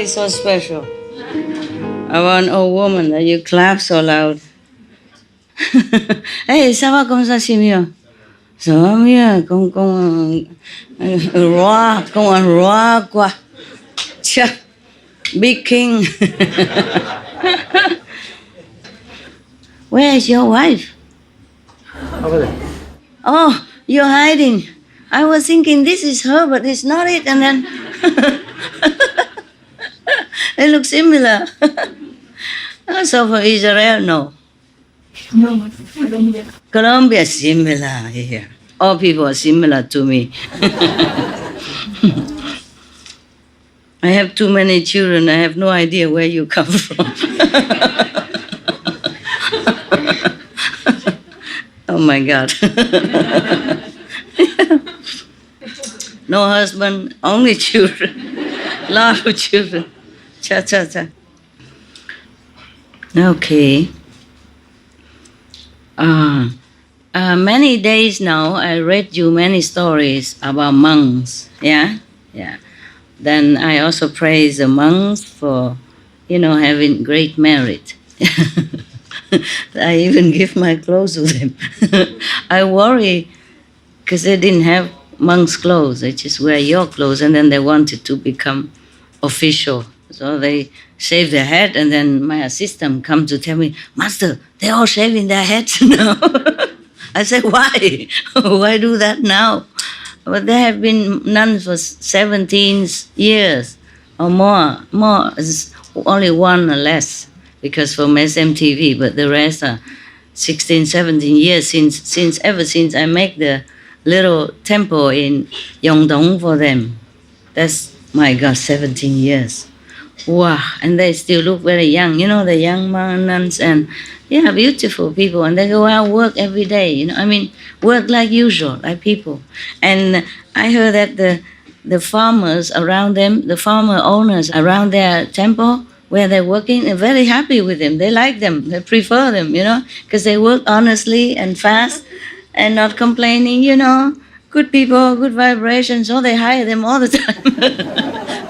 is so special? About an old woman that you clap so loud. Hey, ça va comme ça, c'est mieux. Ça va mieux, comme un roi, quoi. Tcha, big king. Where is your wife? Over there. Oh, you're hiding. I was thinking this is her, but it's not it. And then they look similar. So for Israel, no. No, Colombia. Colombia is similar here. All people are similar to me. I have too many children. I have no idea where you come from. Oh my God. No husband, only children. Lot of children. Cha cha cha. Okay. Many days now, I read you many stories about monks. Yeah? Yeah. Then I also praise the monks for, having great merit. I even give my clothes to them. I worry because they didn't have monks' clothes. They just wear your clothes, and then they wanted to become official. So they shave their head, and then my assistant come to tell me, Master, they're all shaving their heads now. I said, why? Why do that now? But they have been nuns for 17 years or more. It's only one or less, because from SMTV, but the rest are 16, 17 years ever since I make the little temple in Yongdong for them. That's, my God, 17 years. Wow, and they still look very young. The young nuns, and beautiful people. And they go out work every day, work like usual, like people. And I heard that the farmers around them, the farmer owners around their temple where they're working, are very happy with them. They like them, they prefer them, because they work honestly and fast and not complaining, Good people, good vibrations, so they hire them all the time.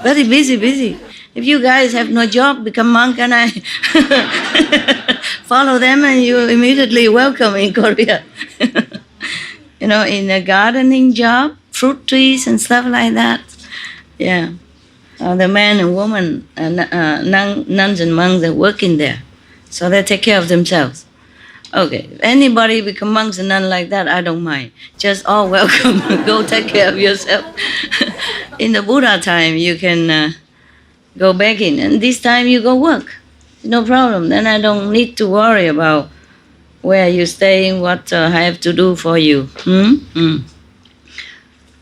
Very busy. If you guys have no job, become monk, and I follow them, and you're immediately welcome in Korea. In a gardening job, fruit trees and stuff like that. Yeah. The man and woman, nuns and monks are working there. So they take care of themselves. Okay, if anybody become monks and nuns like that, I don't mind. Just all welcome. Go take care of yourself. In the Buddha time, you can go begging, and this time you go work. No problem. Then I don't need to worry about where you're staying, what I have to do for you.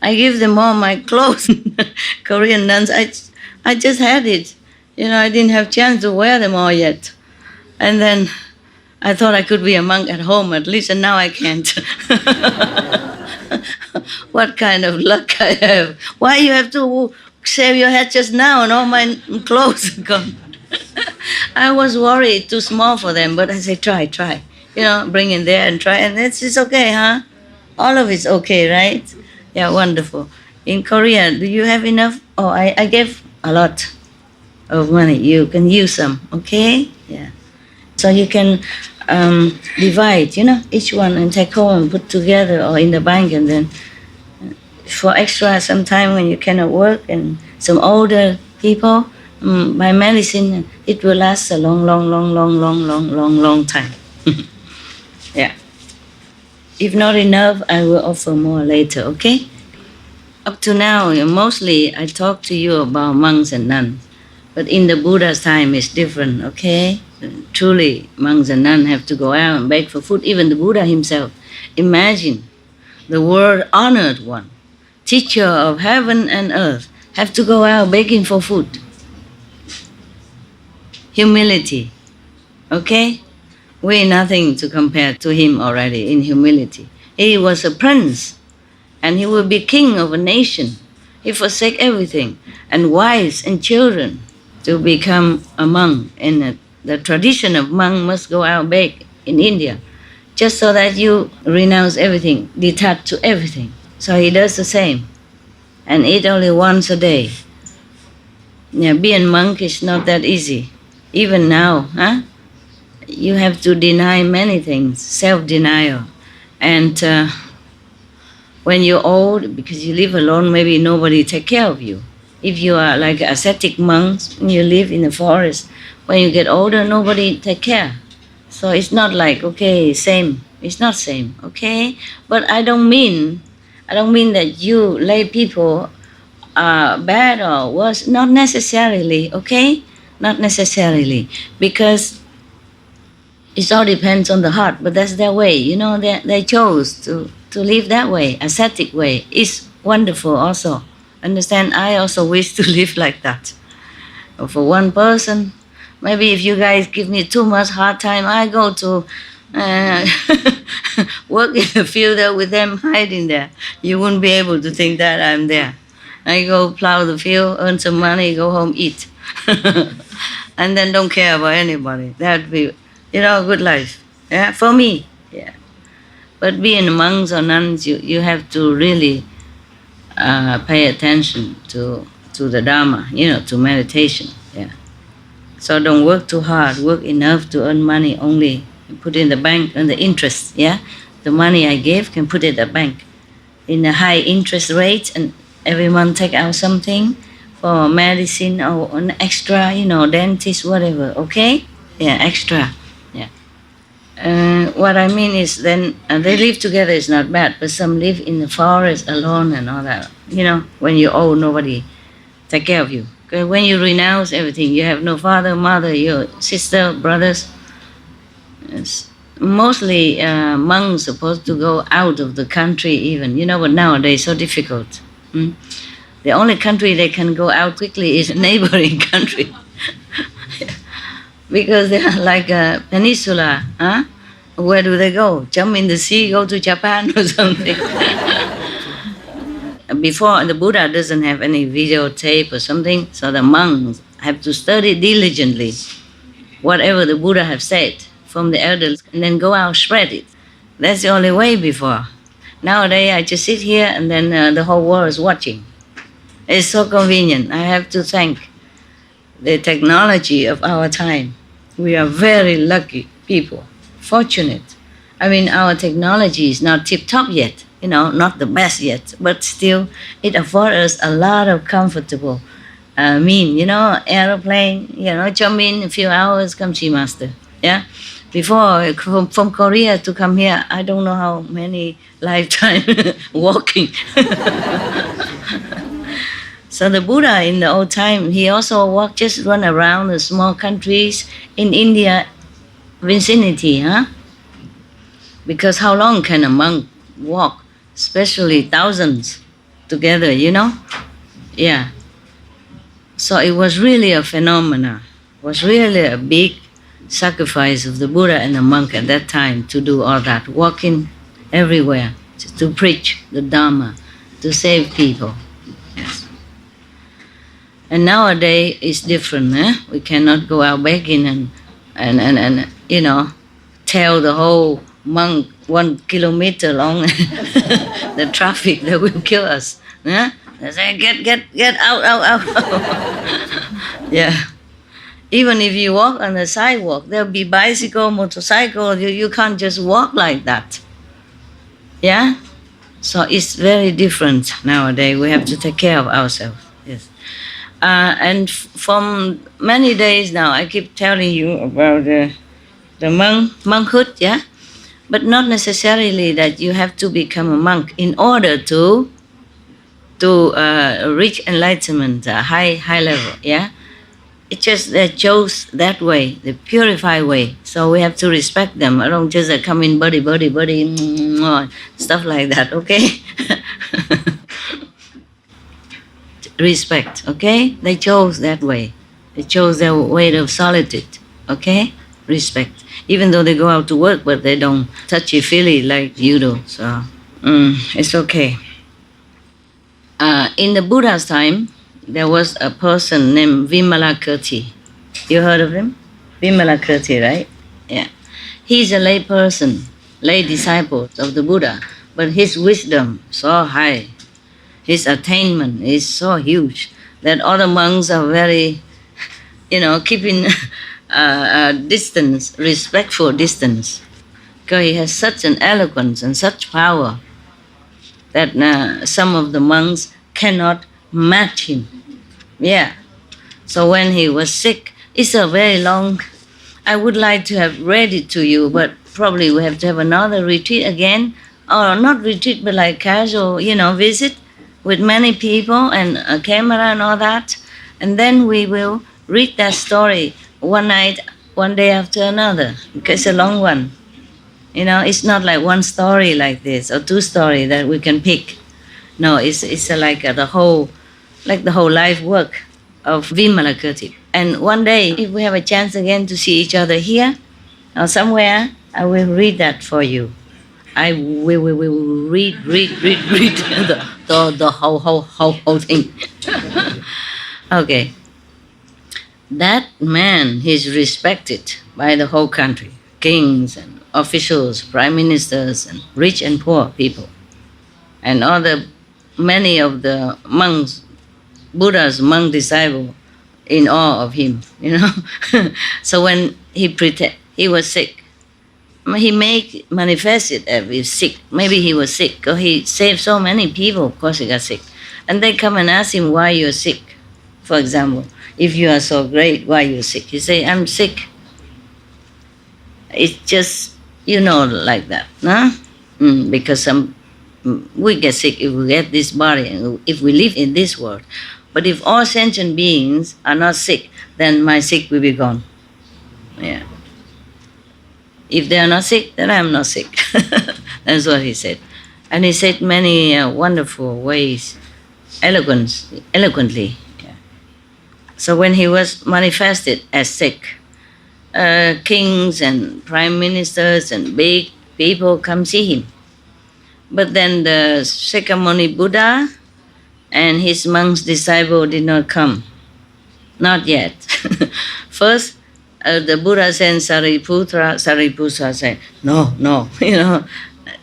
I give them all my clothes. Korean nuns, I just had it. I didn't have chance to wear them all yet. And then I thought I could be a monk at home at least, and now I can't. What kind of luck I have. Why you have to shave your head just now and all my clothes are gone? I was worried, too small for them, but I said, try. Bring in there and try, and it's okay, huh? All of it's okay, right? Yeah, wonderful. In Korea, do you have enough? Oh, I gave a lot of money. You can use some, okay? Yeah. So you can divide, each one and take home and put together or in the bank, and then for extra some time when you cannot work, and some older people, by medicine, it will last a long time. Yeah. If not enough, I will offer more later, okay? Up to now, mostly I talk to you about monks and nuns. But in the Buddha's time, it's different, okay? Truly, monks and nuns have to go out and beg for food. Even the Buddha himself. Imagine the world-honored one, teacher of heaven and earth, have to go out begging for food. Humility, okay? We're nothing to compare to him already in humility. He was a prince, and he will be king of a nation. He forsake everything, and wives and children, to become a monk. And the tradition of monk must go out beg in India, just so that you renounce everything, detach to everything. So he does the same, and eat only once a day. Yeah, being monk is not that easy. Even now, huh? You have to deny many things, self-denial. And when you're old, because you live alone, maybe nobody take care of you. If you are like ascetic monks, you live in the forest, when you get older, nobody take care. So it's not like, okay, same. It's not same, okay? But I don't mean that you lay people are bad or worse. Not necessarily, okay? Not necessarily. Because it all depends on the heart, but that's their way. You know, they chose to live that way, ascetic way. It's wonderful also. Understand? I also wish to live like that. But for one person, maybe if you guys give me too much hard time, I go to work in the field there with them hiding there. You wouldn't be able to think that I'm there. I go plow the field, earn some money, go home, eat. And then don't care about anybody. That would be, a good life. Yeah, for me. Yeah. But being monks or nuns, you have to really pay attention to the Dharma, to meditation. Yeah. So don't work too hard. Work enough to earn money only. Put in the bank and the interest. Yeah. The money I gave can put it in the bank in a high interest rate, and every month take out something for medicine or an extra, dentist, whatever. Okay. Yeah, extra. What I mean is then they live together is not bad, but some live in the forest alone and all that. When you're old, nobody take care of you. Because when you renounce everything, you have no father, mother, your sister, brothers. It's mostly monks supposed to go out of the country even, but nowadays so difficult. The only country they can go out quickly is a neighboring country. Because they are like a peninsula, huh? Where do they go? Jump in the sea, go to Japan or something. Before, the Buddha doesn't have any videotape or something, so the monks have to study diligently whatever the Buddha have said from the elders, and then go out, spread it. That's the only way before. Nowadays, I just sit here and then the whole world is watching. It's so convenient. I have to thank the technology of our time. We are very lucky people, fortunate. I mean, our technology is not tip-top yet, not the best yet, but still it affords us a lot of comfortable aeroplane, jump in a few hours, come see master. Yeah. Before, from Korea to come here, I don't know how many lifetime walking. So the Buddha in the old time, he also walked, just run around the small countries in India vicinity, huh? Because how long can a monk walk, especially thousands together, Yeah. So it was really a phenomenon. It was really a big sacrifice of the Buddha and the monk at that time to do all that, walking everywhere, to preach the Dharma, to save people. Yes. And nowadays it's different. We cannot go out begging and tell the whole monk 1 kilometer long the traffic that will kill us. They say, get out. Yeah. Even if you walk on the sidewalk, there'll be bicycle, motorcycle. You can't just walk like that. Yeah. So it's very different nowadays. We have to take care of ourselves. Yes. And from many days now, I keep telling you about the monkhood, yeah? But not necessarily that you have to become a monk in order to reach enlightenment, high level, yeah? It's just they chose that way, the purified way. So we have to respect them. I don't just come in buddy, stuff like that, okay? Respect, okay? They chose that way. They chose their way of solitude, okay? Respect. Even though they go out to work, but they don't touchy-feely like you do. So it's okay. In the Buddha's time, there was a person named Vimalakirti. You heard of him? Vimalakirti, right? Yeah. He's a lay person, lay disciple of the Buddha, but his wisdom so high. His attainment is so huge that other monks are very, keeping a distance, respectful distance, because he has such an eloquence and such power that some of the monks cannot match him. Yeah. So when he was sick, it's a very long, I would like to have read it to you, but probably we have to have another retreat again, or not retreat, but like casual, visit with many people and a camera and all that. And then we will read that story one night, one day after another, because it's a long one. It's not like one story like this or two stories that we can pick. No, it's like the whole life work of Vimalakirti. And one day, if we have a chance again to see each other here or somewhere, I will read that for you. I will read the whole thing. Okay. That man, he's respected by the whole country, kings and officials, prime ministers, and rich and poor people. And many of the monks, Buddha's monk disciple, in awe of him, So when he was sick, he manifested as he was sick. Maybe he was sick, because he saved so many people, of course he got sick. And they come and ask him why you're sick. For example, if you are so great, why you're sick? He say, I'm sick. It's just, like that, no? Because we get sick if we get this body, if we live in this world. But if all sentient beings are not sick, then my sick will be gone. Yeah. If they are not sick, then I am not sick. That's what he said. And he said many wonderful ways, eloquently. Yeah. So when he was manifested as sick, kings and prime ministers and big people come see him. But then the Shakyamuni Buddha and his monk's disciple did not come. Not yet. First, the Buddha sent Sariputra. Sariputra said, no,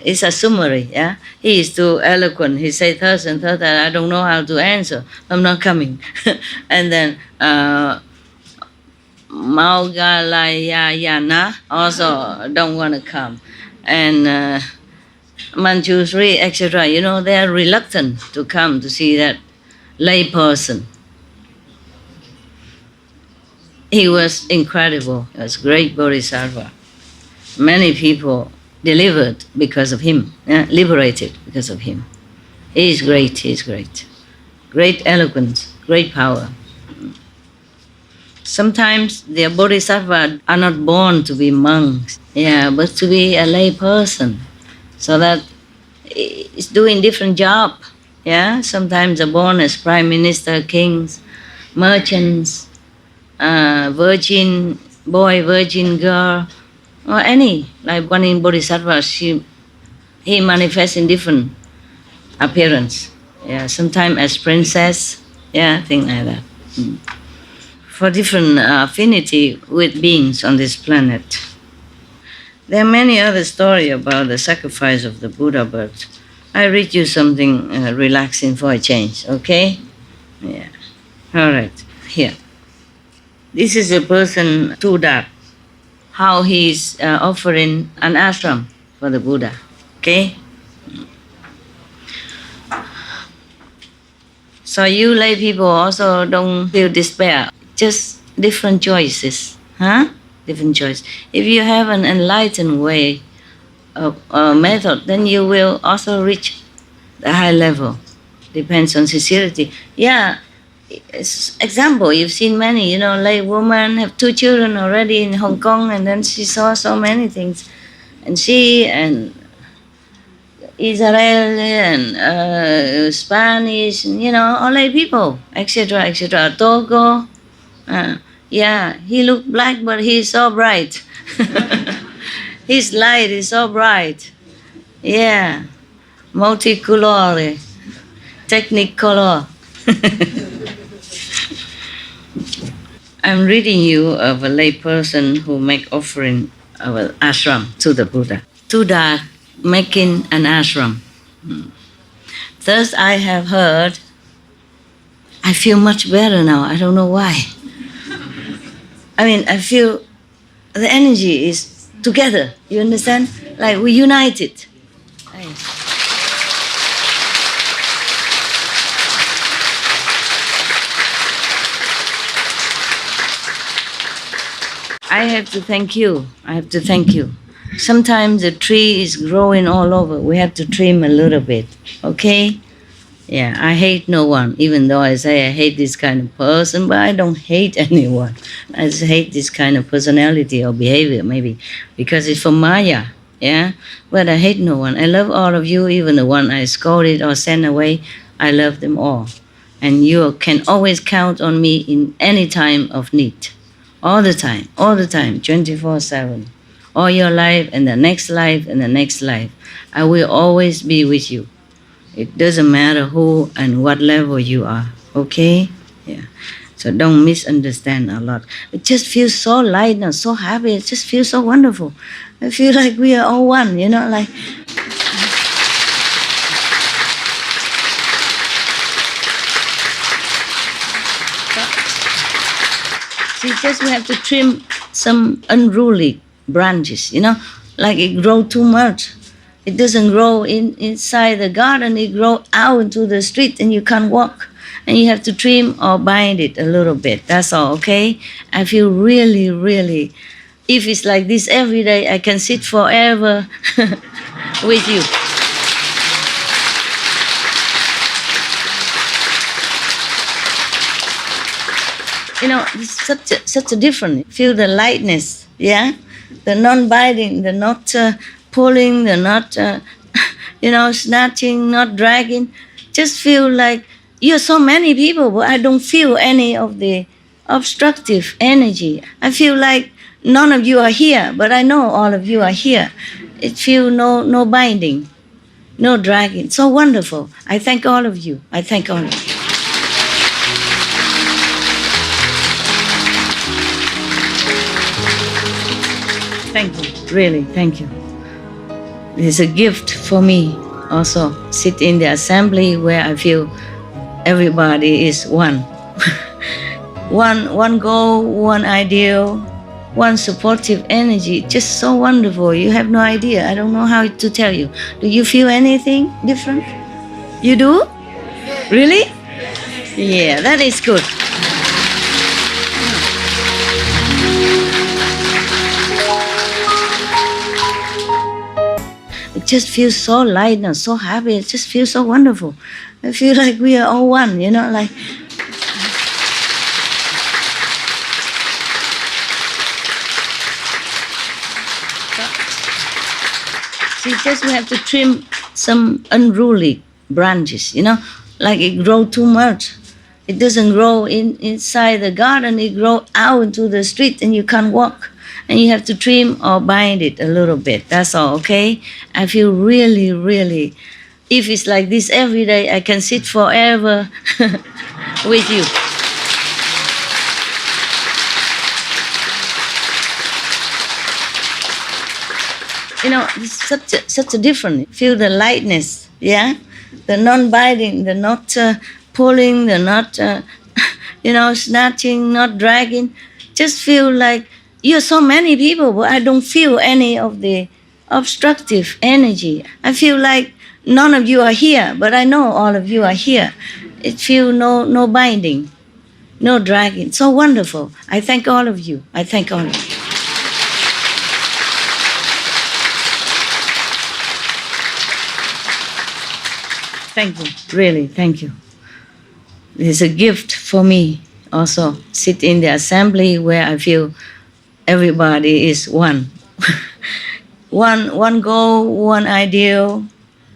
it's a summary, yeah? He is too eloquent. He said third and third, and I don't know how to answer. I'm not coming. And then Maugalayayana also don't want to come. And Manjushri, etc., they are reluctant to come to see that lay person. He was incredible. He was great bodhisattva. Many people delivered because of him, liberated because of him. He is great, he is great. Great eloquence, great power. Sometimes the bodhisattvas are not born to be monks, but to be a lay person. So that it's doing different job. Sometimes they're born as prime minister, kings, merchants, virgin boy, virgin girl, or any. Like one in Bodhisattva, he manifests in different appearance. Sometimes as princess, things like that. For different affinity with beings on this planet. There are many other stories about the sacrifice of the Buddha, but I read you something relaxing for a change, okay? Yeah. All right. Here. This is a person, Tudak, how he's offering an ashram for the Buddha, okay? So you lay people also don't feel despair, just different choices, different choice. If you have an enlightened way of method, then you will also reach the high level. Depends on sincerity. Example, you've seen many, lay woman have 2 children already in Hong Kong, and then she saw so many things. And she and Israel and Spanish, all lay people, etc., etc. Togo. He looked black, but he's so bright. His light is so bright. Multicolor, technicolor. I'm reading you of a lay person who make offering of an ashram to the Buddha. Tuda making an ashram. Thus I have heard I feel much better now. I don't know why. I mean, I feel the energy is together. You understand? Like we united. I have to thank you. I have to thank you. Sometimes the tree is growing all over. We have to trim a little bit. Okay? Yeah, I hate no one, even though I say I hate this kind of person, but I don't hate anyone. I just hate this kind of personality or behavior, maybe, because it's from Maya, yeah? But I hate no one. I love all of you, even the one I scolded or sent away. I love them all. And you can always count on me in any time of need. All the time, 24/7. All your life and the next life and the next life. I will always be with you. It doesn't matter who and what level you are, okay? Yeah. So don't misunderstand a lot. It just feels so light now, so happy. It just feels so wonderful. I feel like we are all one, you know, like. See, just we have to trim some unruly branches, you know, like it grow too much. It doesn't grow inside the garden, it grows out into the street and you can't walk. And you have to trim or bind it a little bit. That's all, okay? I feel really, really, if it's like this every day, I can sit forever with you. You know, it's such a difference. Feel the lightness, yeah? The non-biting, the not pulling, the not, snatching, not dragging. Just feel like you're so many people, but I don't feel any of the obstructive energy. I feel like none of you are here, but I know all of you are here. It feels no binding, no dragging. So wonderful. I thank all of you. I thank all of you. Thank you, really, thank you. It's a gift for me also. Sit in the assembly where I feel everybody is one. one goal, one ideal, one supportive energy. Just so wonderful. You have no idea. I don't know how to tell you. Do you feel anything different? You do? Really? Yeah, that is good. It just feels so light now, so happy. It just feels so wonderful. I feel like we are all one, you know, like. See, just we have to trim some unruly branches, you know, like it grow too much. It doesn't grow inside the garden, it grows out into the street and you can't walk. And you have to trim or bind it a little bit. That's all, okay? I feel really, really, if it's like this every day, I can sit forever with you. You know, it's such a difference. Feel the lightness, yeah? The non-biting, the not pulling, the not, snatching, not dragging. Just feel like you're so many people, but I don't feel any of the obstructive energy. I feel like none of you are here, but I know all of you are here. It feels no binding, no dragging. So wonderful. I thank all of you. I thank all of you. Thank you, really, thank you. It's a gift for me also. Sit in the assembly where I feel everybody is one. one goal, one ideal,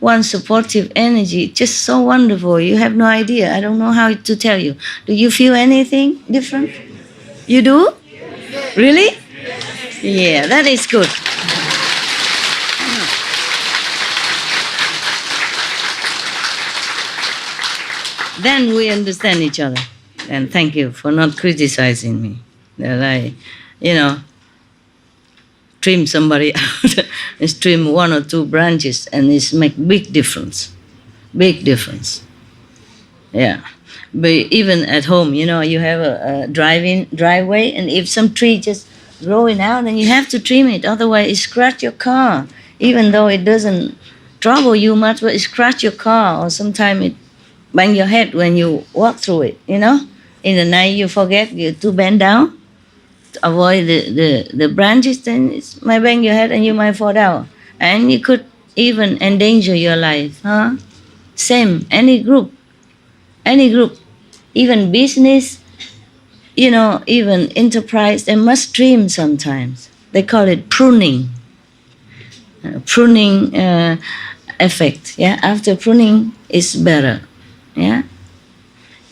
one supportive energy. Just so wonderful. You have no idea. I don't know how to tell you. Do you feel anything different? You do? Really? Yeah, that is good. Then we understand each other. And thank you for not criticizing me. That I, trim somebody out. It's trim one or two branches and it's make big difference. Big difference. Yeah. But even at home, you have a driveway, and if some tree just growing out, then you have to trim it. Otherwise, it scratch your car. Even though it doesn't trouble you much, but it scratch your car, or sometimes it bang your head when you walk through it. In the night you forget to bend down to avoid the branches, then it might bang your head and you might fall down, and you could even endanger your life. Same, any group, even business, even enterprise, they must trim sometimes. They call it pruning. Pruning effect. Yeah, after pruning is better. Yeah,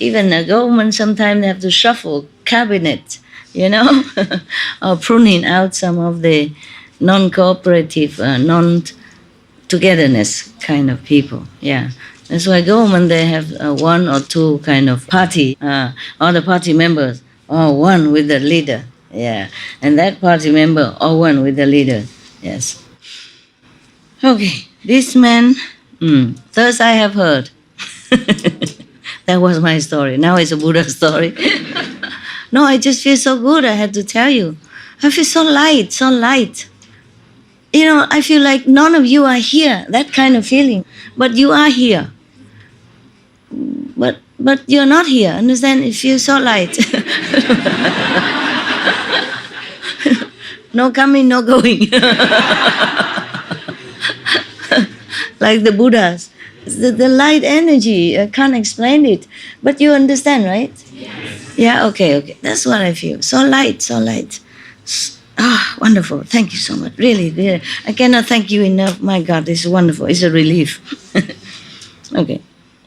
even the government sometimes they have to shuffle cabinet, or pruning out some of the non-cooperative, non-togetherness kind of people. Yeah. That's why government, they have one or two kind of party, all the party members are one with the leader. Yeah. And that party member are one with the leader. Yes. Okay. This man, thus I have heard. That was my story. Now it's a Buddha story. No, I just feel so good. I had to tell you. I feel so light, so light. I feel like none of you are here, that kind of feeling. But you are here. But you're not here, understand? It feels so light. No coming, no going. Like the Buddhas. The light energy, I can't explain it. But you understand, right? Yes. Yeah, okay. That's what I feel. So light, so light. Wonderful. Thank you so much. Really. I cannot thank you enough. My God, this is wonderful. It's a relief. Okay.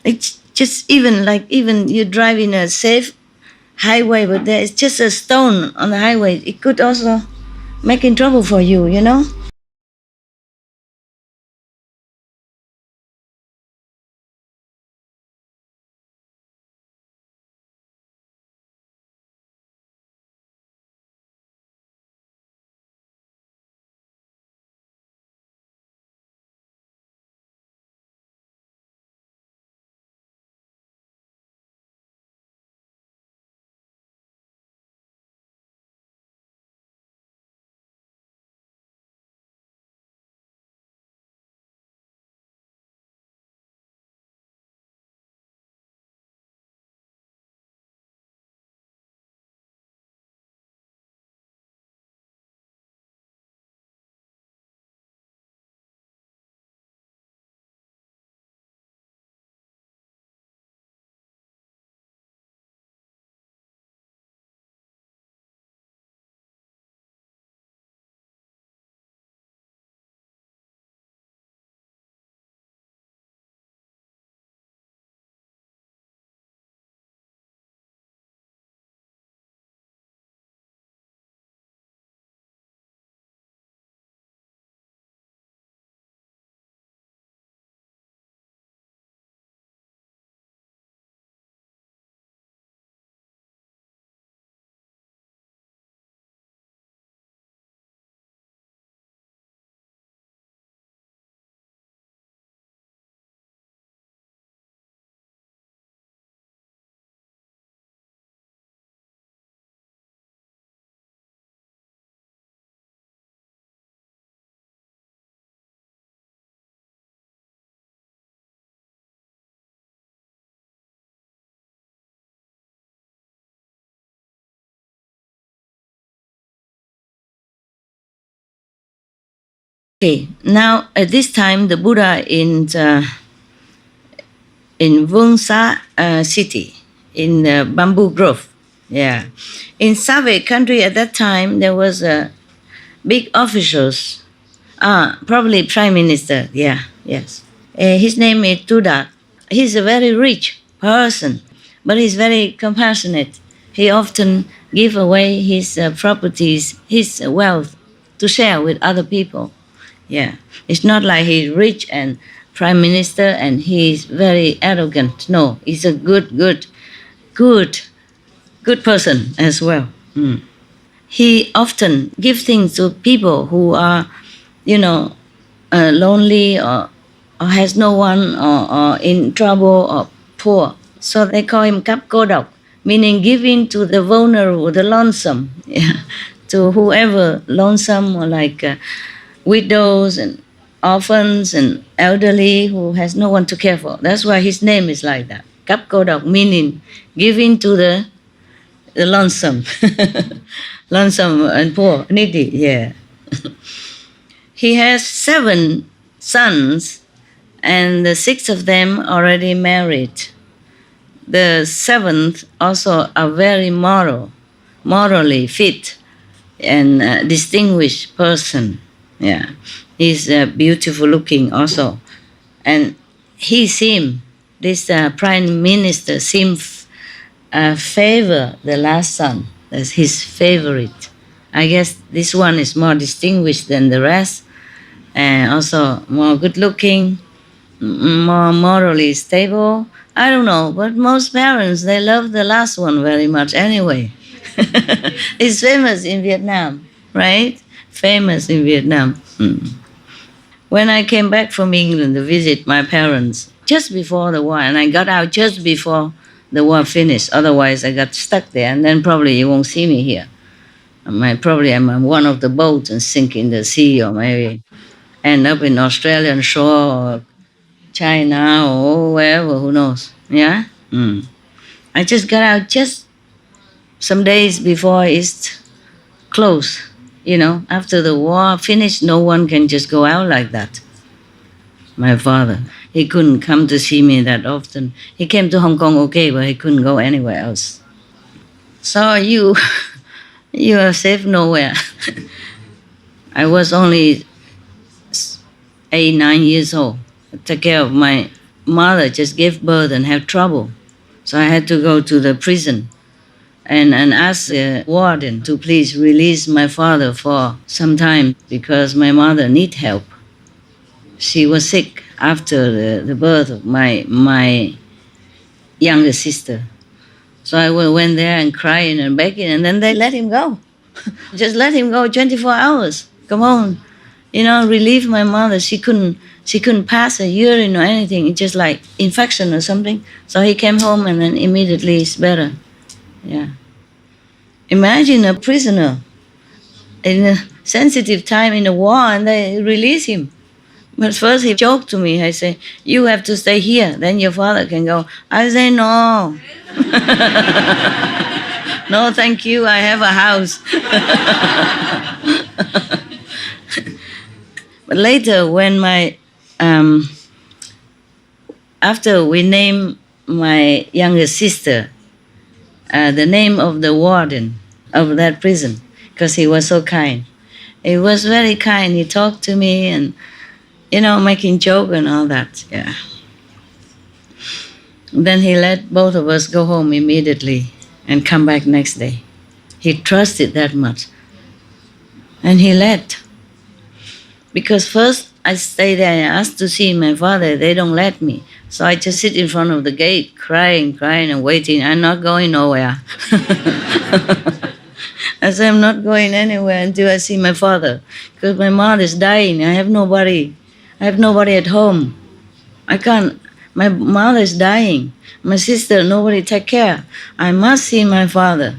It's just even you drive in a safe highway, but there is just a stone on the highway. It could also making trouble for you, Okay, now at this time, the Buddha in Vungsa city, in Bamboo Grove. Yeah. In Save country at that time, there was big officials. Probably Prime Minister. Yeah, yes. His name is Tuda. He's a very rich person, but he's very compassionate. He often give away his properties, his wealth, to share with other people. Yeah, it's not like he's rich and prime minister and he's very arrogant. No, he's a good person as well. He often gives things to people who are, lonely or has no one or in trouble or poor. So they call him Kap Kodok, meaning giving to the vulnerable, the lonesome, yeah, to whoever lonesome or like widows and orphans and elderly who has no one to care for. That's why his name is like that. Kap Kodok, meaning giving to the lonesome, lonesome and poor, needy, yeah. He has 7 sons, and the 6 of them already married. The 7th also a very morally fit and distinguished person. Yeah, he's beautiful looking also, and this prime minister seems favor the last son. That's his favorite. I guess this one is more distinguished than the rest, and also more good looking, more morally stable. I don't know, but most parents, they love the last one very much anyway. It's famous in Vietnam, right? Famous in Vietnam. When I came back from England to visit my parents just before the war, and I got out just before the war finished, otherwise I got stuck there, and then probably you won't see me here. Probably I'm on one of the boats and sink in the sea, or maybe end up in Australian shore or China or wherever, who knows, yeah? I just got out just some days before it's closed, after the war finished, no one can just go out like that. My father, he couldn't come to see me that often. He came to Hong Kong, okay, but he couldn't go anywhere else. So you are safe nowhere. I was only 8, 9 years old. I took care of my mother, just gave birth and had trouble. So I had to go to the prison and ask the warden to please release my father for some time because my mother need help. She was sick after the birth of my younger sister. So I went there and crying and begging, and then they let him go. Just let him go 24 hours. Come on. Relieve my mother. She couldn't pass a urine or anything. It's just like infection or something. So he came home and then immediately it's better. Yeah. Imagine a prisoner in a sensitive time in the war and they release him. But first he joked to me. I say, you have to stay here. Then your father can go. I say, no. No, thank you. I have a house. But later when after we named my younger sister, the name of the warden of that prison, because he was so kind. He was very kind. He talked to me and, making joke and all that. Yeah. Then he let both of us go home immediately and come back next day. He trusted that much. And he let. Because first I stayed there and asked to see my father. They don't let me. So I just sit in front of the gate, crying and waiting. I'm not going nowhere. I said, I'm not going anywhere until I see my father. Because my mother's dying. I have nobody at home. I can't. My mother's dying. My sister, nobody take care. I must see my father.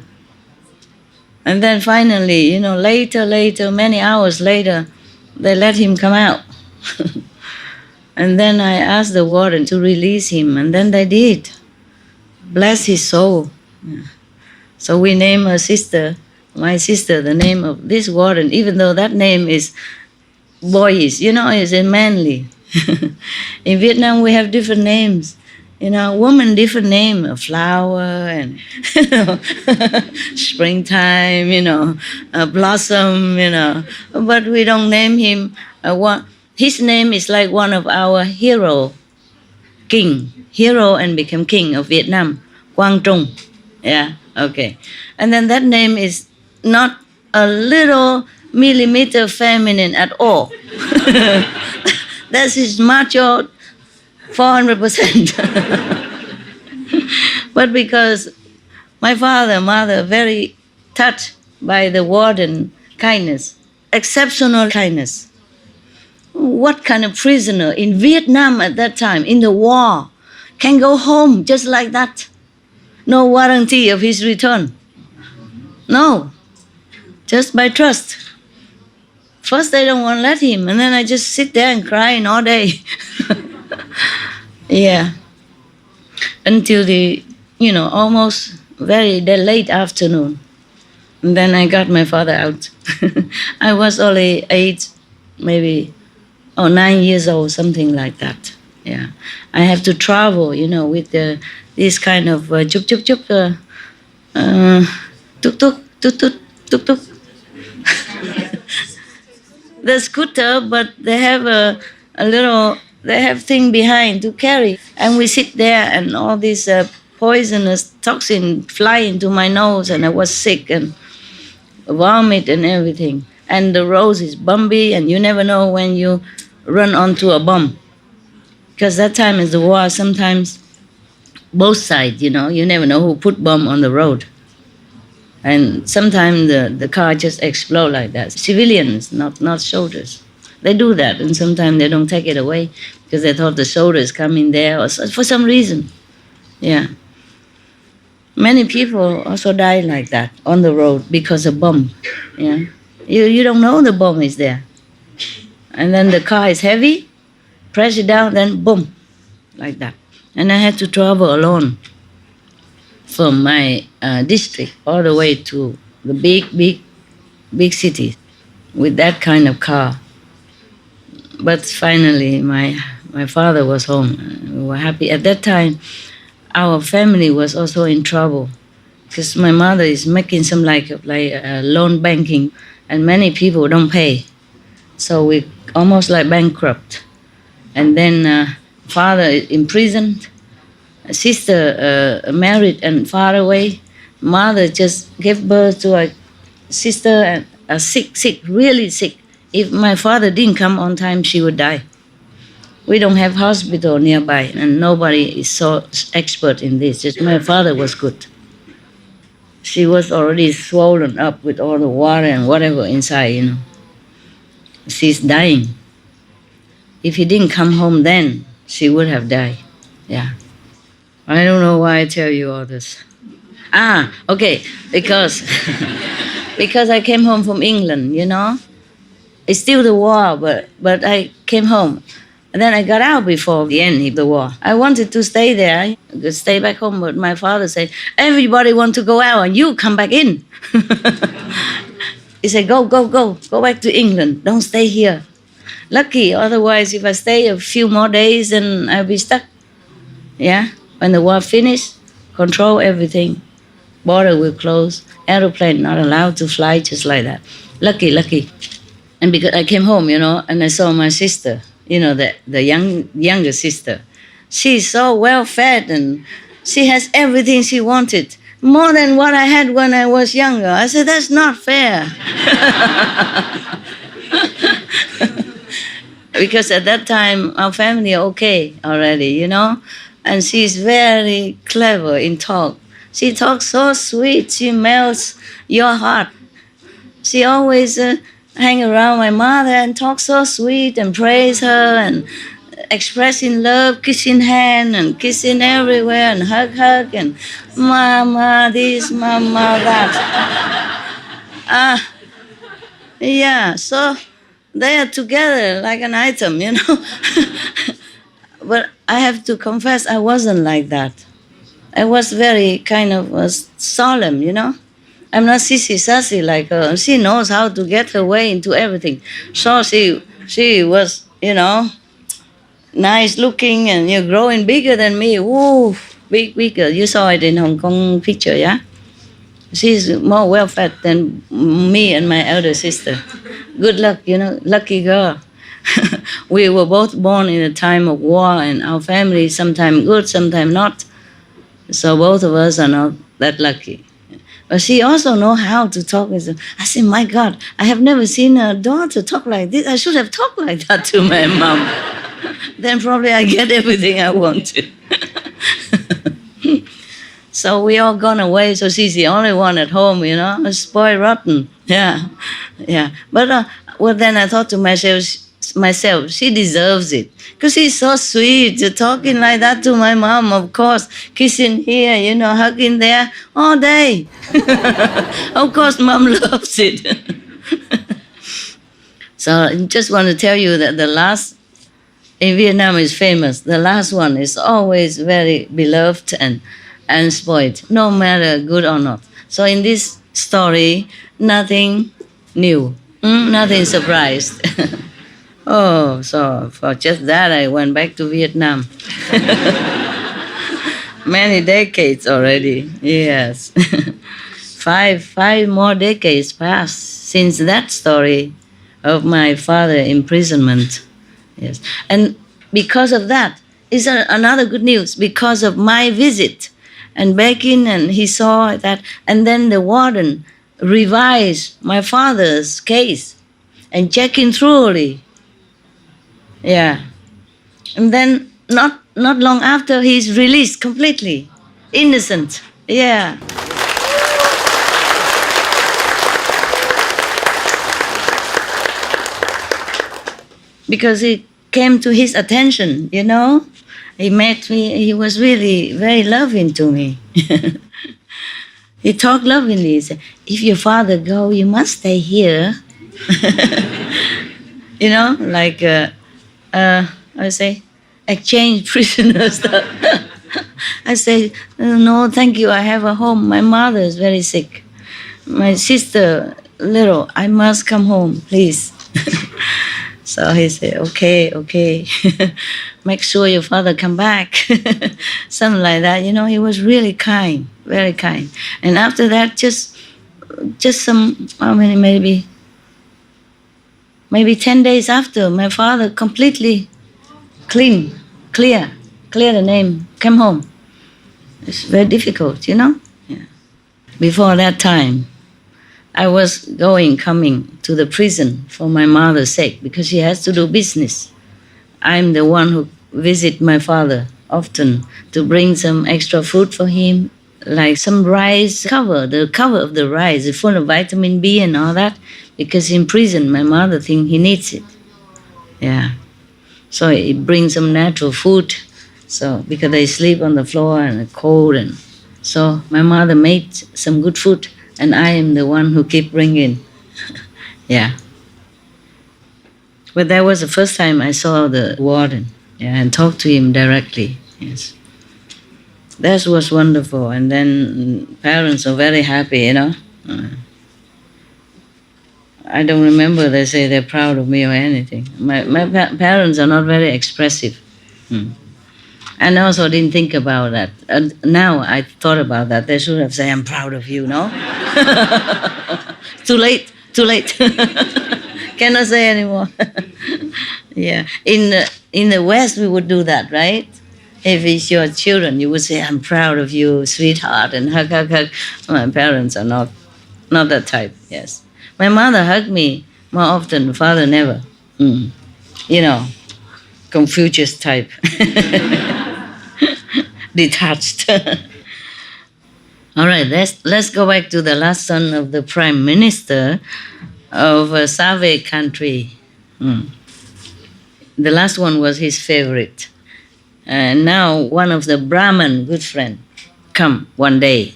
And then finally, later, many hours later, they let him come out. And then I asked the warden to release him, and then they did. Bless his soul. Yeah. So we named my sister, the name of this warden, even though that name is boyish, is manly. In Vietnam, we have different names. Woman, different name, a flower and, springtime, a blossom, but we don't name him his name is like one of our hero and became king of Vietnam, Quang Trung. Yeah, okay. And then that name is not a little millimeter feminine at all. That is macho 400%. But because my father, mother, very touched by the warden kindness, exceptional kindness. What kind of prisoner in Vietnam at that time, in the war, can go home just like that. No warranty of his return. No, just by trust. First, I don't want to let him, and then I just sit there and crying all day. Yeah, until the, almost very late afternoon. And then I got my father out. I was only 8, maybe, 9 years old, something like that. Yeah, I have to travel, with this kind of chup chup chup, tuk tuk tuk tuk tuk tuk. The scooter, but they have a little, they have thing behind to carry, and we sit there, and all this poisonous toxin fly into my nose, and I was sick and vomit and everything. And the road is bumpy, and you never know when you run onto a bomb, because that time is the war. Sometimes both sides, you never know who put bomb on the road. And sometimes the car just explode like that. Civilians, not soldiers. They do that, and sometimes they don't take it away because they thought the soldiers come in there or for some reason. Yeah. Many people also die like that on the road because of bomb. Yeah. You don't know the bomb is there. And then the car is heavy, press it down, then boom, like that. And I had to travel alone from my district all the way to the big city with that kind of car. But finally, my father was home. We were happy. At that time, our family was also in trouble because my mother is making some like loan banking, and many people don't pay. So we almost like bankrupt. And then father imprisoned. Sister married and far away. Mother just gave birth to a sister and sick, really sick. If my father didn't come on time, she would die. We don't have hospital nearby, and nobody is so expert in this. Just my father was good. She was already swollen up with all the water and whatever inside, She's dying. If he didn't come home then, she would have died. Yeah. I don't know why I tell you all this. Okay, because I came home from England, It's still the war, but I came home. And then I got out before the end of the war. I wanted to stay there, I could stay back home, but my father said, everybody wants to go out and you come back in. He said, go back to England, don't stay here. Lucky, otherwise if I stay a few more days, then I'll be stuck. Yeah, when the war finished, control everything. Border will close, aeroplane not allowed to fly just like that. Lucky. And because I came home, and I saw my sister, the younger sister. She's so well fed and she has everything she wanted, more than what I had when I was younger. I said, that's not fair. Because at that time, our family okay already, And she's very clever in talk. She talks so sweet. She melts your heart. She always hang around my mother and talk so sweet and praise her and expressing love, kissing hand and kissing everywhere and hug and mama this, mama that. Yeah, so they are together like an item, But I have to confess, I wasn't like that. I was very kind of solemn, I'm not sissy sassy like her. She knows how to get her way into everything. So she was, nice looking and you're growing bigger than me. Woo, bigger. You saw it in Hong Kong picture, yeah? She's more well-fed than me and my elder sister. Good luck, lucky girl. We were both born in a time of war, and our family sometimes good, sometimes not. So both of us are not that lucky. But she also knows how to talk. I said, my God, I have never seen a daughter talk like this. I should have talked like that to my mom. Then probably I get everything I wanted. So we all gone away, so she's the only one at home, spoiled rotten. Yeah. But then I thought to myself, myself, she deserves it. Because she's so sweet, talking like that to my mom, of course, kissing here, hugging there, all day. Of course, mom loves it. So I just want to tell you that the last, in Vietnam is famous, the last one is always very beloved and spoiled, no matter good or not. So in this story, nothing new, nothing surprised. Oh, so for just that, I went back to Vietnam. Many decades already, yes. Five more decades passed since that story of my father's imprisonment. Yes, and because of that, is another good news. Because of my visit, and back in, and he saw that, and then the warden revised my father's case and checking thoroughly. Yeah, and then not long after, he's released completely, innocent. Yeah. Because it came to his attention, He met me, he was really very loving to me. He talked lovingly. He said, if your father go, you must stay here. Like, I say, exchange prisoners. I say, no, thank you, I have a home. My mother is very sick. My sister, little, I must come home, please. So he said, okay. Make sure your father come back. Something like that. He was really kind, very kind. And after that, just some, how many, maybe 10 days after, my father completely clear the name, came home. It's very difficult, Yeah. Before that time, I was coming to the prison for my mother's sake, because she has to do business. I'm the one who visit my father often to bring some extra food for him, like some rice cover. The cover of the rice is full of vitamin B and all that, because in prison my mother thinks he needs it. Yeah. So he brings some natural food. So because they sleep on the floor and it's cold, and so my mother made some good food. And I am the one who keep bringing. Yeah. But that was the first time I saw the warden, and talked to him directly. Yes. That was wonderful. And then parents are very happy, I don't remember they say they're proud of me or anything. My parents are not very expressive. And I also didn't think about that. Now I thought about that. They should have said, I'm proud of you, no? Too late. Cannot say anymore. Yeah. In the West, we would do that, right? If it's your children, you would say, I'm proud of you, sweetheart, and hug. My parents are not that type, yes. My mother hugged me more often, father never. Confucius type. Detached. All right, let's go back to the last son of the prime minister of a Save country. The last one was his favorite. And now one of the Brahmin good friend come one day.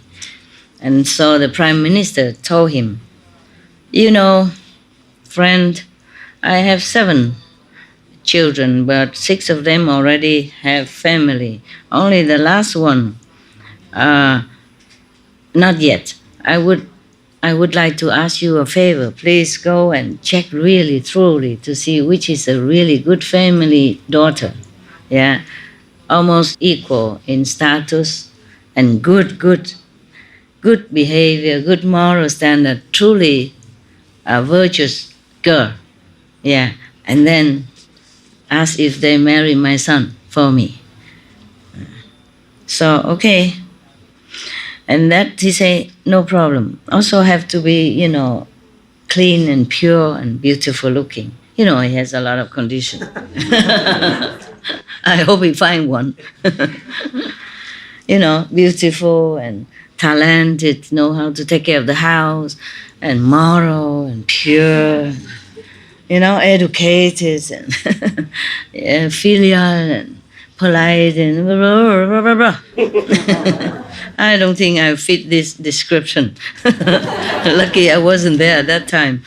And so the prime minister told him, friend, I have 7 children, but 6 of them already have family. Only the last one, not yet. I would like to ask you a favor. Please go and check really thoroughly to see which is a really good family daughter. Yeah, almost equal in status and good behavior, good moral standard, truly a virtuous girl. Yeah, and then ask if they marry my son for me. So, okay. And that he say, no problem. Also have to be, clean and pure and beautiful looking. He has a lot of conditions. I hope he find one. Beautiful and talented, know how to take care of the house, and moral and pure. educated and filial and polite and blah, blah, blah, blah. I don't think I fit this description. Lucky I wasn't there at that time.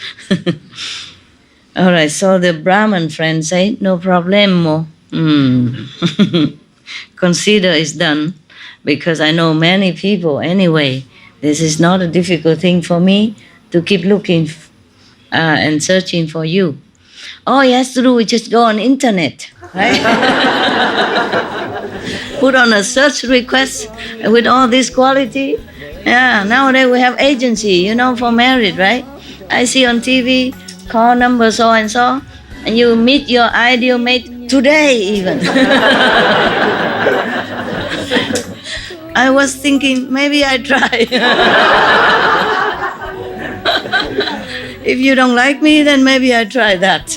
All right, so the Brahman friend said, no problemo. Consider it's done, because I know many people anyway. This is not a difficult thing for me to keep looking and searching for you. All he has to do is just go on internet, right? Put on a search request with all this quality. Yeah, nowadays we have agency, for married, right? I see on TV, call number so and so, and you meet your ideal mate today even. I was thinking, maybe I try. If you don't like me, then maybe I try that.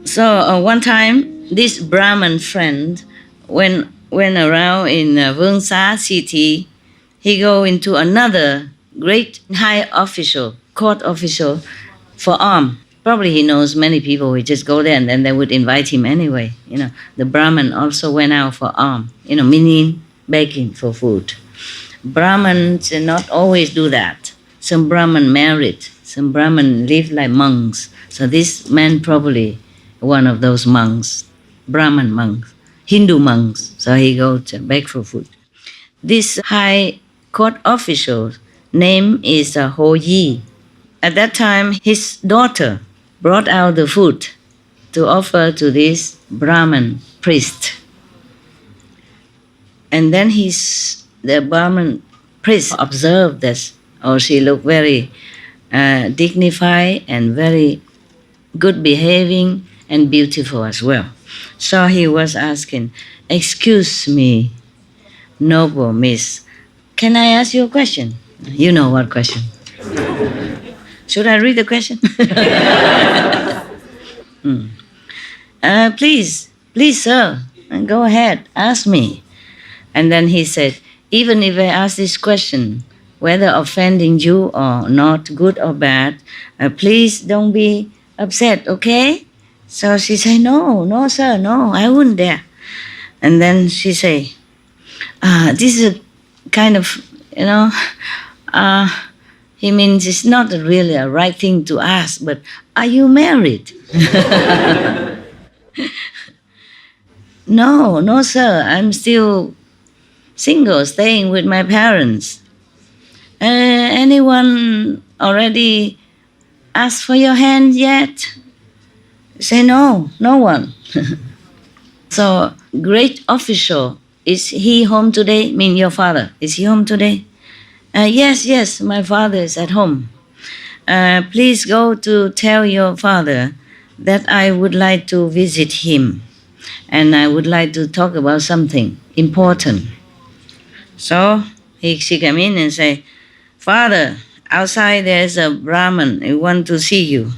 So one time, this Brahman friend went around in Vương city. He go into another great high official, court official, for alms. Probably he knows many people. We just go there and then they would invite him anyway. The Brahman also went out for alms. Meaning begging for food. Brahmins not always do that. Some Brahman married. Some Brahman live like monks. So this man probably one of those monks, Brahman monks, Hindu monks. So he go to beg for food. This high court official's name is Ho Yi. At that time, his daughter brought out the food to offer to this Brahman priest. And then the Brahman priest observed this. She looked very dignified and very good behaving and beautiful as well. So he was asking, excuse me, noble miss, can I ask you a question? You know what question. Should I read the question? Please, sir, go ahead, ask me. And then he said, even if I ask this question, whether offending you or not, good or bad, please don't be upset, okay? So she said, no, sir, no, I wouldn't dare. And then she said, this is a kind of, he means it's not really a right thing to ask, but are you married? No, sir, I'm still single, staying with my parents. Anyone already asked for your hand yet? Say no one. So, great official, is he home today? Mean your father, is he home today? Yes, my father is at home. Please go to tell your father that I would like to visit him and I would like to talk about something important. So she came in and say, Father, outside there's a Brahman who want to see you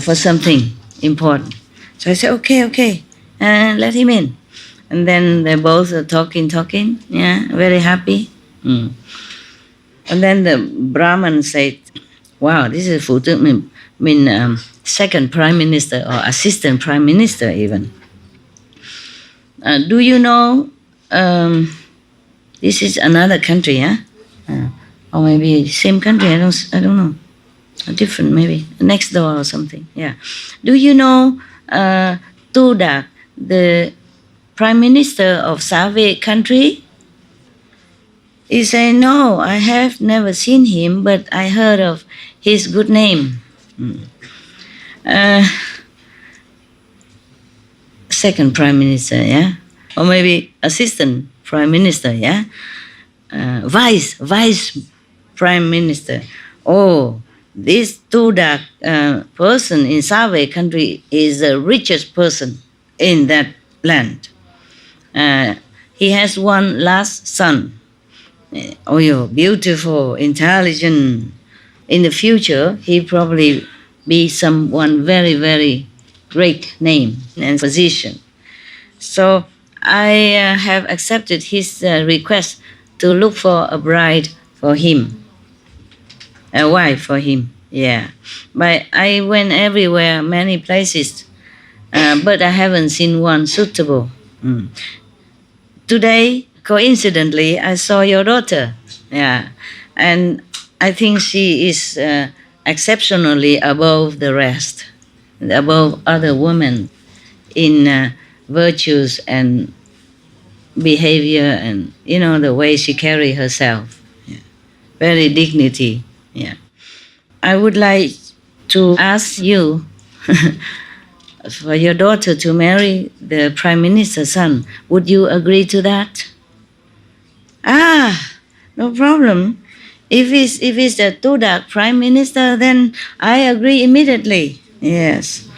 for something important. So I said, okay, let him in. And then they both are talking, very happy. And then the Brahman said, wow, this is Phu Tư, mean second prime minister or assistant prime minister even. Do you know, this is another country, or maybe same country, I don't know. Different maybe, next door or something, yeah. Do you know Tu Dak, the prime minister of Save country? He said, no, I have never seen him, but I heard of his good name. Second prime minister, yeah? Or maybe assistant prime minister, yeah? Vice prime minister. Oh, this Tu Dak person in Save country is the richest person in that land. He has one last son. Beautiful, intelligent. In the future, he probably be someone very, very great name and position. So I have accepted his request to look for a bride for him, a wife for him. Yeah. But I went everywhere, many places, but I haven't seen one suitable. Mm. Today, coincidentally, I saw your daughter. Yeah. And I think she is exceptionally above the rest, above other women in virtues and behavior and, the way she carry herself. Yeah. Very dignity. Yeah. I would like to ask you for your daughter to marry the Prime Minister's son. Would you agree to that? Ah, no problem. If it's the Tudak Prime Minister, then I agree immediately. Yes.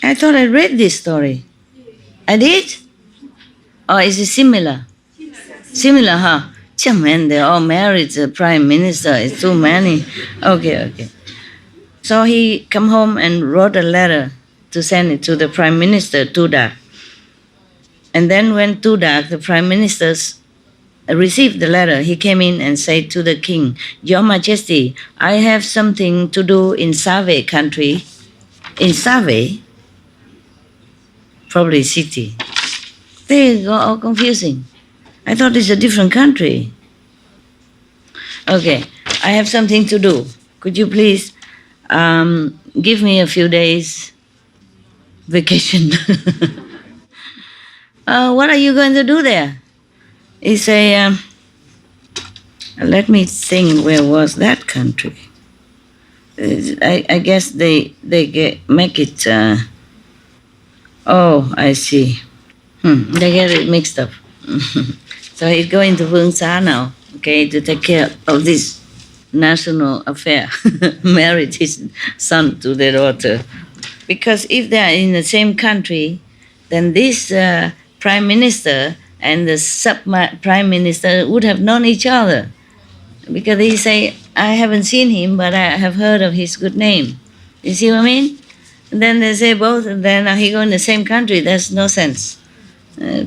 I thought I read this story. I did? Or is it similar? Similar, huh? Man, they all married the Prime Minister. It's too many. Okay. So he come home and wrote a letter to send it to the Prime Minister, Tudak. And then when Tudak, the Prime Minister, received the letter, he came in and said to the king, Your Majesty, I have something to do in Save country. In Save? Probably city. They got all confusing. I thought it's a different country. Okay, I have something to do. Could you please give me a few days vacation? What are you going to do there? He say, let me think, where was that country? I guess they make it, I see. They get it mixed up. So he's going to Vương Xá now, okay, to take care of this national affair, married his son to their daughter. Because if they are in the same country, then this prime minister and the sub-prime minister would have known each other. Because they say, I haven't seen him, but I have heard of his good name. You see what I mean? And then they say both, and then are he go in the same country? There's no sense.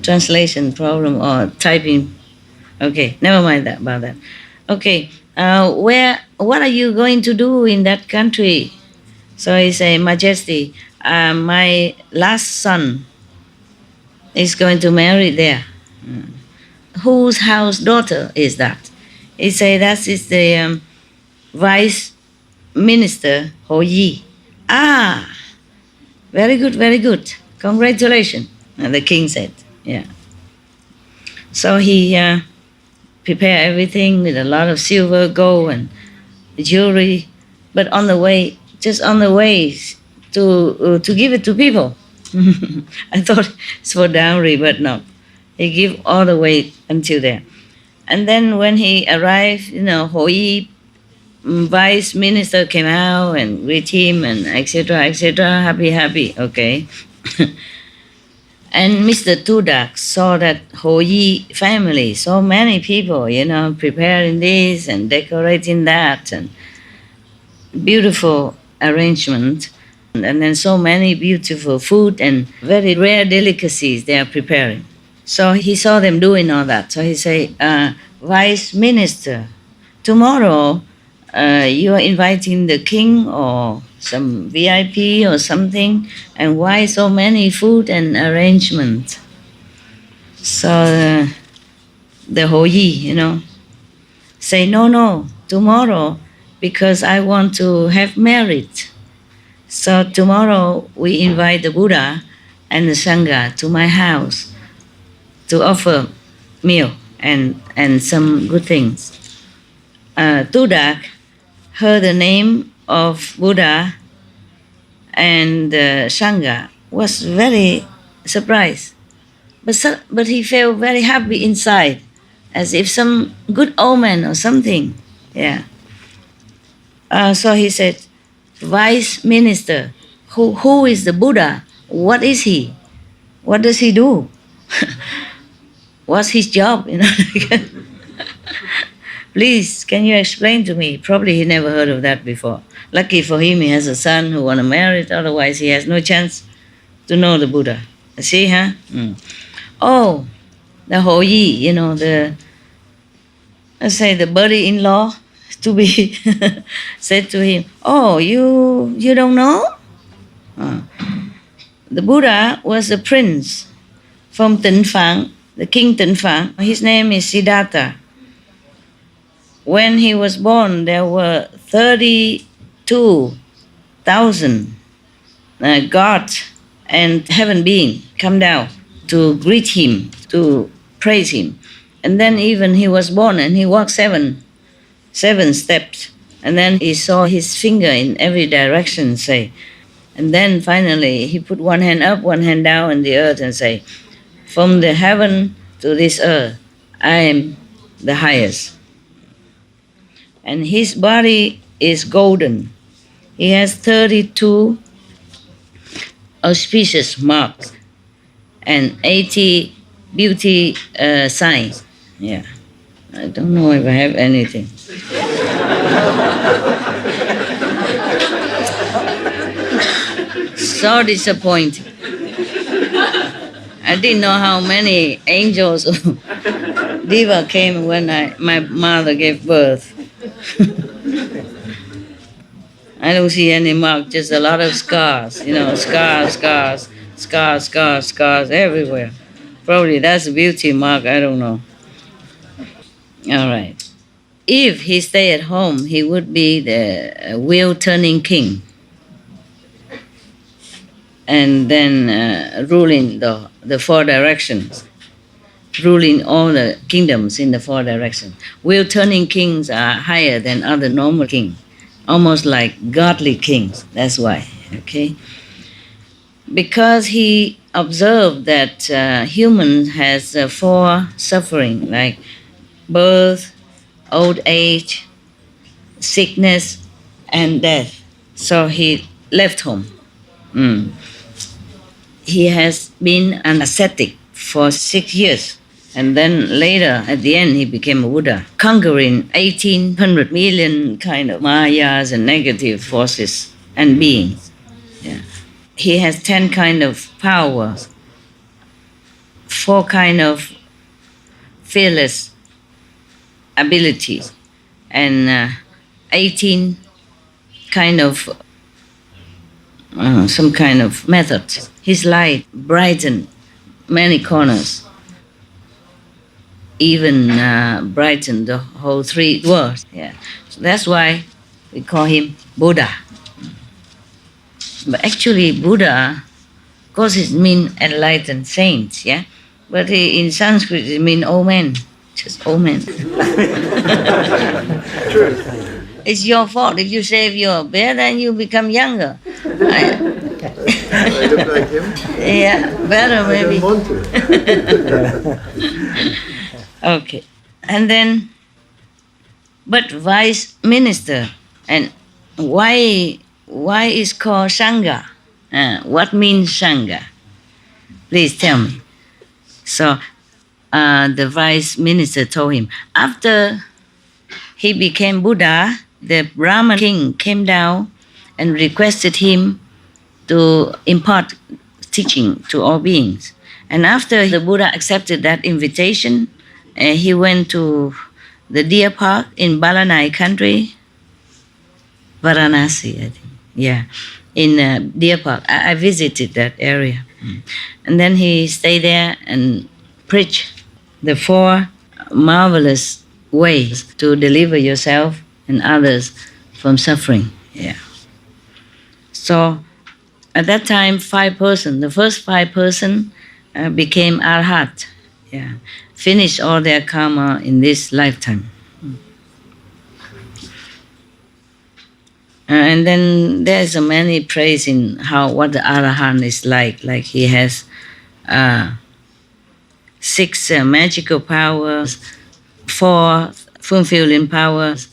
Translation problem or typing. Okay, never mind about that. Okay, what are you going to do in that country? So he say, Majesty, my last son is going to marry there. Whose house daughter is that? He say, that is the vice minister Ho Yi. Ah, very good. Congratulations. And the king said, yeah. So he prepared everything with a lot of silver, gold, and jewelry. But just on the way to give it to people. I thought it's for dowry, but no. He gave all the way until there. And then when he arrived, Ho Yi vice minister came out and greet him and etc. Happy, okay. And Mr. Tudak saw that Ho Yi family, so many people, preparing this and decorating that, and beautiful arrangement, and then so many beautiful food and very rare delicacies they are preparing. So he saw them doing all that. So he said, Vice Minister, tomorrow you are inviting the king or some VIP or something, and why so many food and arrangement? So the Ho Yi, say, no, tomorrow, because I want to have merit. So tomorrow we invite the Buddha and the Sangha to my house to offer meal and some good things. Tudak heard the name of Buddha and Sangha, was very surprised. But he felt very happy inside, as if some good omen or something. Yeah. So he said, Vice Minister, who is the Buddha? What is he? What does he do? What's his job? Please, can you explain to me? Probably he never heard of that before. Lucky for him, he has a son who want to marry it. Otherwise, he has no chance to know the Buddha. See, huh? Oh, the Ho Yi, let's say the buddy-in-law to be said to him, "Oh, you don't know? The Buddha was a prince from Tịnh Phạn, the king Tịnh Phạn. His name is Siddhartha. When he was born, there were 32,000 gods and heaven beings come down to greet him, to praise him. And then even he was born and he walked seven steps. And then he saw his finger in every direction, say. And then finally he put one hand up, one hand down in the earth and say, from the heaven to this earth, I am the highest. And his body is golden. He has 32 auspicious marks and 80 beauty signs. Yeah, I don't know if I have anything. So disappointed. I didn't know how many angels Diva came when my mother gave birth. I don't see any mark, just a lot of scars, scars everywhere. Probably that's a beauty mark, I don't know. All right. If he stayed at home, he would be the wheel-turning king. And then ruling the four directions, ruling all the kingdoms in the four directions. Wheel-turning kings are higher than other normal kings, almost like godly kings, that's why, okay? Because he observed that humans has four suffering, like birth, old age, sickness, and death. So he left home. He has been an ascetic for 6 years. And then later, at the end, he became a Buddha, conquering 1,800 million kind of mayas and negative forces and beings. Yeah. He has 10 kind of powers, 4 kind of fearless abilities, and 18 kind of some kind of methods. His light brightened many corners, even brightened the whole 3 worlds. Yeah. So that's why we call him Buddha. But actually Buddha, of course it means enlightened saints, yeah? But in Sanskrit it means old man, just old man. True. It's your fault. If you shave your beard, then you become younger. I look like him. Yeah, better maybe. I don't want to. Okay. And then, but vice minister, and why is called Sangha? What means Sangha? Please tell me. So the vice minister told him, after he became Buddha, the Brahman king came down and requested him to impart teaching to all beings. And after the Buddha accepted that invitation, he went to the deer park in Balanai country, Varanasi, I think. Yeah, in deer park. I visited that area. And then he stayed there and preached the 4 marvelous ways to deliver yourself and others from suffering. Yeah. So at that time, 5 persons, the first 5 persons became arhat. Yeah, finished all their karma in this lifetime. And then there's many praise in what the arahant is like. Like he has 6 magical powers, 4 fulfilling powers,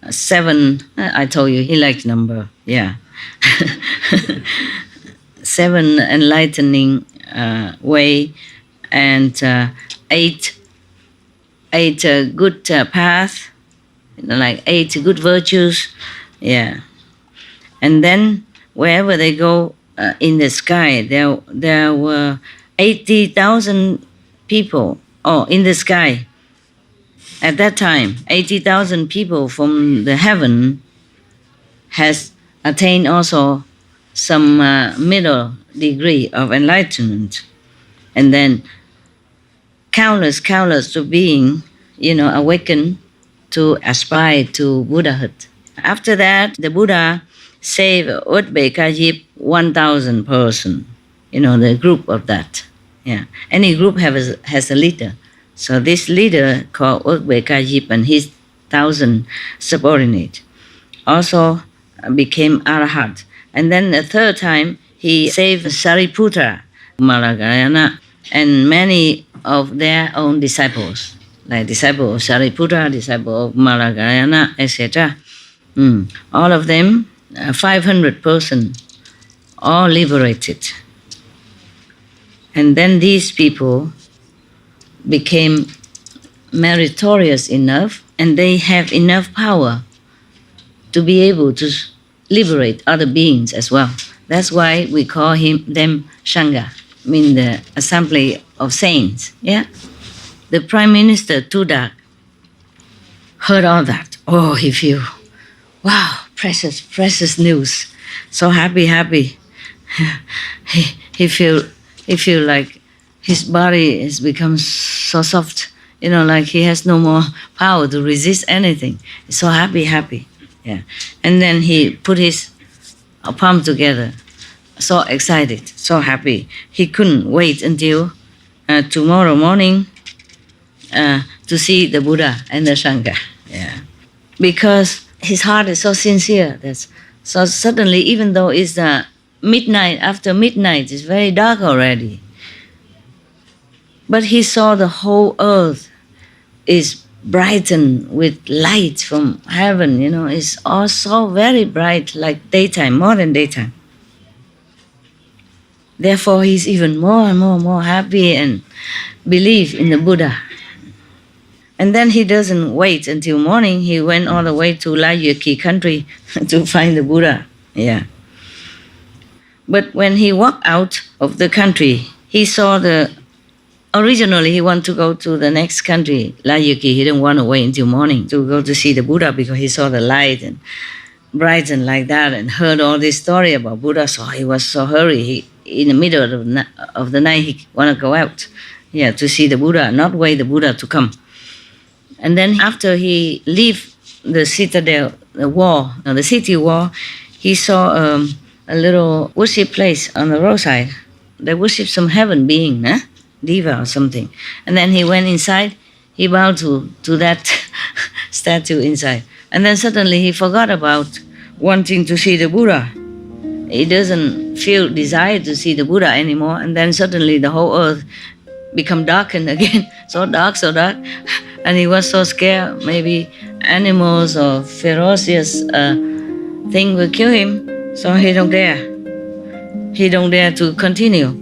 7. I told you he likes number. Yeah. 7 enlightening way, and 8 good path, like 8 good virtues. Yeah. And then wherever they go in the sky, there were 80,000 people in the sky. At that time, 80,000 people from the heaven has attained also some middle degree of enlightenment. And then countless of being, awakened to aspire to Buddhahood. After that, the Buddha saved Udbekajip 1,000 person, the group of that. Yeah. Any group has a leader. So this leader called Udbekajip and his 1,000 subordinates also became Arahat. And then the third time, he saved Sariputra, Malagayana, and many of their own disciples, like disciple of Sariputra, disciple of Malagayana, etc. All of them, 500 persons, all liberated. And then these people became meritorious enough, and they have enough power to be able to liberate other beings as well. That's why we call them Sangha, mean the assembly of saints. Yeah. The Prime Minister Tudak heard all that. Oh, he feel, wow, precious news. So happy. he feel like his body has become so soft, like he has no more power to resist anything. So happy. Yeah. And then he put his palm together, so excited, so happy. He couldn't wait until tomorrow morning to see the Buddha and the Sangha. Yeah. Because his heart is so sincere. So suddenly, even though it's midnight, after midnight, it's very dark already. But he saw the whole earth is brightened with light from heaven, it's all so very bright, like daytime, more than daytime. Therefore, he's even more and more happy and believe in the Buddha. And then he doesn't wait until morning. He went all the way to Layuki country to find the Buddha. Yeah. But when he walked out of the country, he saw originally he wanted to go to the next country, Layuki. He didn't want to wait until morning to go to see the Buddha because he saw the light and bright and like that and heard all this story about Buddha. So he was so hurry. In the middle of the night, he wanted to go out, to see the Buddha, not wait the Buddha to come. And then after he leave the citadel, the city wall, he saw a little worship place on the roadside. They worship some heaven being, Diva or something. And then he went inside, he bowed to that statue inside. And then suddenly he forgot about wanting to see the Buddha. He doesn't feel desire to see the Buddha anymore. And then suddenly the whole earth become darkened again, so dark. And he was so scared, maybe animals or ferocious thing will kill him. So he don't dare. He don't dare to continue.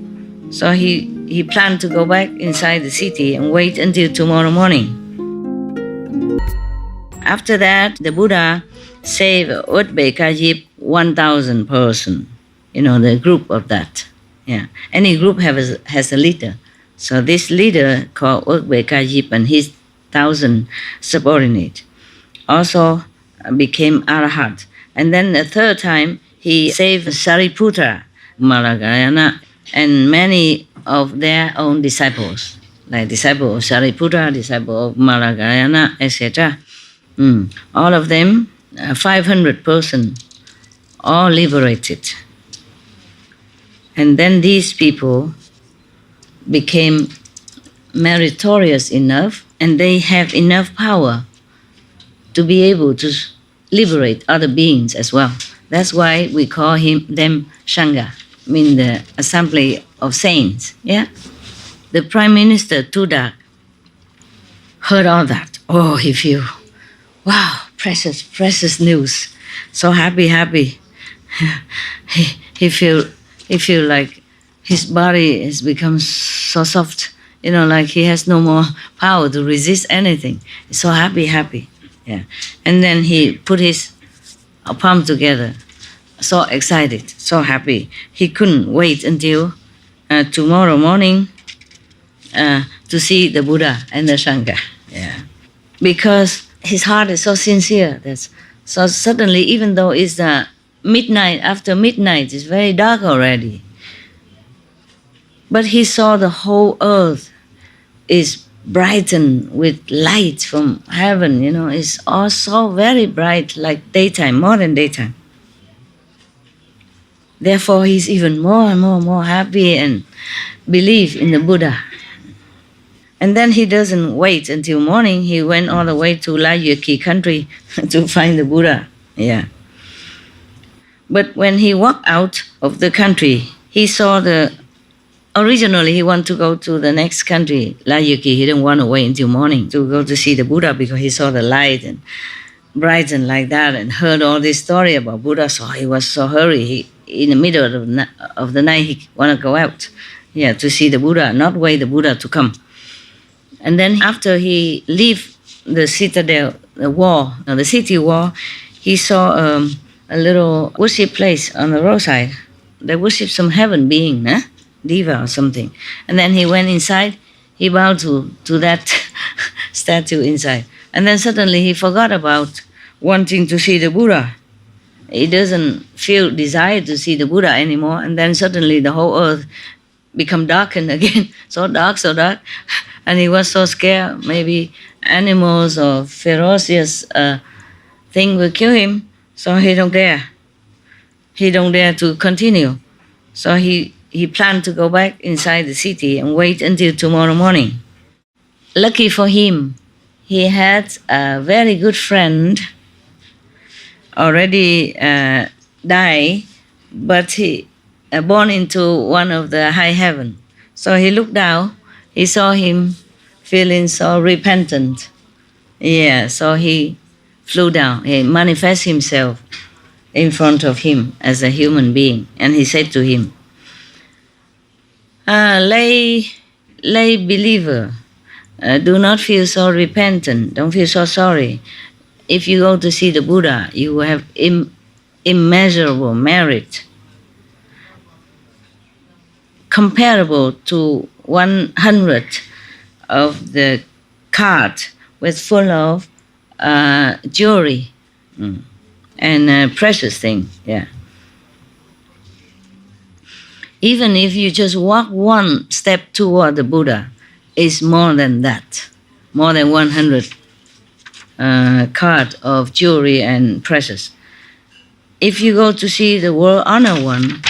So he planned to go back inside the city and wait until tomorrow morning. After that, the Buddha saved Udbekajip 1,000 person, the group of that. Yeah. Any group has a leader. So this leader called Udbekajip and his 1,000 subordinates also became Arahat. And then the third time, he saved Sariputra, Malagayana, and many of their own disciples, like disciple of Sariputra, disciple of Malagayana, etc. All of them, 500 persons, all liberated. And then these people became meritorious enough, and they have enough power to be able to liberate other beings as well. That's why we call them Sangha, mean the assembly of saints. Yeah. The Prime Minister Tudak heard all that. Oh, he feel, wow, precious news. So happy. he feel like his body has become so soft, like he has no more power to resist anything. So happy. Yeah. And then he put his palm together, so excited, so happy. He couldn't wait until tomorrow morning to see the Buddha and the Sangha. Yeah. because his heart is so sincere. So suddenly, even though it's midnight, after midnight, it's very dark already. But he saw the whole earth is brightened with light from heaven, it's all so very bright, like daytime, more than daytime. Therefore, he's even more and more happy and believe in the Buddha. And then he doesn't wait until morning. He went all the way to Layuki country to find the Buddha. Yeah. But when he walked out of the country, he saw originally he wanted to go to the next country, Layuki. He didn't want to wait until morning to go to see the Buddha because he saw the light and brightened like that and heard all this story about Buddha. So he was so hurry. In the middle of the night, he wanted to go out, to see the Buddha, not wait the Buddha to come. And then after he leave the citadel, the city wall, he saw a little worship place on the roadside. They worship some heaven being, Diva or something. And then he went inside, he bowed to that statue inside. And then suddenly he forgot about wanting to see the Buddha. He doesn't feel desire to see the Buddha anymore. And then suddenly the whole earth become darkened again, so dark. And he was so scared, maybe animals or ferocious thing will kill him. So he don't dare. He don't dare to continue. So he planned to go back inside the city and wait until tomorrow morning. Lucky for him, he had a very good friend, already died, but he born into one of the high heaven. So he looked down, he saw him feeling so repentant. So he flew down, he manifested himself in front of him as a human being. And he said to him, lay believer, do not feel so repentant, don't feel so sorry. If you go to see the Buddha, you will have immeasurable merit, comparable to 100 of the cart with full of jewelry and precious things. Even if you just walk one step toward the Buddha, it's more than that, more than 100 cart of jewelry and precious. If you go to see the world honor one,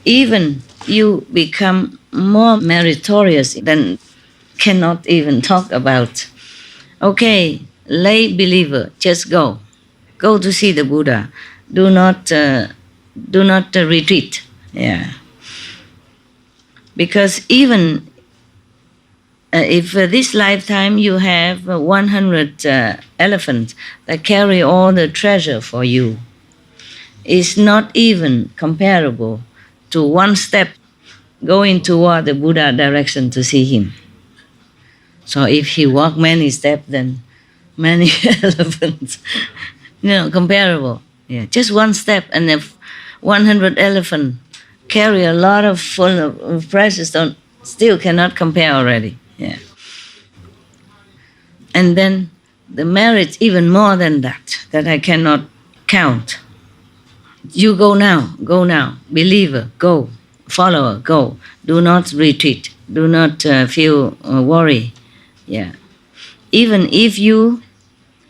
even you become more meritorious than cannot even talk about. Okay, lay believer, just go to see the Buddha. Do not retreat. Because even if this lifetime you have 100 elephants that carry all the treasure for you, it's not even comparable to one step going toward the Buddha direction to see him. So if he walk many steps, then many elephants, comparable. Just one step, and if 100 elephants carry a lot of full of precious stone, still cannot compare already. And then the merit even more than that I cannot count. You go now, believer, go, follower, go. Do not retreat, do not feel worry. Even if you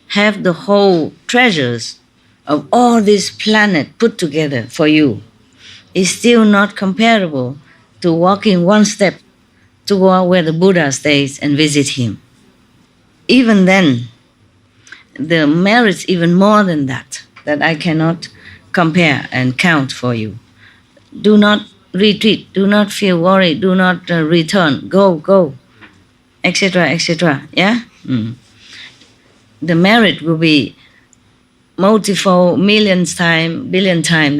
have the whole treasures of all this planet put together for you, it's still not comparable to walking one step toward where the Buddha stays and visit him. Even then, the merits even more than that I cannot compare and count for you. Do not retreat, do not feel worried, do not return, go, etc., etc. The merit will be multifold, billion times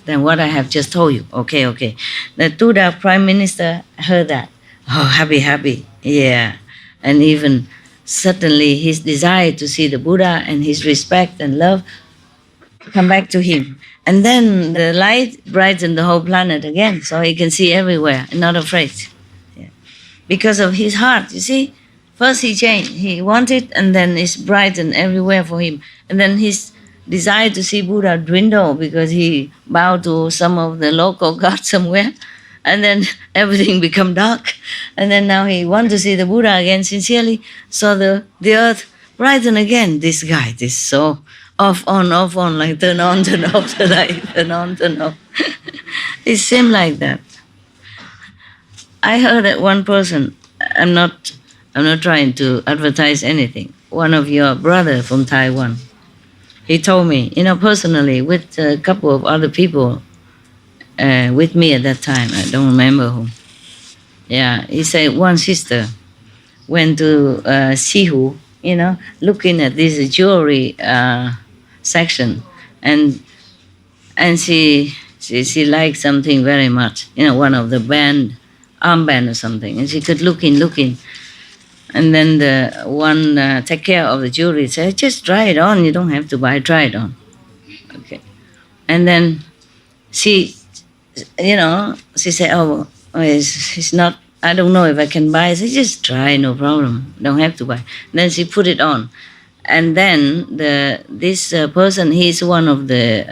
than what I have just told you. Okay. The Buddha Prime Minister heard that. Oh, happy. And even suddenly his desire to see the Buddha and his respect and love come back to him. And then the light brightened the whole planet again, so he can see everywhere and not afraid. Because of his heart, you see, First he changed, he wanted, and then it's brightened everywhere for him. And then his desire to see Buddha dwindled because he bowed to some of the local gods somewhere. And then everything become dark. And then now he wants to see the Buddha again sincerely. So the earth brighten again. This guy, this so off, on, like turn on, turn off, turn on, turn off. It seemed like that. I heard that one person, I'm not trying to advertise anything. One of your brother from Taiwan, he told me, personally, with a couple of other people with me at that time, I don't remember whom. Yeah, he said one sister went to Sihu, looking at this jewelry section, and she liked something very much, one of the armband or something, and she kept looking. And then the one take care of the jewelry said, just try it on, you don't have to buy, try it on. Okay. And then she said, it's not, I don't know if I can buy. I said, just try, no problem, don't have to buy. Then she put it on. And then this person, he's one of the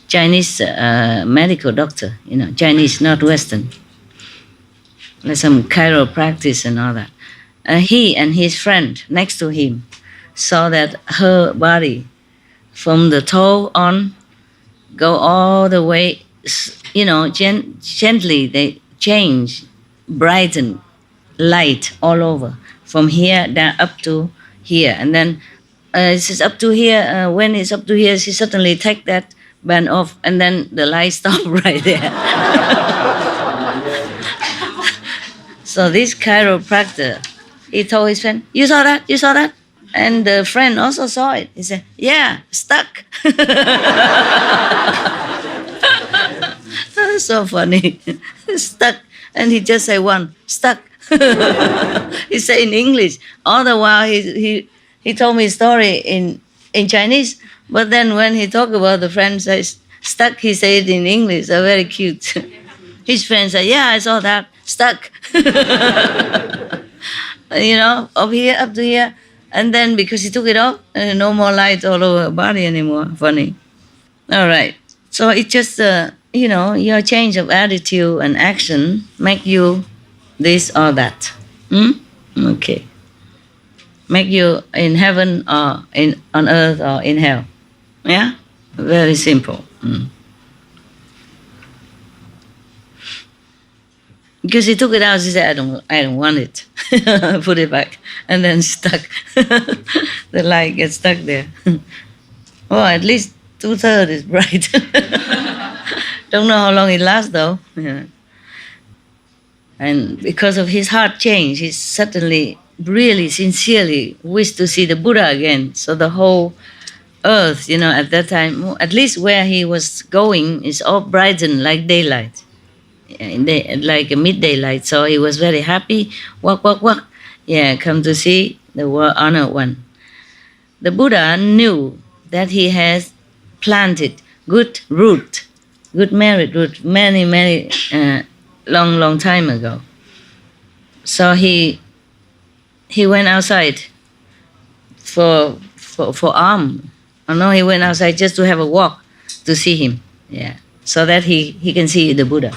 Chinese medical doctor, Chinese, not Western. There's some chiropractic and all that. He and his friend next to him saw that her body from the toe on go all the way, gently they change, brighten, light all over, from here down up to here. And then it's up to here, when it's up to here, she suddenly take that band off, and then the light stopped right there. So this chiropractor, he told his friend, you saw that? And the friend also saw it. He said, yeah, stuck. So funny. Stuck. And he just said one, stuck. He said in English. All the while he told me a story in Chinese, but then when he talked about the friend says stuck, he said it in English. So very cute. His friend said, yeah, I saw that, stuck. Up here, up to here. And then because he took it off, no more light all over her body anymore. Funny. All right. So it's just, your change of attitude and action make you this or that. Okay. Make you in heaven or on earth or in hell. Yeah? Very simple. Because he took it out, he said, I don't want it. Put it back. And then stuck. The light gets stuck there. Well, at least 2/3 is bright. Don't know how long it lasts though. Yeah. And because of his heart change, he suddenly, really, sincerely wished to see the Buddha again. So the whole earth, at that time, at least where he was going, is all brightened like daylight. Like a midday light. So he was very happy. Walk. Yeah, come to see the world honored one. The Buddha knew that he has planted good merit root, many, long time ago. So he went outside for alms. No, he went outside just to have a walk to see him. Yeah, so that he can see the Buddha.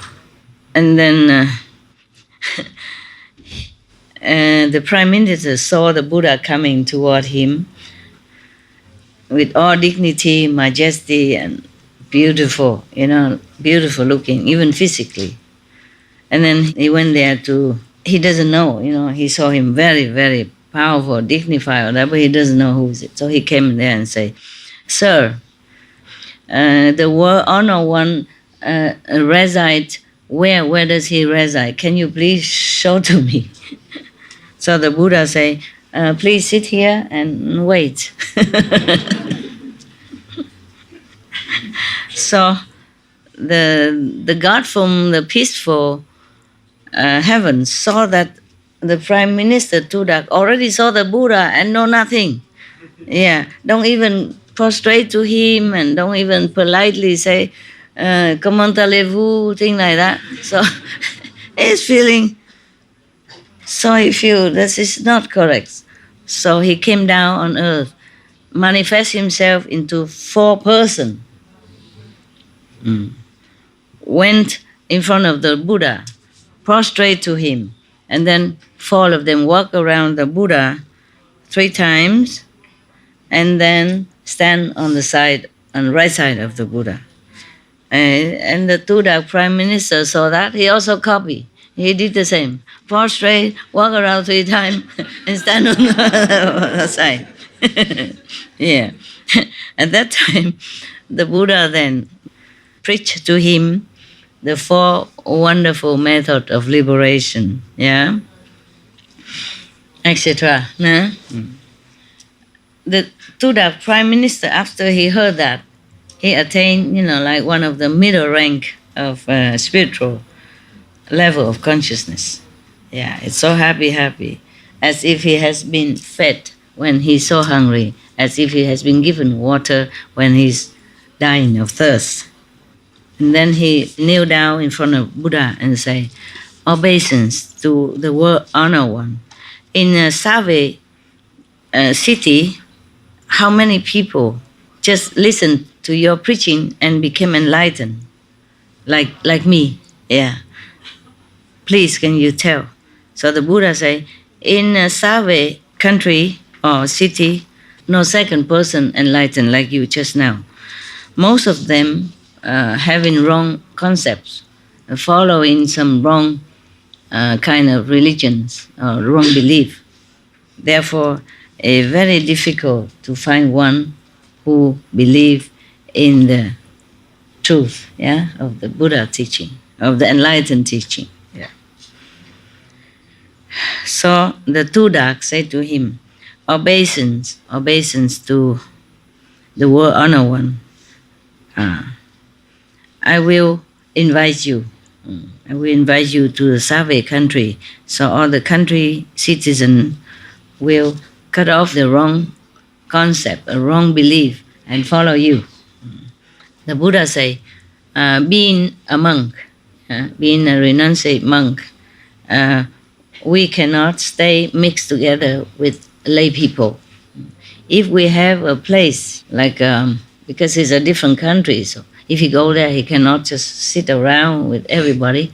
And then the Prime Minister saw the Buddha coming toward him with all dignity, majesty, and beautiful looking, even physically. And then he went there he doesn't know, he saw him very, very powerful, dignified, but he doesn't know who is it. So he came there and said, Sir, the world honored one resides. Where does he reside? Can you please show to me? So the Buddha say, please sit here and wait. So the God from the peaceful heaven saw that the Prime Minister Tudak already saw the Buddha and know nothing. Yeah, don't even prostrate to him and don't even politely say, comment allez-vous, thing like that. So he's feeling So he feel this is not correct. So he came down on earth, manifest himself into 4 persons, went in front of the Buddha, prostrate to him, and then 4 of them walk around the Buddha 3 times, and then stand on the side, on the right side of the Buddha. And the Tudak Prime Minister saw that. He also copied. He did the same. Prostrate, walk around 3 times, and stand on the side. Yeah. At that time, the Buddha then preached to him the 4 wonderful methods of liberation. Yeah. Etc. No? The Tudak Prime Minister, after he heard that, he attained, like one of the middle rank of spiritual level of consciousness. Yeah, it's so happy, as if he has been fed when he's so hungry, as if he has been given water when he's dying of thirst. And then he kneel down in front of Buddha and say, obeisance to the world honored one. In Save city, how many people just listened to your preaching and became enlightened, like me? Yeah. Please, can you tell? So the Buddha say, in Save country or city, no second person enlightened like you just now. Most of them having wrong concepts, following some wrong kind of religions or wrong belief. Therefore, it's very difficult to find one who believes in the truth, yeah, of the Buddha teaching, of the enlightened teaching. Yeah. So the Tudak said to him, obeisance to the world honored one. I will invite you. I will invite you to the Save country, so all the country citizens will cut off the wrong concept, a wrong belief, and follow you. The Buddha say, being a monk, being a renunciate monk, we cannot stay mixed together with lay people. If we have a place like, because it's a different country, so if he go there, he cannot just sit around with everybody.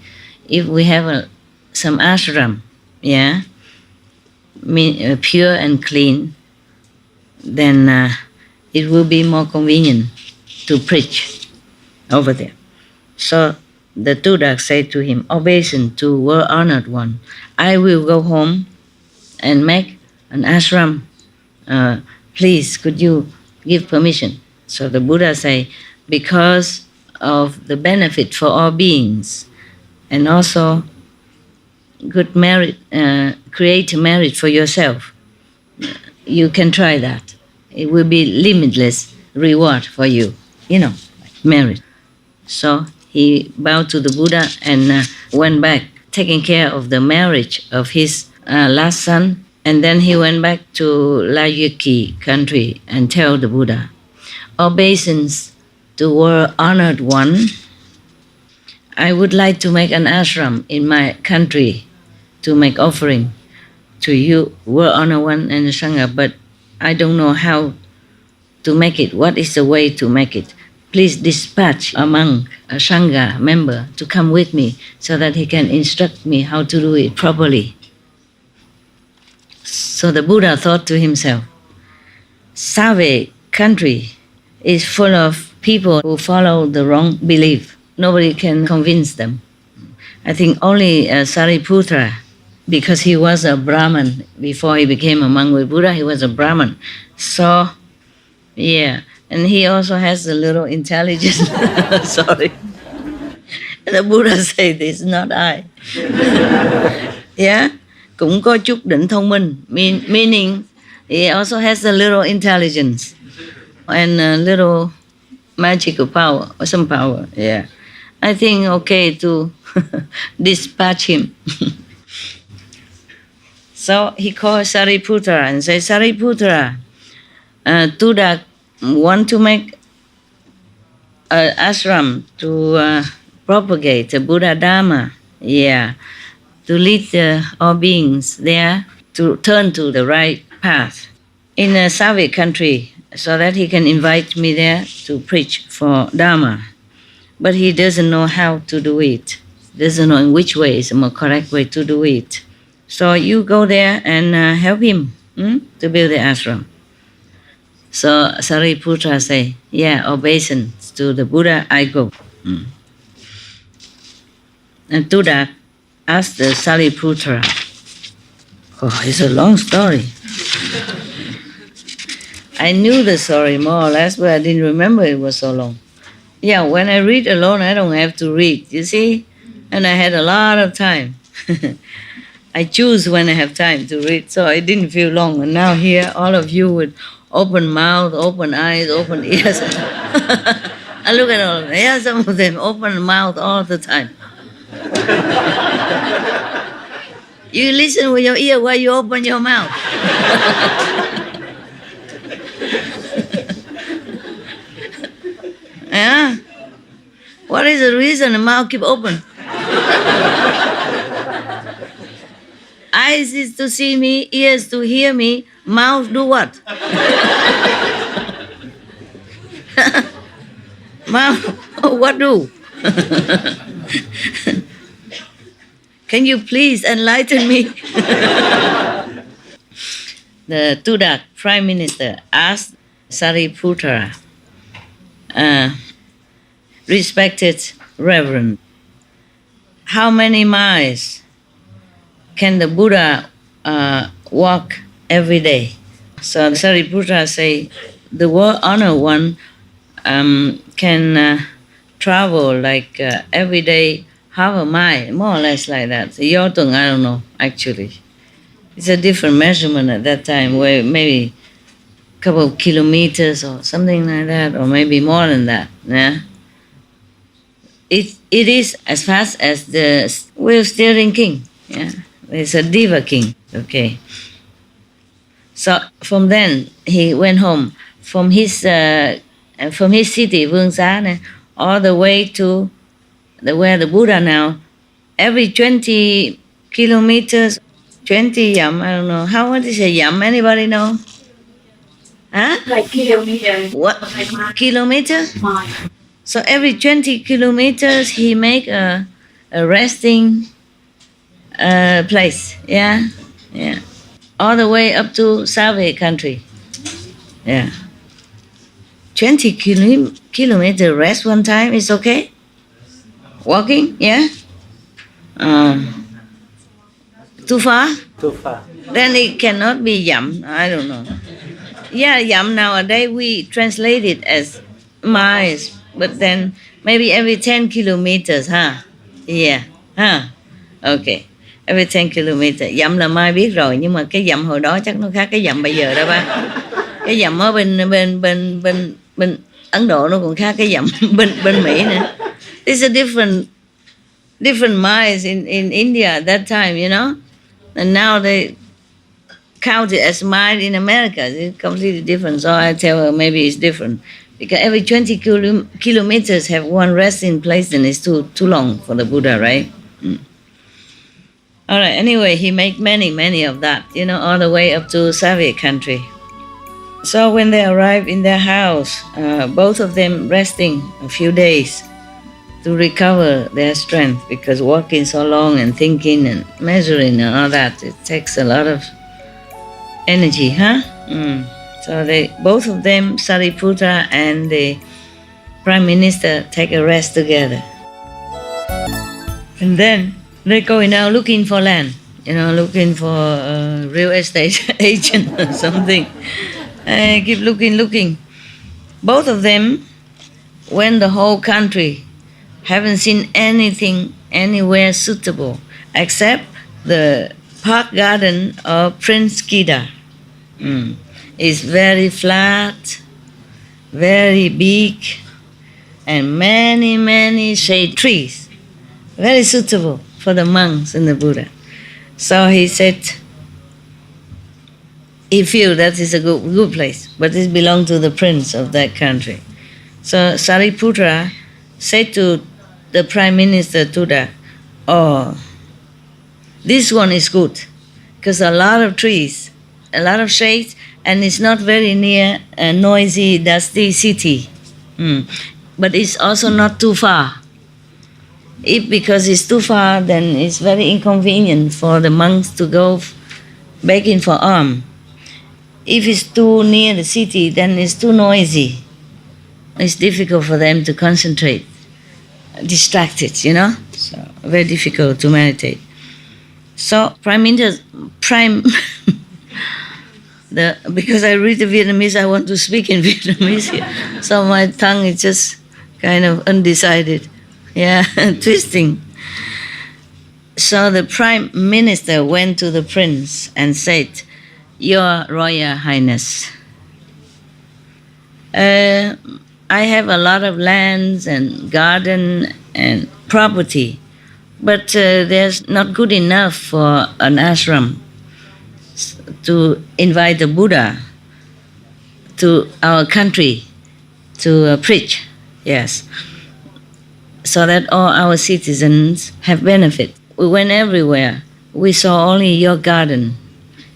If we have some ashram, yeah, pure and clean, then it will be more convenient to preach over there. So the Tudak said to him, obeisance to world honored one, I will go home and make an ashram. Please, could you give permission? So the Buddha say, because of the benefit for all beings, and also good merit, create merit for yourself, you can try that. It will be limitless reward for you, merit. So he bowed to the Buddha and went back, taking care of the marriage of his last son. And then he went back to Layuki country and tell the Buddha, obeisance to world honored one, I would like to make an ashram in my country to make offering to you, world honored one and the Sangha, but I don't know how to make it. What is the way to make it? Please dispatch a monk, a Sangha member, to come with me so that he can instruct me how to do it properly. So the Buddha thought to himself, Save country is full of people who follow the wrong belief. Nobody can convince them. I think only Sariputra, because he was a Brahmin before he became a monk with Buddha, he was a Brahmin. So, yeah, and he also has a little intelligence. Sorry. The Buddha said, this is not I. Yeah, cũng có chút định thông minh, meaning he also has a little intelligence and a little magical power, or some power, yeah. I think okay to dispatch him. So he called Sariputra and said, Sariputra, Tudak want to make an ashram to propagate the Buddha Dharma. Yeah. to lead all beings there to turn to the right path in a Soviet country, so that he can invite me there to preach for Dharma. But he doesn't know how to do it, doesn't know in which way is the more correct way to do it. So you go there and help him to build the ashram. So Sariputra say, yeah, obeisance to the Buddha, I go. And to that, asked the Sariputra, oh, it's a long story. I knew the story more or less, but I didn't remember it was so long. Yeah, when I read alone, I don't have to read, you see? And I had a lot of time. I choose when I have time to read, so it didn't feel long. And now here, all of you with open mouth, open eyes, open ears. I look at all of them. Yeah, some of them open mouth all the time. You listen with your ear while you open your mouth. Yeah? What is the reason the mouth keep open? Eyes is to see me, ears to hear me, mouth do what? Mouth, what do? Can you please enlighten me? The Tudak Prime Minister asked Sariputra, respected Reverend, how many miles can the Buddha walk every day? So Sariputra say, the honored one can travel like every day half a mile, more or less like that. So Yotung, I don't know, actually. It's a different measurement at that time, where maybe a couple of kilometers or something like that, or maybe more than that. Yeah? It is as fast as the wheel steering king. Yeah? It's a diva king. Okay. So from then he went home from his city Vương all the way to where the Buddha now. Every 20 kilometers, 20 yam, I don't know. How much is a yam? Anybody know? Huh? Like kilometers. What? Like Kilometer? mile. So every 20 kilometers he make a resting place. Yeah? Yeah. All the way up to Soviet country. Yeah. 20 kilometer rest one time is okay? Walking? Yeah? Too far? Too far. Then it cannot be yam. I don't know. Yeah, yam nowadays we translate it as miles, but then maybe every 10 kilometers, huh? Yeah, huh? Okay. Every 10 kilometers. Dặm là Mai biết rồi, nhưng mà cái dặm hồi đó chắc nó khác cái dặm bây giờ đó ba. Cái dặm ở bên Ấn Độ nó còn khác cái dặm bên Mỹ nữa. It's a different miles in India at that time, you know? And now they count it as mile in America. It's completely different. So I tell her maybe it's different. Because every 20 kilometers have one resting place, and it's too long for the Buddha, right? All right, anyway, he made many of that, you know, all the way up to Soviet country. So when they arrived in their house, both of them resting a few days to recover their strength, because walking so long and thinking and measuring and all that, it takes a lot of energy, huh? So both of them, Sariputra and the Prime Minister, take a rest together. And then they're going now looking for land, you know, looking for a real estate agent or something. Keep looking. Both of them went the whole country, haven't seen anything anywhere suitable except the park garden of Prince Kida. It's very flat, very big, and many shade trees, very suitable for the monks and the Buddha. So he said, he feels that is a good place, but it belongs to the prince of that country. So This one is good because a lot of trees, a lot of shade, and it's not very near a noisy, dusty city. But it's also not too far. If because it's too far, then it's very inconvenient for the monks to go begging for alms. If it's too near the city, then it's too noisy. It's difficult for them to concentrate, distracted, So very difficult to meditate. So because I read the Vietnamese, I want to speak in Vietnamese here. So my tongue is just kind of undecided. Yeah, twisting. So the Prime Minister went to the prince and said, Your Royal Highness, I have a lot of lands and garden and property, but there's not good enough for an ashram to invite the Buddha to our country to preach, yes, so that all our citizens have benefit. We went everywhere. We saw only your garden.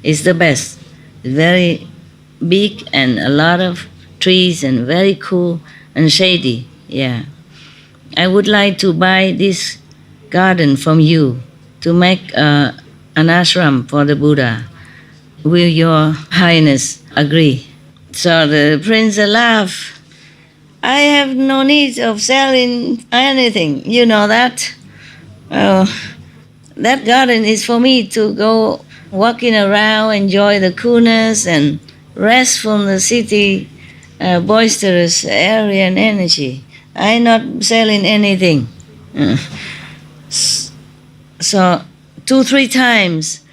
It's the best. It's very big and a lot of trees and very cool and shady. Yeah. I would like to buy this garden from you to make an ashram for the Buddha. Will your Highness agree? So the prince laughed. I have no need of selling anything. You know that? That garden is for me to go walking around, enjoy the coolness and rest from the city boisterous area and energy. I'm not selling anything. So 2-3 times,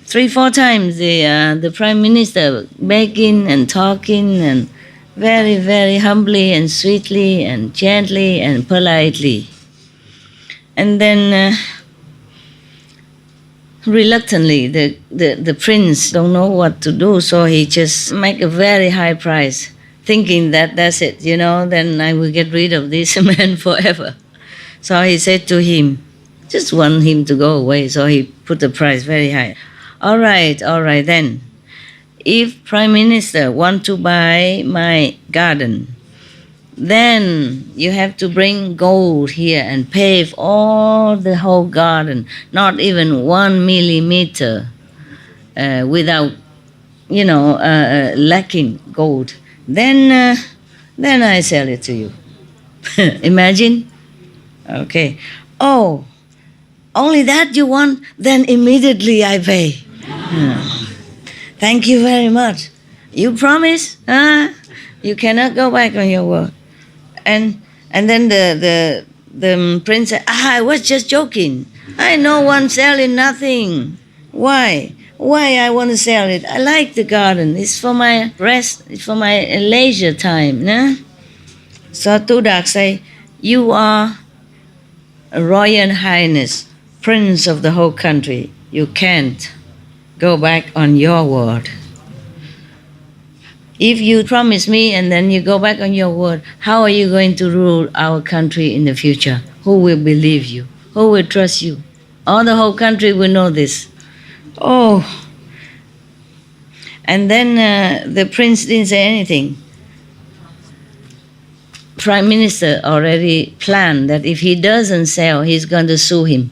3-4 times the Prime Minister begging and talking and very, very humbly and sweetly and gently and politely. And then reluctantly, the prince don't know what to do, so he just make a very high price, thinking that that's it, then I will get rid of this man forever. So he said to him, just want him to go away, so he put the price very high. All right then. If Prime Minister want to buy my garden, then you have to bring gold here and pave all the whole garden, not even 1 millimeter without, lacking gold. Then I sell it to you. Imagine? Okay. Oh, only that you want? Then immediately I pay. Thank you very much. You promise? You cannot go back on your word. And then the prince said, I was just joking. I no one selling nothing. Why? Why I want to sell it? I like the garden. It's for my rest. It's for my leisure time. No? So Tudak say, you are a Royal Highness, Prince of the whole country. You can't go back on your word. If you promise me and then you go back on your word, how are you going to rule our country in the future? Who will believe you? Who will trust you? All the whole country will know this. Oh. And then the prince didn't say anything. Prime Minister already planned that if he doesn't sell, he's going to sue him.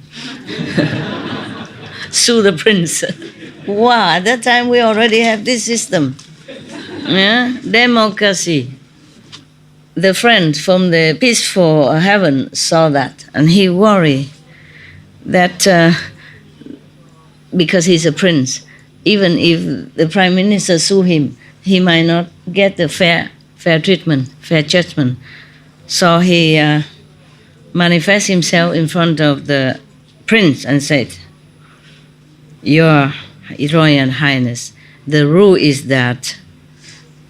Sue the prince. Wow, at that time we already have this system. Yeah? Democracy. The friend from the peaceful heaven saw that, and he worried that because he's a prince, even if the Prime Minister sue him, he might not get the fair treatment, fair judgment. So he manifests himself in front of the prince and said, Your Royal Highness, the rule is that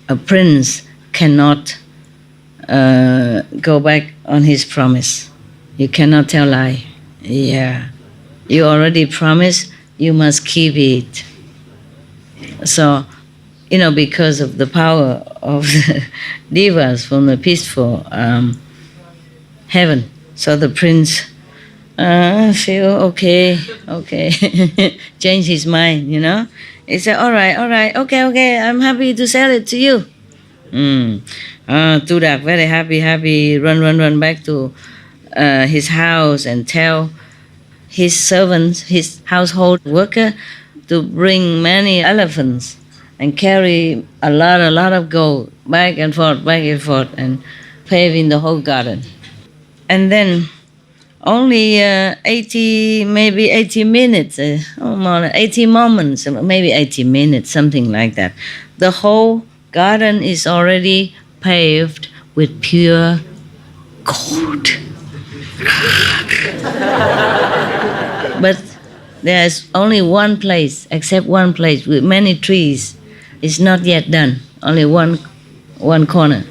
a prince cannot go back on his promise. You cannot tell lie. Yeah. You already promised, you must keep it. So, because of the power of the devas from the peaceful heaven, so the prince Feel okay. Change his mind, He said, all right, okay, I'm happy to sell it to you. Tudak, very happy, run back to his house and tell his servants, his household worker, to bring many elephants and carry a lot of gold back and forth, and paving the whole garden. And then only 80 minutes, more than 80 moments, maybe 80 minutes, something like that. The whole garden is already paved with pure gold. But there's only one place, except one place with many trees. It's not yet done. Only one corner.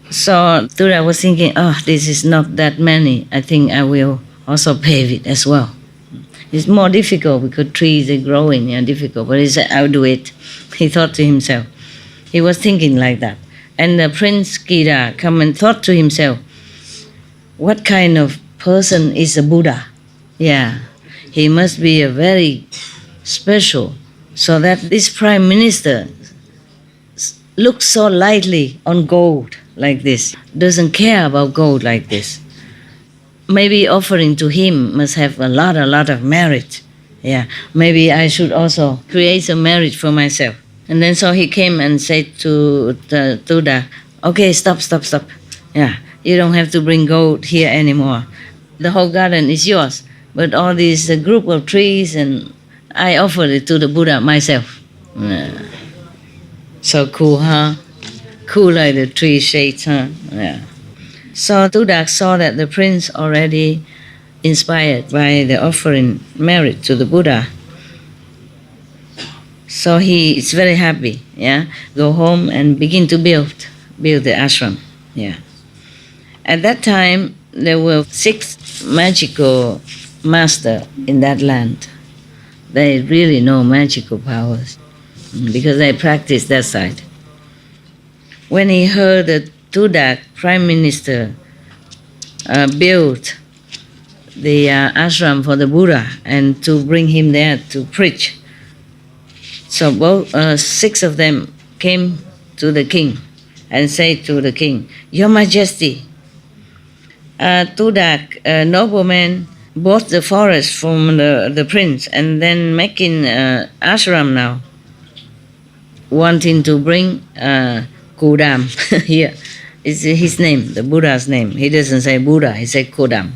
So Tura was thinking, this is not that many. I think I will also pave it as well. It's more difficult because trees are growing, difficult. But he said, I'll do it. He thought to himself. He was thinking like that. And the Prince Kida come and thought to himself, what kind of person is a Buddha? Yeah, he must be a very special, so that this Prime Minister looks so lightly on gold like this, doesn't care about gold like this. Maybe offering to him must have a lot of merit. Yeah, maybe I should also create some merit for myself. And then so he came and said to the Tuda, okay, stop. Yeah, you don't have to bring gold here anymore. The whole garden is yours. But all these group of trees, and I offered it to the Buddha myself. So cool, huh? Cool like the tree shades, huh? Yeah. So Tudak saw that the prince already inspired by the offering merit to the Buddha. So he is very happy, go home and begin to build the ashram, At that time, there were 6 magical masters in that land. They really know magical powers because they practice that side. When he heard that Tudak, Prime Minister, built the ashram for the Buddha and to bring him there to preach, so both 6 of them came to the king and said to the king, Your Majesty, Tudak, a nobleman, bought the forest from the prince and then making ashram now, wanting to bring Kodam here. It's his name, the Buddha's name. He doesn't say Buddha, he said Kodam.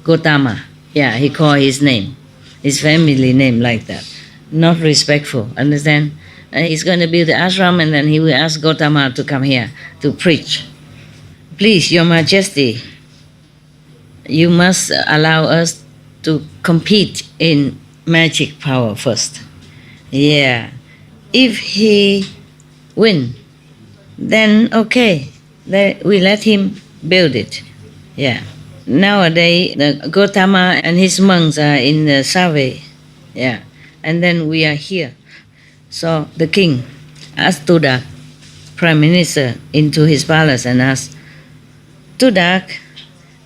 Gotama. Yeah, he called his name, his family name like that. Not respectful, understand? He's going to build the ashram and then he will ask Gotama to come here to preach. Please, Your Majesty, you must allow us to compete in magic power first. Yeah. If he win, then okay, we let him build it. Yeah. Nowadays, the Gotama and his monks are in the survey. Yeah. And then we are here. So the king asked Tudak, Prime Minister, into his palace and asked, Tudak,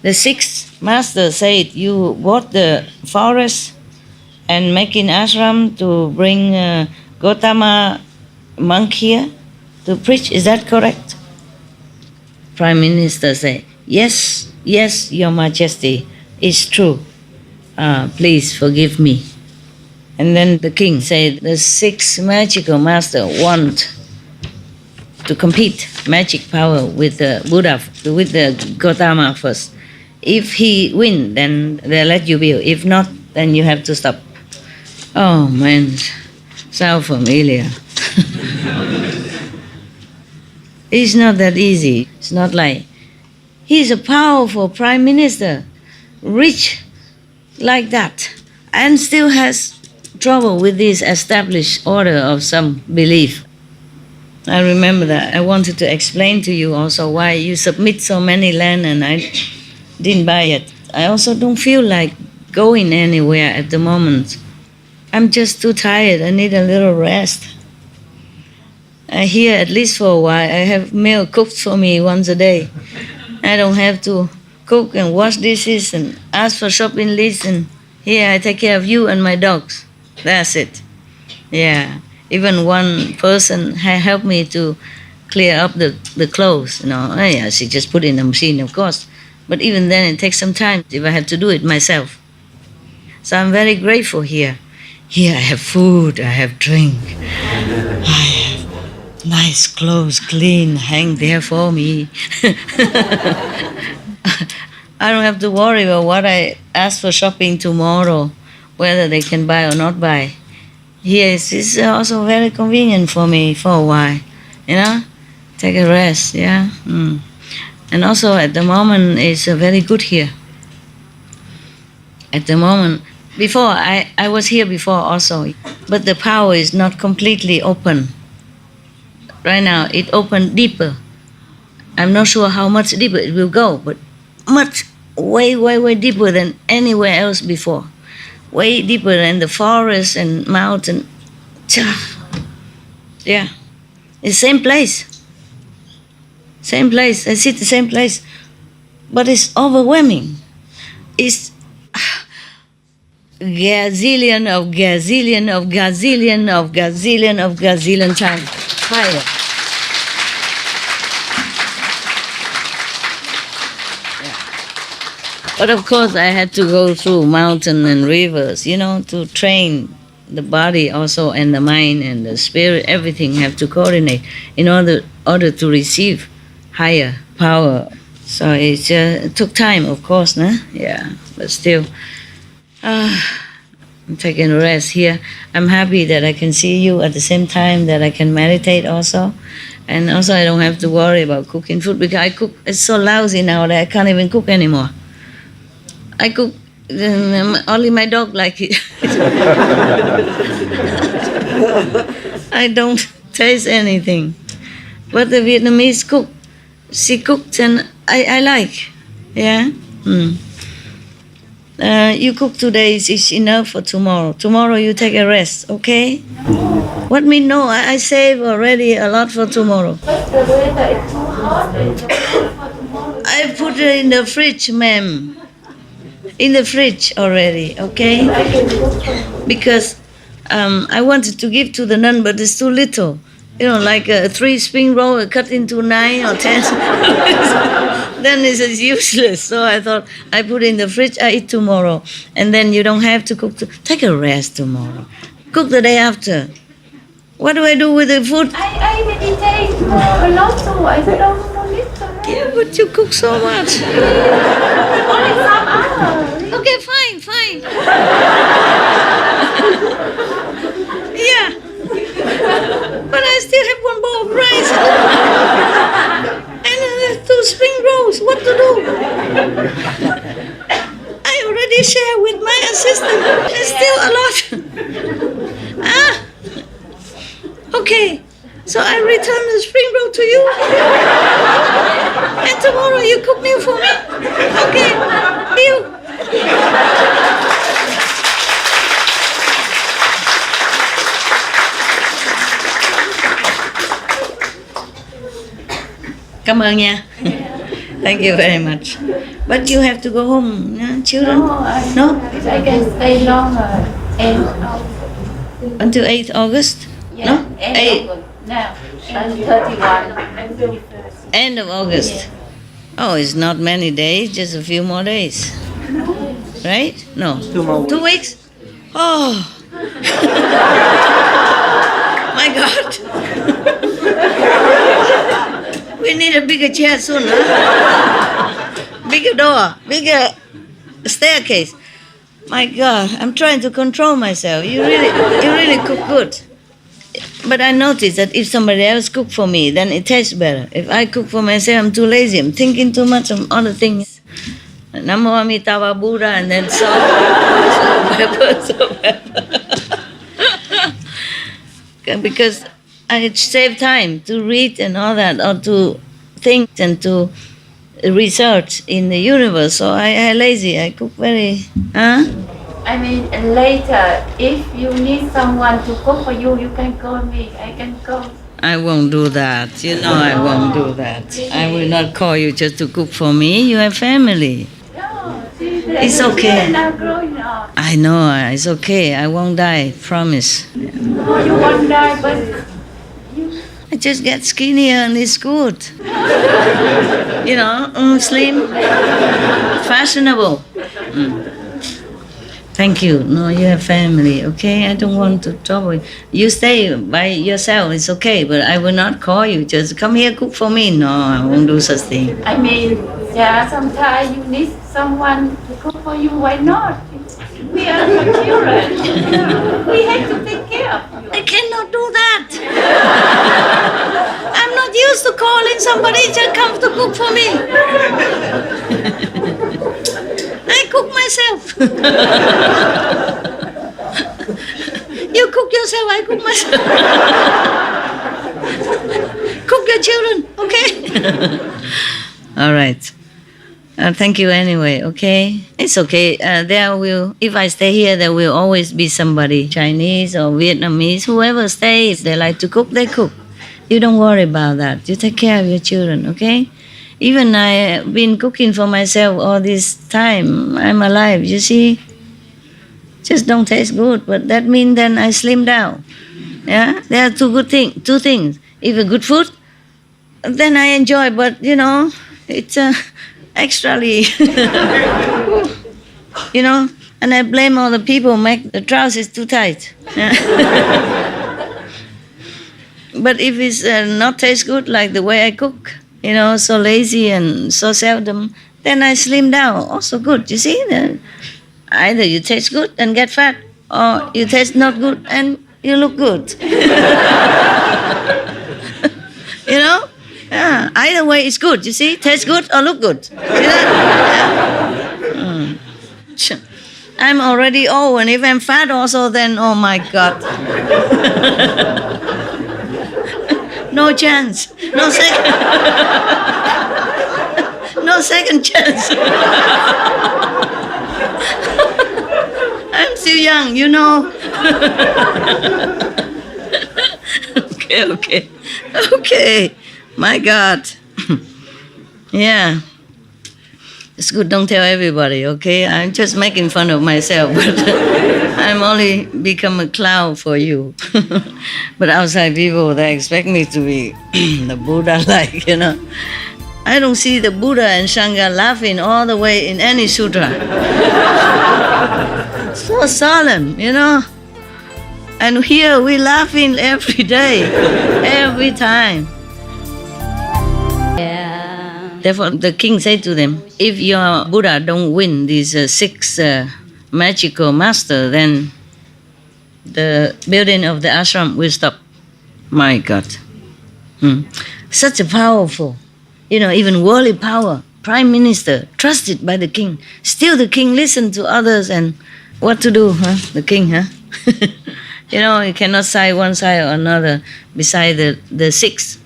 the 6 masters said you bought the forest and making ashram to bring Gotama monk here to preach. Is that correct? Prime Minister said, Yes, Your Majesty, it's true. Please forgive me. And then the king said, the 6 magical masters want to compete magic power with the Buddha, with the Gotama first. If he win, then they'll let you build. If not, then you have to stop. Oh man, sound familiar. It's not that easy. It's not like, he's a powerful prime minister, rich like that, and still has trouble with this established order of some belief. I remember that. I wanted to explain to you also why you submit so many land and I didn't buy it. I also don't feel like going anywhere at the moment. I'm just too tired. I need a little rest. Here, at least for a while, I have meal cooked for me once a day. I don't have to cook and wash dishes and ask for shopping lists, and here I take care of you and my dogs. That's it. Yeah. Even one person helped me to clear up the clothes, Oh, yeah, she just put in the machine, of course. But even then, it takes some time if I have to do it myself. So I'm very grateful here. Here I have food, I have drink, I have nice clothes, clean, hang there for me. I don't have to worry about what I ask for shopping tomorrow, whether they can buy or not buy. Yes, it's also very convenient for me for a while, take a rest, yeah. And also at the moment it's very good here. At the moment, before I was here before also, but the power is not completely open. Right now it opened deeper. I'm not sure how much deeper it will go, but much, way, way, way deeper than anywhere else before. Way deeper than the forest and mountain. Yeah, it's same place. Same place, I sit the same place. But it's overwhelming. It's gazillion of gazillion of gazillion of gazillion of gazillion times higher. But of course, I had to go through mountains and rivers, to train the body also, and the mind and the spirit. Everything have to coordinate in order to receive higher power. So it took time, of course, Yeah, but still, I'm taking a rest here. I'm happy that I can see you at the same time that I can meditate also. And also, I don't have to worry about cooking food, because it's so lousy now that I can't even cook anymore. I cook, only my dog like it. I don't taste anything. But the Vietnamese cook, she cooks and I like. Yeah? You cook today is enough for tomorrow. Tomorrow you take a rest, okay? What me know, I save already a lot for tomorrow. But the weather is too hot. I put it in the fridge, ma'am. In the fridge already, okay? Because I wanted to give to the nun, but it's too little. Like a 3 spring roll cut into 9 or 10. Then it's useless. So I thought I put in the fridge, I eat tomorrow. And then you don't have to cook. Take a rest tomorrow. Cook the day after. What do I do with the food? I meditate a lot, so I don't need to. Yeah, but you cook so much. Only some hours. Okay, fine. Yeah. But I still have 1 bowl of rice. And there's 2 spring rolls. What to do? I already share with my assistant. There's still a lot. Okay. So I return the spring roll to you. And tomorrow you cook new for me. Okay. Deal. Cảm ơn nha. Thank you very much. But you have to go home, children? No? I can stay longer. Until 8th August? Yeah, No? end of now. I'm 31. End of August. Oh, it's not many days, just a few more days. Right? No. 2 more weeks. 2 weeks? Oh. My God. We need a bigger chair soon, Bigger door, bigger staircase. My God, I'm trying to control myself. You really cook good. But I noticed that if somebody else cook for me, then it tastes better. If I cook for myself, I'm too lazy. I'm thinking too much of other things. Namo Amitabha Buddha, and then salt, pepper. Because I save time to read and all that, or to think and to research in the universe. So I lazy. I cook very. I mean, later, if you need someone to cook for you, you can call me. I can go. I won't do that. You know I won't do that. I will not call you just to cook for me. You have family. No, see, It's okay. Now growing up. I know, it's okay. I won't die, promise. No, you won't die, but I just get skinnier and it's good. You know, slim, fashionable. Thank you. No, you have family, okay? I don't want to trouble you. You stay by yourself, it's okay, but I will not call you. Just come here, cook for me. No, I won't do such thing. I mean, yeah, sometimes you need someone to cook for you. Why not? We are your children. We have to take care of you. I cannot do that. I'm not used to calling somebody to come to cook for me. I cook myself. You cook yourself, I cook myself. Cook your children, okay? All right. Thank you anyway, okay? It's okay. If I stay here, there will always be somebody, Chinese or Vietnamese, whoever stays, if they like to cook, they cook. You don't worry about that. You take care of your children, okay? Even I've been cooking for myself all this time. I'm alive, you see? Just don't taste good, but that means then I slim down. Yeah? There are two things. If a good food, then I enjoy, but you know, it's extrally, you know, and I blame all the people make the trousers too tight. But if it's not taste good like the way I cook, you know, so lazy and so seldom, then I slim down, also good, you see? Either you taste good and get fat, or you taste not good and you look good. You know? Yeah, either way it's good, you see? Taste good or look good. See that? Yeah. I'm already old, and if I'm fat also, then oh my God. No chance. No second chance. I'm still young, you know. Okay. My God. Yeah. It's good, don't tell everybody, okay? I'm just making fun of myself, but I'm only become a clown for you. But outside people, they expect me to be the Buddha-like, you know. I don't see the Buddha and Sangha laughing all the way in any sutra. So solemn, you know. And here we laughing every day, every time. Therefore, the king said to them, if your Buddha don't win these six magical masters, then the building of the ashram will stop. My God. Such a powerful, you know, even worldly power, prime minister, trusted by the king. Still the king listened to others, and what to do, huh? The king, huh? You know, you cannot side one side or another beside the six.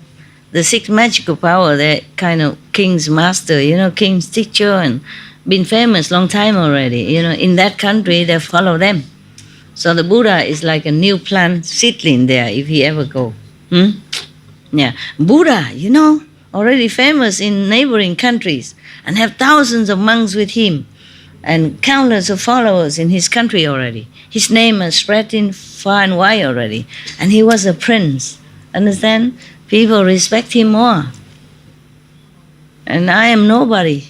The six magical power, they're kind of king's master, you know, king's teacher, and been famous long time already. You know, in that country, they follow them. So the Buddha is like a new plant seedling there, if he ever go. Yeah, Buddha, you know, already famous in neighboring countries, and have thousands of monks with him, and countless of followers in his country already. His name is spreading far and wide already, and he was a prince. Understand? People respect him more. And I am nobody.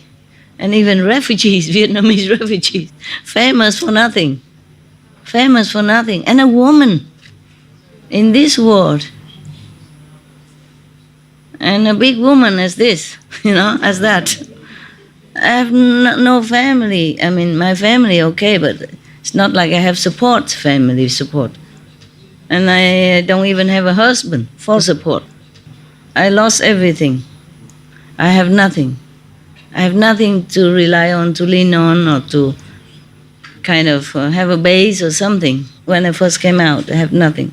And even refugees, Vietnamese refugees, famous for nothing. Famous for nothing. And a woman in this world. And a big woman as this, you know, as that. I have no family. I mean, my family, okay, but it's not like I have support, family support. And I don't even have a husband for support. I lost everything. I have nothing. I have nothing to rely on, to lean on, or to kind of have a base or something. When I first came out, I have nothing.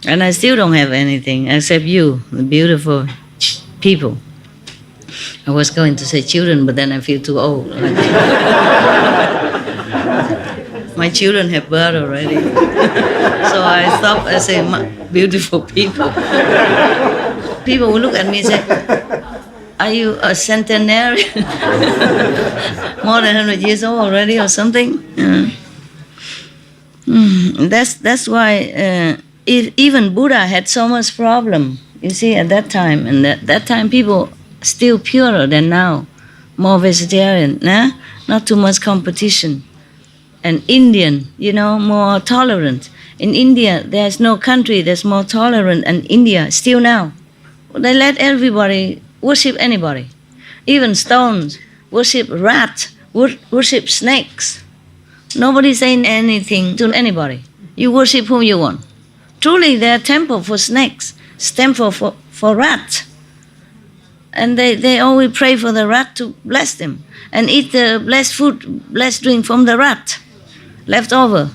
And I still don't have anything except you, the beautiful people. I was going to say children, but then I feel too old. My children have birth already. So I stop. I say, beautiful people. People will look at me and say, are you a centenarian? More than 100 years old already or something? That's why even Buddha had so much problem, you see, at that time. And that time people still purer than now, more vegetarian, not too much competition. And Indian, more tolerant. In India, there's no country that's more tolerant than India, still now. They let everybody worship anybody. Even stones, worship rats, worship snakes. Nobody saying anything to anybody. You worship whom you want. Truly, there are temples for snakes, temple for rats. And they always pray for the rat to bless them and eat the blessed food, blessed drink from the rat, left over,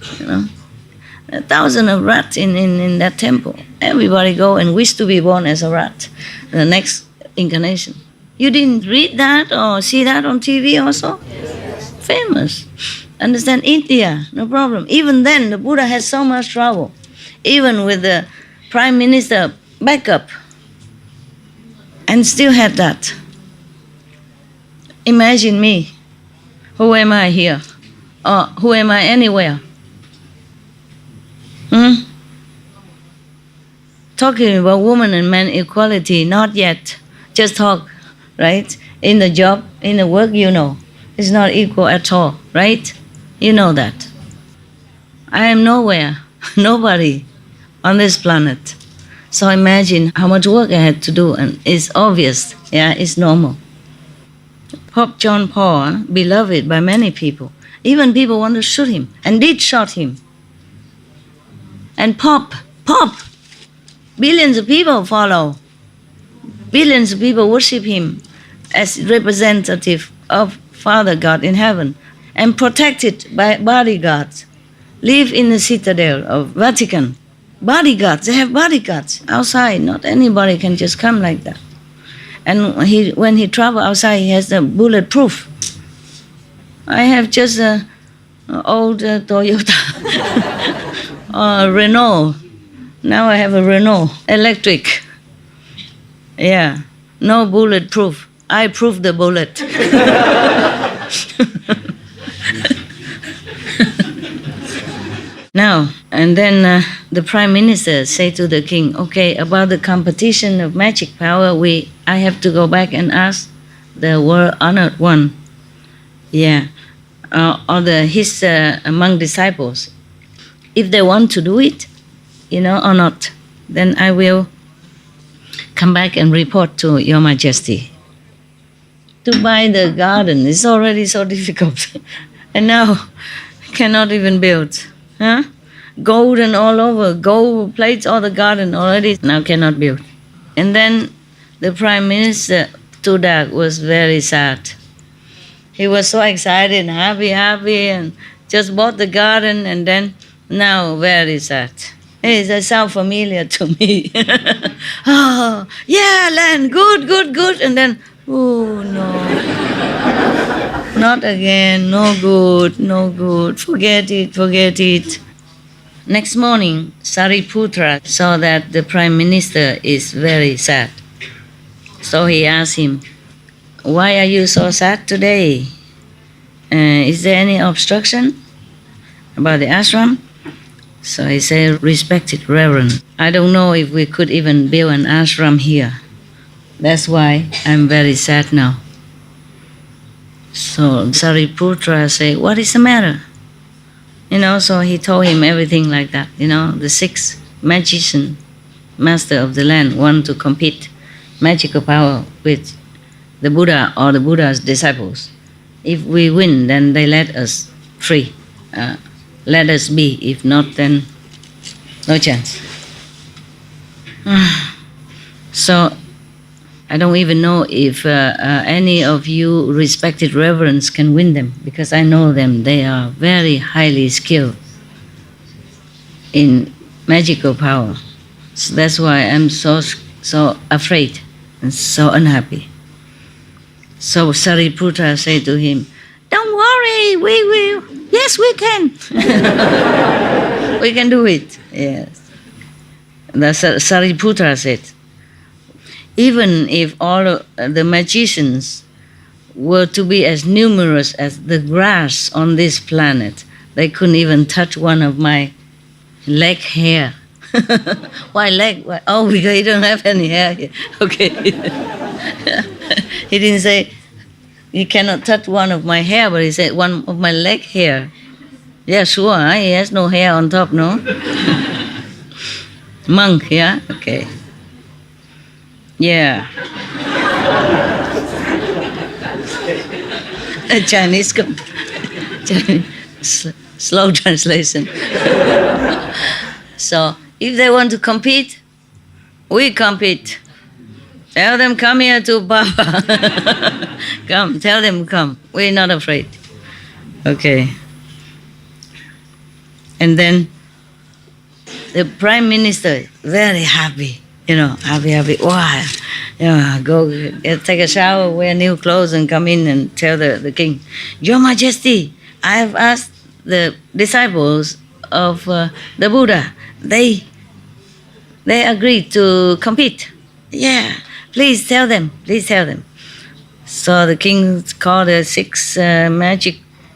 1,000 of rats in that temple. Everybody go and wish to be born as a rat, the next incarnation. You didn't read that or see that on TV also? Yes. Famous. Understand, India, no problem. Even then, the Buddha had so much trouble. Even with the prime minister backup, and still had that. Imagine me. Who am I here? Or who am I anywhere? Talking about woman and man equality, not yet. Just talk, right? In the job, in the work, it's not equal at all, right? You know that. I am nowhere, nobody on this planet. So imagine how much work I had to do, and it's obvious, it's normal. Pope John Paul, beloved by many people. Even people want to shoot him, and did shot him. And Pope, billions of people follow. Billions of people worship him as representative of Father God in heaven, and protected by bodyguards. Live in the citadel of Vatican. Bodyguards, they have bodyguards outside. Not anybody can just come like that. And when he travel outside, he has the bulletproof. I have just an old Toyota or Renault. Now I have a Renault electric. No bulletproof. I proof the bullet. Now, and then the Prime Minister say to the king, okay, about the competition of magic power, I have to go back and ask the world-honored one, or his monk disciples, if they want to do it, or not, then I will come back and report to Your Majesty. To buy the garden is already so difficult, and now cannot even build. Gold and all over, gold plates, all the garden already, now cannot build. And then the Prime Minister, Tudak, was very sad. He was so excited and happy, and just bought the garden, and then now very sad. It sounds familiar to me. Oh, land, good, and then, oh no. Not again, no good, forget it. Next morning, Sariputra saw that the Prime Minister is very sad. So he asked him, why are you so sad today? Is there any obstruction about the ashram? So he said, respected Reverend, I don't know if we could even build an ashram here. That's why I'm very sad now. So Sariputra said, what is the matter? So he told him everything like that. The 6 magician, master of the land, want to compete magical power with the Buddha or the Buddha's disciples. If we win, then they let us free. Let us be. If not, then no chance. So I don't even know if any of you respected reverends can win them, because I know them. They are very highly skilled in magical power. So that's why I'm so afraid and so unhappy. So Sariputra said to him, don't worry, we will. Yes, we can. We can do it. Yes. The Sariputra said, even if all the magicians were to be as numerous as the grass on this planet, they couldn't even touch one of my leg hair. Why leg? Why? Oh, because you don't have any hair here. Okay. He didn't say, you cannot touch one of my hair, but he said one of my leg hair. Yeah, sure, huh? He has no hair on top, no? Monk, yeah? Okay. Yeah. A Chinese, slow translation. So, if they want to compete, we compete. Tell them come here to Baba. Come, tell them come. We're not afraid. Okay. And then the Prime Minister, very happy, happy. Wow. Yeah, go take a shower, wear new clothes, and come in and tell the king, Your Majesty, I have asked the disciples of the Buddha. They agreed to compete. Yeah, please tell them. So the king called the 6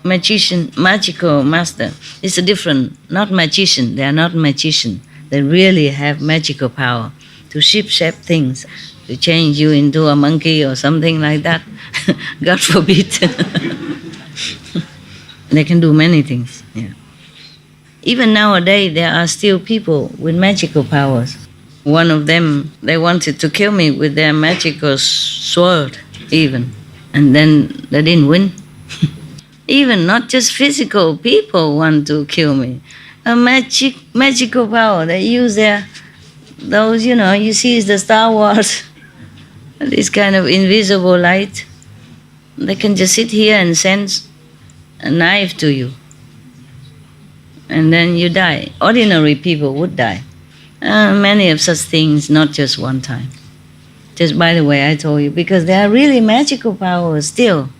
magical master. It's a different, not magician. They are not magician. They really have magical power to shape things, to change you into a monkey or something like that. God forbid. They can do many things. Yeah. Even nowadays, there are still people with magical powers. One of them, they wanted to kill me with their magical sword, even. And then they didn't win. Even not just physical, people want to kill me. A magical power, they use those, you see the Star Wars, this kind of invisible light. They can just sit here and send a knife to you. And then you die. Ordinary people would die. Many of such things, not just one time. Just by the way, I told you, because there are really magical powers still.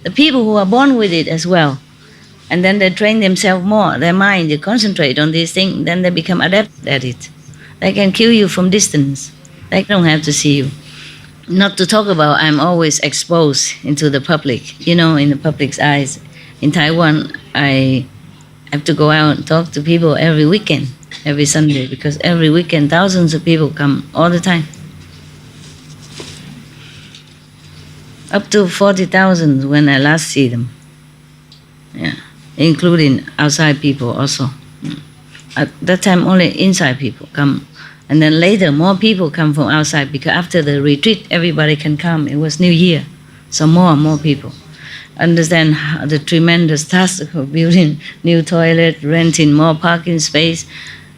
The people who are born with it as well. And then they train themselves more, their mind, they concentrate on these things, then they become adept at it. They can kill you from distance. They don't have to see you. Not to talk about, I'm always exposed into the public, in the public's eyes. In Taiwan, I have to go out and talk to people every weekend, every Sunday, because every weekend thousands of people come all the time. Up to 40,000 when I last see them. Yeah, including outside people also. At that time, only inside people come. And then later, more people come from outside because after the retreat, everybody can come. It was New Year, so more and more people. Understand the tremendous task of building new toilet, renting more parking space,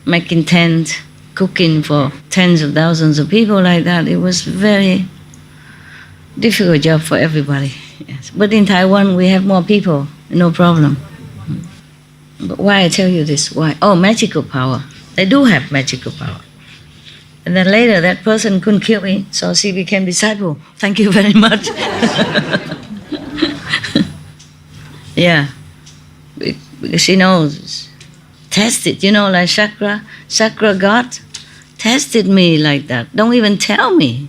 making tent, cooking for tens of thousands of people like that. It was very difficult job for everybody. Yes. But in Taiwan, we have more people, no problem. But why I tell you this? Why? Oh, magical power. They do have magical power. And then later, that person couldn't kill me, so she became disciple. Thank you very much. Yeah, because she knows. Tested, like chakra God tested me like that. Don't even tell me.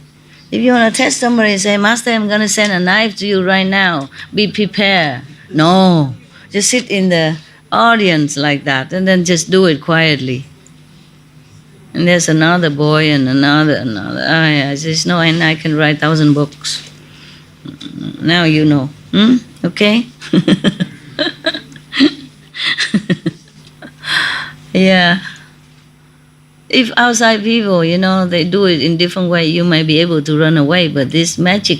If you want to test somebody, say, Master, I'm going to send a knife to you right now. Be prepared. No, just sit in the audience like that and then just do it quietly. And there's another boy and another. I just know, and I can write 1,000 books. Now you know. Okay? Yeah. If outside people, they do it in different way, you might be able to run away. But this magic,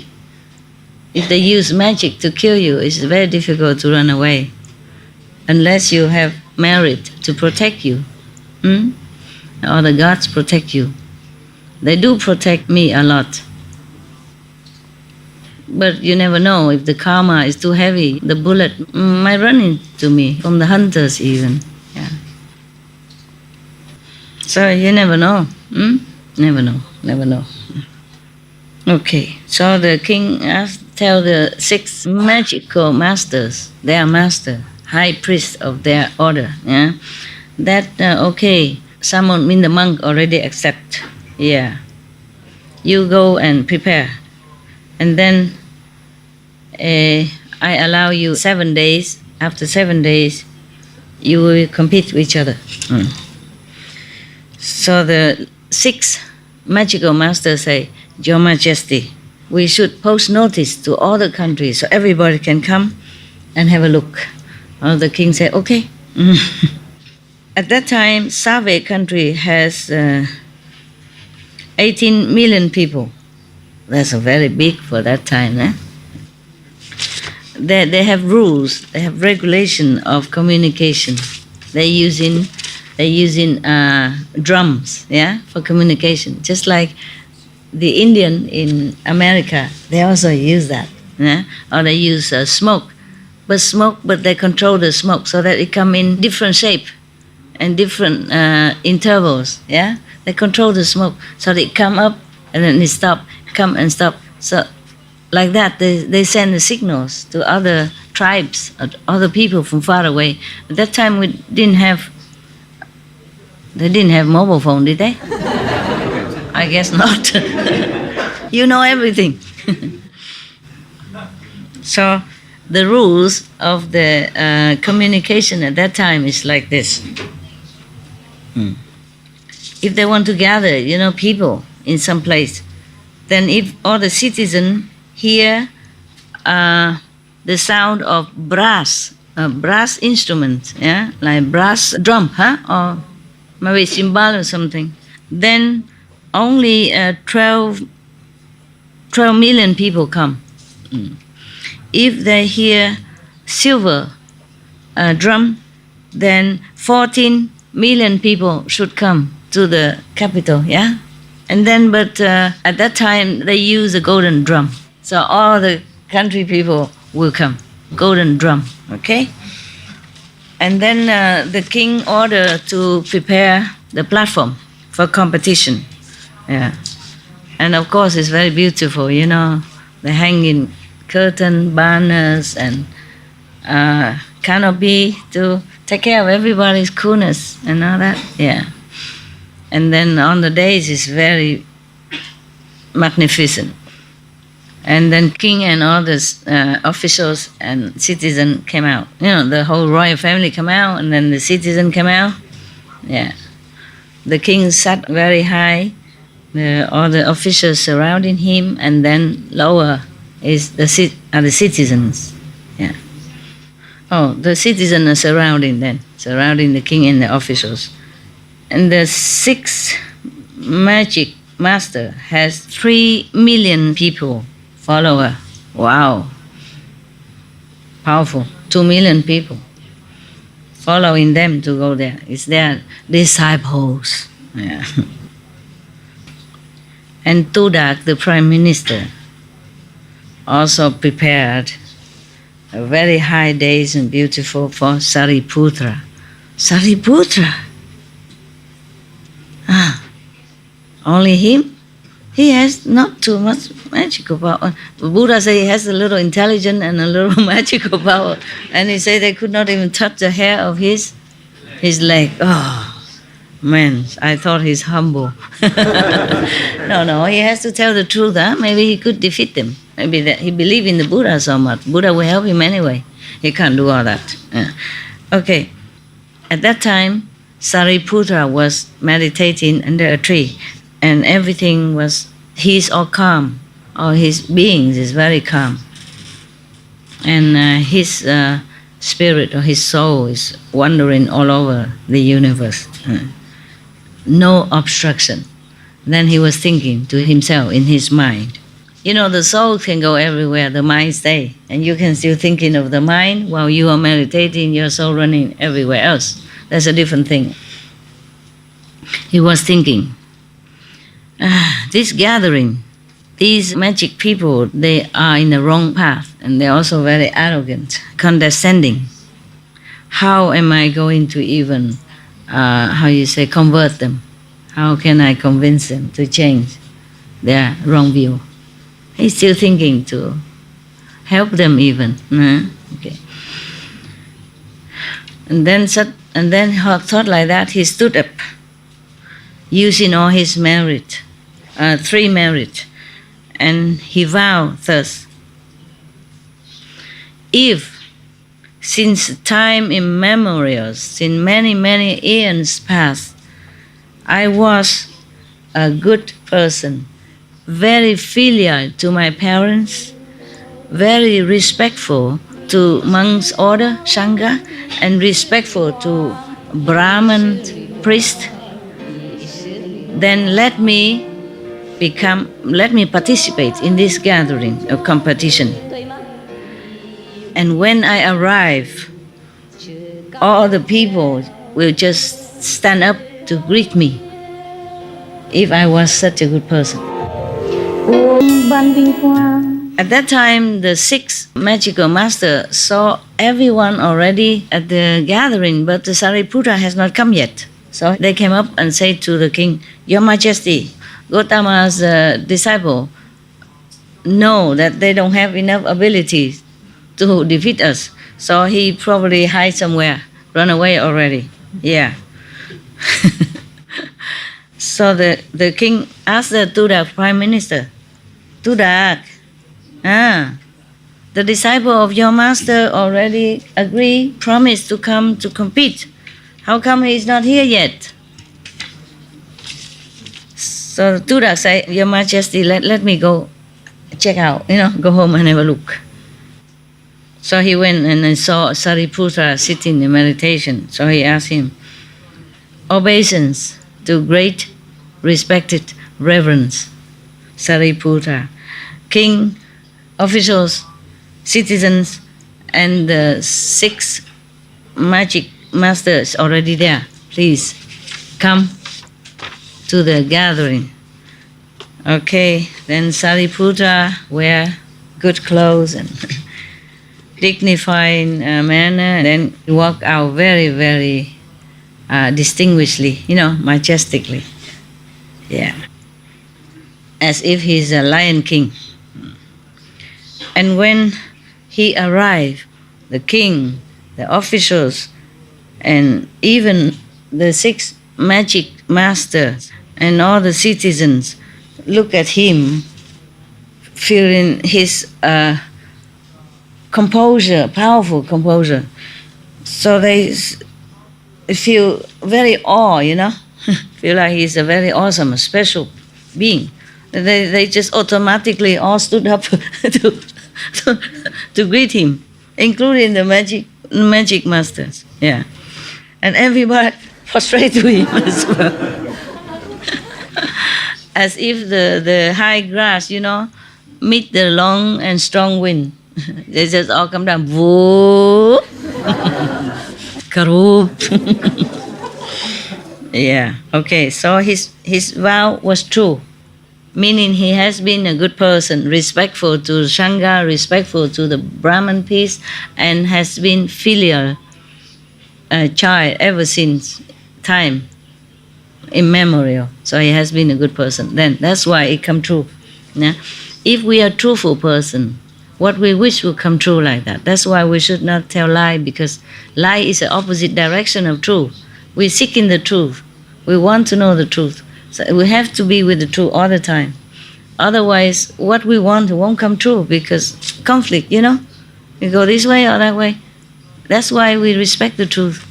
if they use magic to kill you, it's very difficult to run away. Unless you have merit to protect you. Or the gods protect you. They do protect me a lot. But you never know, if the karma is too heavy, the bullet might run into me, from the hunters even. Yeah. So you never know. Never know. Okay, so the king tell the 6 magical masters, they are master, high priest of their order. Yeah, that okay. Someone, mean the monk, already accept. Yeah, you go and prepare, and then I allow you 7 days. After 7 days, you will compete with each other. So the 6 magical masters say, Your Majesty, we should post notice to all the countries so everybody can come and have a look. The king said, okay. At that time, Save country has 18 million people. That's very big for that time. Eh? They have rules, they have regulation of communication. They're using drums, yeah, for communication. Just like the Indian in America, they also use that, yeah? Or they use smoke, but they control the smoke so that it come in different shape and different intervals, yeah. They control the smoke so that it come up and then it stop, come and stop. So like that, they send the signals to other tribes, other people from far away. At that time, they didn't have mobile phone, did they? I guess not. You know everything. So the rules of the communication at that time is like this. If they want to gather, people in some place, then if all the citizens hear the sound of brass instruments, yeah, like brass drum, or maybe cymbal or something, then only 12 million people come. If they hear silver drum, then 14 million people should come to the capital, yeah? And then, but at that time, they use a golden drum. So all the country people will come, golden drum, okay? And then the king ordered to prepare the platform for competition. Yeah. And of course, it's very beautiful, They hang in curtain, banners, and canopy to take care of everybody's coolness and all that. Yeah. And then on the days, it's very magnificent. And then king and all the officials and citizens came out. The whole royal family came out, and then the citizen came out. Yeah. The king sat very high, all the officials surrounding him, and then lower is the citizens. Yeah. Oh, the citizens are surrounding the king and the officials. And the 6 magic master has 3 million people follower. Wow. Powerful. 2 million people following them to go there. It's their disciples. Yeah. And Tudak, the prime minister, also prepared a very high days and beautiful for Sariputra. Sariputra. Only him? He has not too much magical power. Buddha said he has a little intelligence and a little magical power. And he said they could not even touch the hair of his leg. Oh, man, I thought he's humble. No, he has to tell the truth. Maybe he could defeat them. Maybe that he believed in the Buddha so much. Buddha will help him anyway. He can't do all that. Okay. At that time, Sariputra was meditating under a tree, and everything was, he's all calm. All his beings is very calm. And his spirit or his soul is wandering all over the universe. No obstruction. Then he was thinking to himself in his mind. The soul can go everywhere, the mind stay. And you can still thinking of the mind while you are meditating, your soul running everywhere else. That's a different thing. He was thinking, this gathering, these magic people, they are in the wrong path, and they're also very arrogant, condescending. How am I going to even, convert them? How can I convince them to change their wrong view? He's still thinking to help them even. Okay. And then thought like that, he stood up, using all his merit, 3 merit, and he vowed thus: if, since time immemorial, since many, many eons past, I was a good person, very filial to my parents, very respectful to monks' order, Sangha, and respectful to Brahman priest, then let me participate in this gathering of competition. And when I arrive, all the people will just stand up to greet me, if I was such a good person. At that time, the 6 magical masters saw everyone already at the gathering, but the Sariputta has not come yet. So they came up and said to the king, Your Majesty, Gautama's disciple know that they don't have enough ability to defeat us. So he probably hides somewhere, run away already. Yeah. So the king asked the Tudak prime minister, Tudak, the disciple of your master already agreed, promised to come to compete. How come he is not here yet? So Tudak said, Your Majesty, let me go check out, go home and have a look. So he went and saw Sariputta sitting in meditation. So he asked him, obeisance to great, respected reverence, Sariputta, king, officials, citizens, and the 6 magic masters already there. Please come to the gathering. Okay, then Sariputta wear good clothes and dignified manner, and then he walk out very, very distinguishedly, majestically. Yeah. As if he's a lion king. And when he arrived, the king, the officials, and even the 6 magic masters and all the citizens look at him, feeling his composure, powerful composure. So they feel very awe, feel like he's a very awesome, special being. They just automatically all stood up to greet him, including the magic masters. Yeah. And everybody prostrate to him as well. As if the high grass, meet the long and strong wind. They just all come down. Whoa. Karup. Yeah. Okay. So his vow was true, meaning he has been a good person, respectful to Sangha, respectful to the Brahman priest, and has been filial child ever since time immemorial. So he has been a good person. Then that's why it come true. Yeah? If we are a truthful person, what we wish will come true like that. That's why we should not tell lie, because lie is the opposite direction of truth. We're seeking the truth. We want to know the truth. So we have to be with the truth all the time. Otherwise, what we want won't come true, because conflict, You go this way or that way. That's why we respect the truth,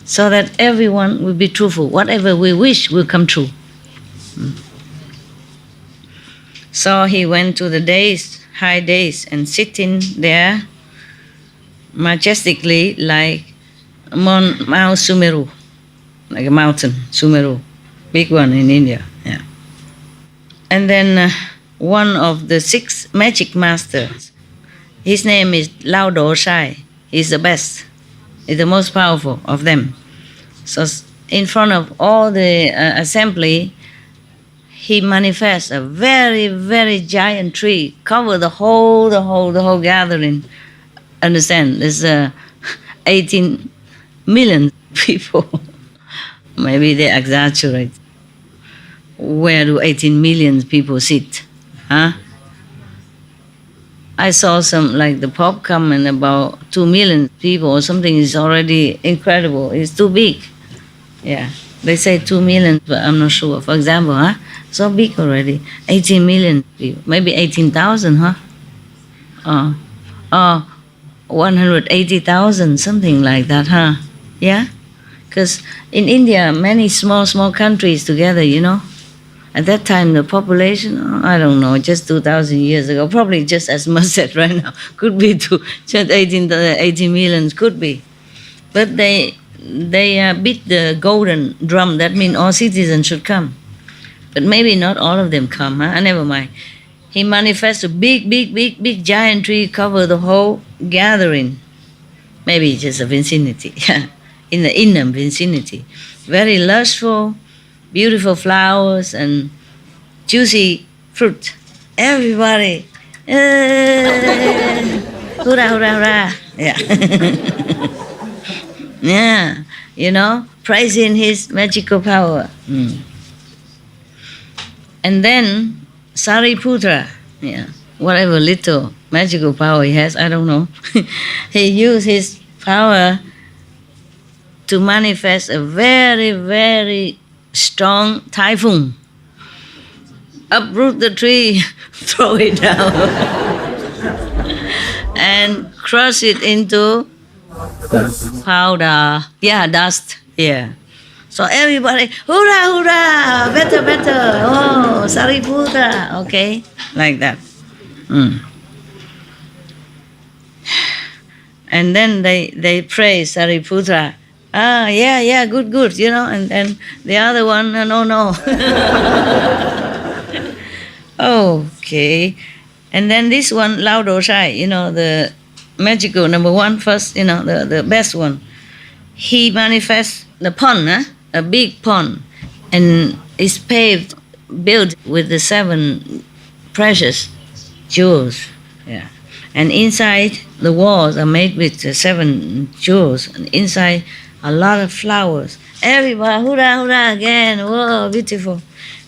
so that everyone will be truthful. Whatever we wish will come true. So he went to the high days, and sitting there majestically like Mount Sumeru, like a mountain, Sumeru, big one in India. Yeah. And then one of the 6 magic masters, his name is Lao Do Sai. He's the best. He's the most powerful of them. So in front of all the assembly, he manifests a very, very giant tree, cover the whole gathering. Understand? There's 18 million people. Maybe they exaggerate. Where do 18 million people sit? Huh? I saw some, like the Pope come and about 2 million people or something is already incredible. It's too big. Yeah. They say 2 million, but I'm not sure. For example, so big already. 18 million people, maybe 18,000, or 180,000, something like that, Yeah? Because in India, many small countries together, At that time, the population, I don't know, just 2,000 years ago, probably just as much as right now. Could be to just 18 million, could be. But they beat the golden drum. That means all citizens should come. But maybe not all of them come, Never mind. He manifests a big giant tree cover the whole gathering. Maybe just a vicinity, in the inner vicinity. Very lustful, beautiful flowers and juicy fruit. Everybody, hurrah, hurrah, hurrah. Yeah. Yeah, praising his magical power. And then Sariputra, whatever little magical power he has, I don't know. He used his power to manifest a very, very strong typhoon. Uproot the tree, throw it down, and crush it into powder. Yeah, dust. Yeah. So everybody, hurrah, hurrah, better. Oh, Sariputra. Okay, like that. And then they praise Sariputra. Yeah, good, and then the other one, no. Okay. And then this one, Lao Doshai, the magical number one first, the best one. He manifests the pond, a big pond, and it's paved, built with the 7 precious jewels. Yeah. And inside, the walls are made with the 7 jewels, and inside, a lot of flowers. Everybody, hurrah, hurrah again. Whoa, beautiful.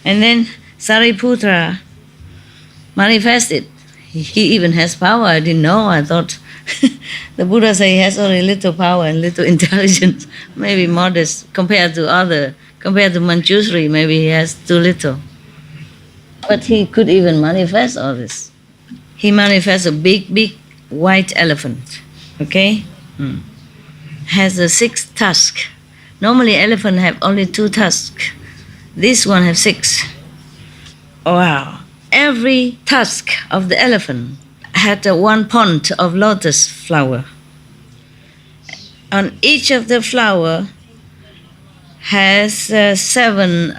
And then Sariputra manifested. He even has power. I didn't know. I thought the Buddha said he has only little power and little intelligence, maybe modest compared to Manjushri, maybe he has too little. But he could even manifest all this. He manifests a big white elephant, okay? Has a 6 tusks. Normally elephants have only 2 tusks. This one has 6. Wow. Every tusk of the elephant had 1 pond of lotus flower. On each of the flower has 7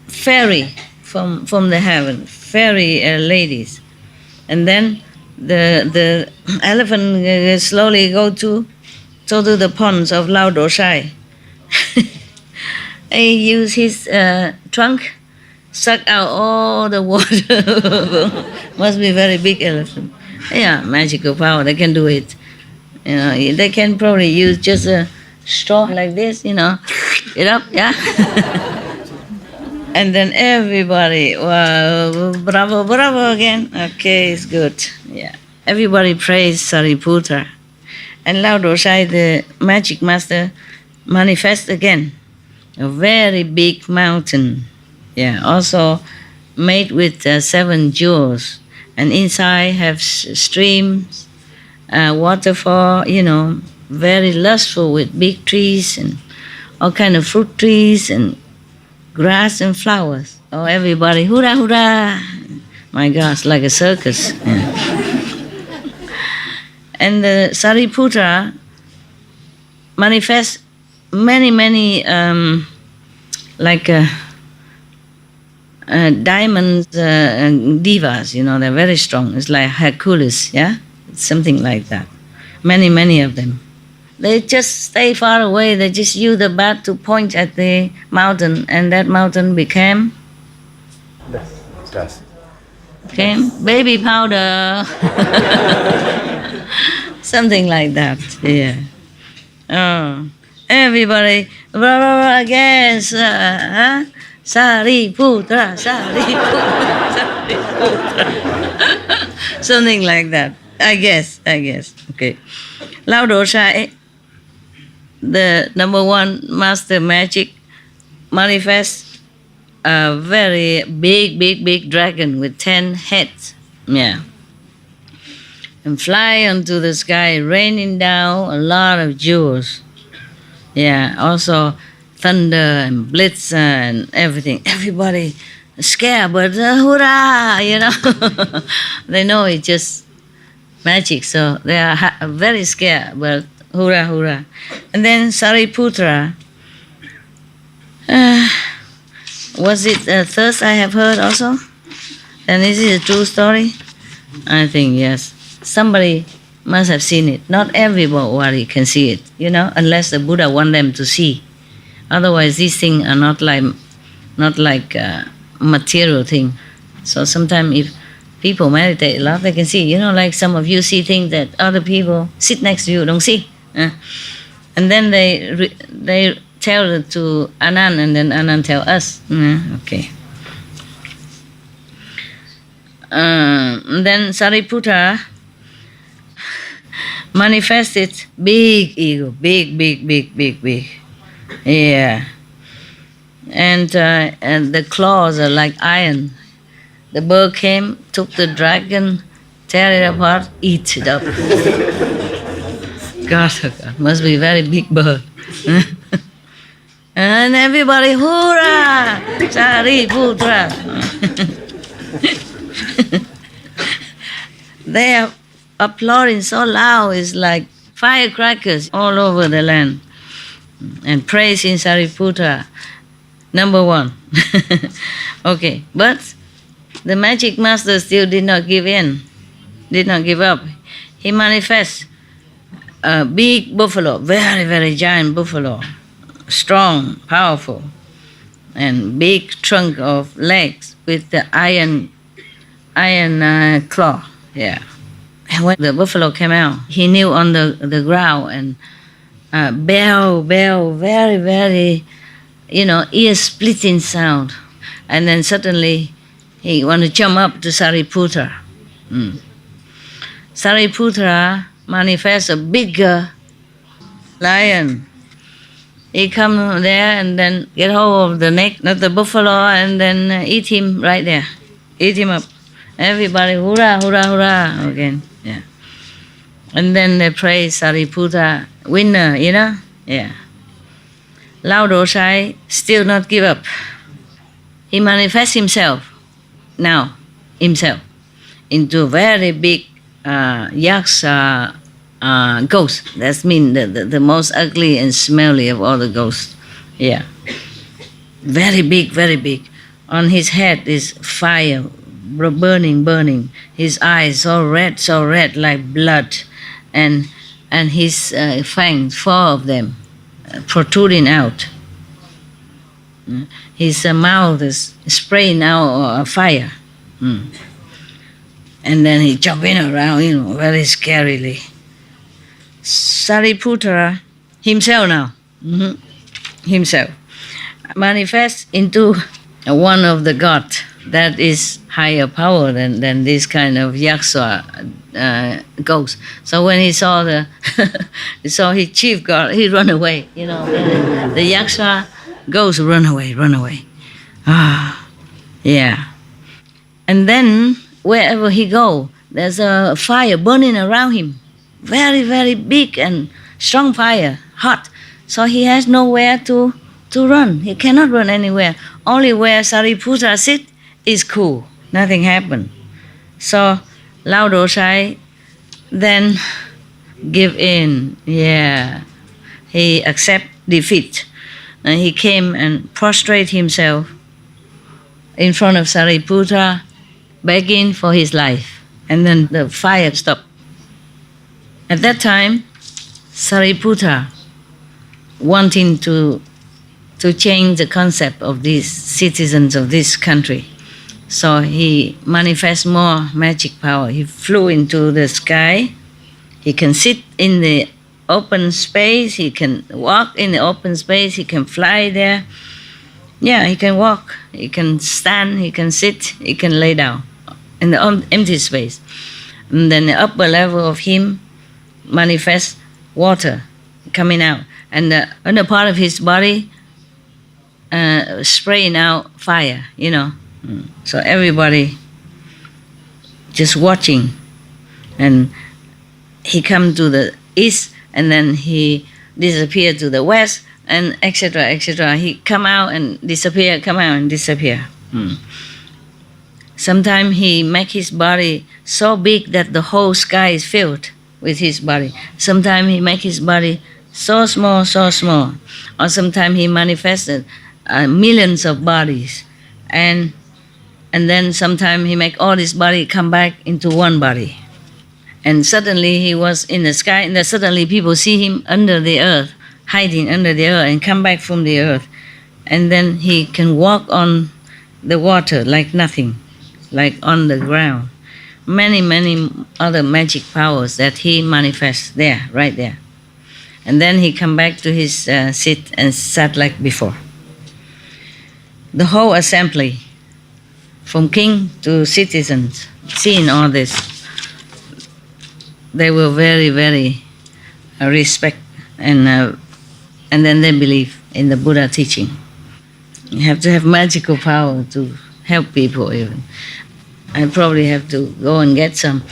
fairy from the heaven, fairy ladies. And then the elephant slowly go to the ponds of Lao Doshai. He use his trunk, suck out all the water. Must be very big elephant. Yeah, magical power. They can do it. They can probably use just a straw like this. It up, yeah. And then everybody, wow, bravo again. Okay, it's good. Yeah. Everybody praise Sariputra. And Lao Doshai, the magic master, manifests again. A very big mountain. Yeah, also made with 7 jewels. And inside have streams, waterfall, very lustful with big trees and all kind of fruit trees and grass and flowers. Oh, everybody, hurrah, hurrah. My gosh, like a circus. Yeah. And the Sariputra manifests many diamond divas, they're very strong. It's like Hercules, yeah? It's something like that. Many of them. They just stay far away. They just use the bat to point at the mountain, and that mountain became Dust. Became baby powder. Something like that, yeah. Oh, everybody, again, Sariputra. Something like that. I guess. Okay. Lao Do Sai, the number one master magic, manifests a very big dragon with 10 heads. Yeah. And fly onto the sky, raining down a lot of jewels. Yeah, also thunder and blitz and everything. Everybody scared, but hurrah, They know it's just magic, so they are very scared, but hurrah. And then Sariputra, was it thirst I have heard also? And is it a true story? I think yes. Somebody must have seen it. Not everybody can see it, unless the Buddha want them to see. Otherwise, these things are not like material thing. So sometimes if people meditate a lot, they can see. Like some of you see things that other people sit next to you don't see. And then they tell it to Anand, and then Anand tell us. Okay. Then Sariputra manifested big ego, big. Yeah. And the claws are like iron. The bird came, took the dragon, tear it apart, eat it up. God, must be very big bird. And everybody, hoorah! Sariputra! They are applauding so loud, it's like firecrackers all over the land. And praising Sariputra, number one. Okay, but the magic master still did not give up. He manifests a big buffalo, very giant buffalo, strong, powerful, and big trunk of legs with the iron claw. Yeah. And when the buffalo came out, he kneeled on the ground and bell, very, ear-splitting sound. And then suddenly he wanted to jump up to Sariputra. Sariputra manifests a bigger lion. He come there and then get hold of the neck of the buffalo and then eat him right there. Eat him up. Everybody, hurrah, again. Yeah. And then they praise Sariputra, winner, Yeah. Lao Do Sai still not give up. He manifests himself into a very big yaksa ghost. That means the most ugly and smelly of all the ghosts. Yeah. Very big. On his head is fire, burning. His eyes so red like blood. And his fangs, 4 of them, protruding out. His mouth is spraying out fire. And then he jumping around, very scarily. Sariputra himself now, himself, manifests into one of the gods that is higher power than this kind of yaksa ghost. So when he saw his chief god, he run away. The yaksa ghost run away. Yeah. And then wherever he go, there's a fire burning around him, very big and strong fire, hot. So he has nowhere to run. He cannot run anywhere. Only where Sariputra sit is cool. Nothing happened. So Lao Do Sai then give in. Yeah. He accept defeat. And he came and prostrate himself in front of Sariputra, begging for his life. And then the fire stopped. At that time, Sariputra, wanting to change the concept of these citizens of this country, so he manifests more magic power. He flew into the sky. He can sit in the open space. He can walk in the open space. He can fly there. Yeah, he can walk. He can stand. He can sit. He can lay down in the empty space. And then the upper level of him manifests water coming out, and the under part of his body spraying out fire, So everybody just watching, and he come to the east, and then he disappear to the west, and etc. etc. He come out and disappear, come out and disappear. Sometimes he make his body so big that the whole sky is filled with his body. Sometimes he make his body so small, so small. Or sometimes he manifested millions of bodies, and then sometimes he make all his body come back into one body. And suddenly he was in the sky, and then suddenly people see him under the earth, hiding under the earth, and come back from the earth. And then he can walk on the water like nothing, like on the ground. Many, many other magic powers that he manifests there, right there. And then he come back to his seat and sat like before. The whole assembly, from king to citizens, seeing all this, they were very, very respect, and then they believe in the Buddha teaching. You have to have magical power to help people even. I probably have to go and get some.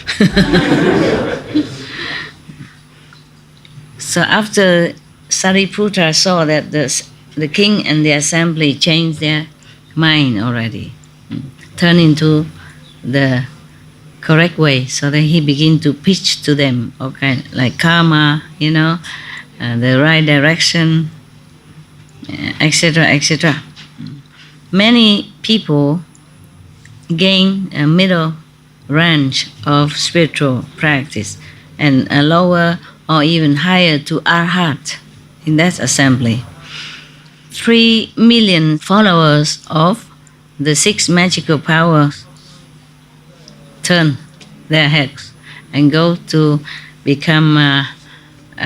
So after Sariputra saw that the king and the assembly changed their mind already, turned into the correct way, so that he began to pitch to them, okay, like karma, the right direction, etc., etc. Many people gain a middle range of spiritual practice, and a lower or even higher to arhat in that assembly. 3 million followers of the 6 magical powers turn their heads and go to become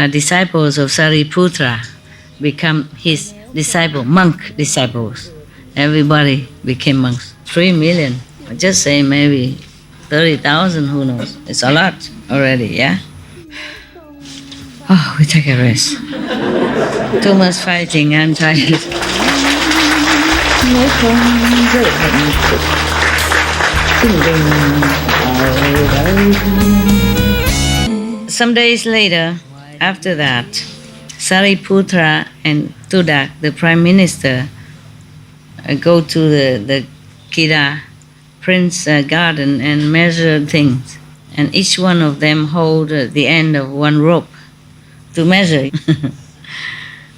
disciples of Sariputra, become his disciple, monk disciples. Everybody became monks. 3 million. I just say maybe 30,000, who knows? It's a lot already, yeah? Oh, we take a rest. Too much fighting, I'm tired. Some days later, after that, Sariputra and Tudak, the prime minister, go to the Kira Prince garden and measure things. And each one of them hold the end of one rope to measure.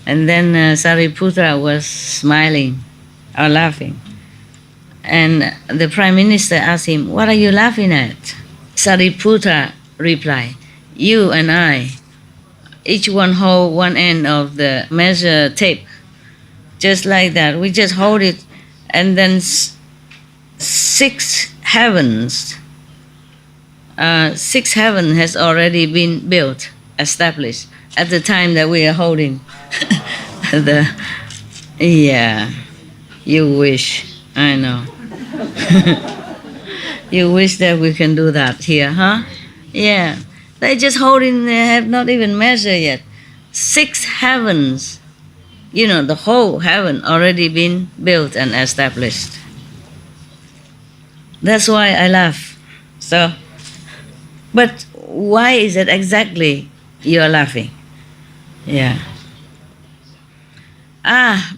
And then Sariputra was smiling or laughing. And the prime minister asked him, "What are you laughing at?" Sariputra replied, "You and I, each one hold one end of the measure tape. Just like that, we just hold it, and then 6 heavens, 6 heaven has already been built, established, at the time that we are holding yeah, you wish, I know. You wish that we can do that here, huh? Yeah, they just holding, they have not even measured yet. 6 heavens, the whole heaven already been built and established. That's why I laugh. So, but why is it exactly you're laughing? Yeah.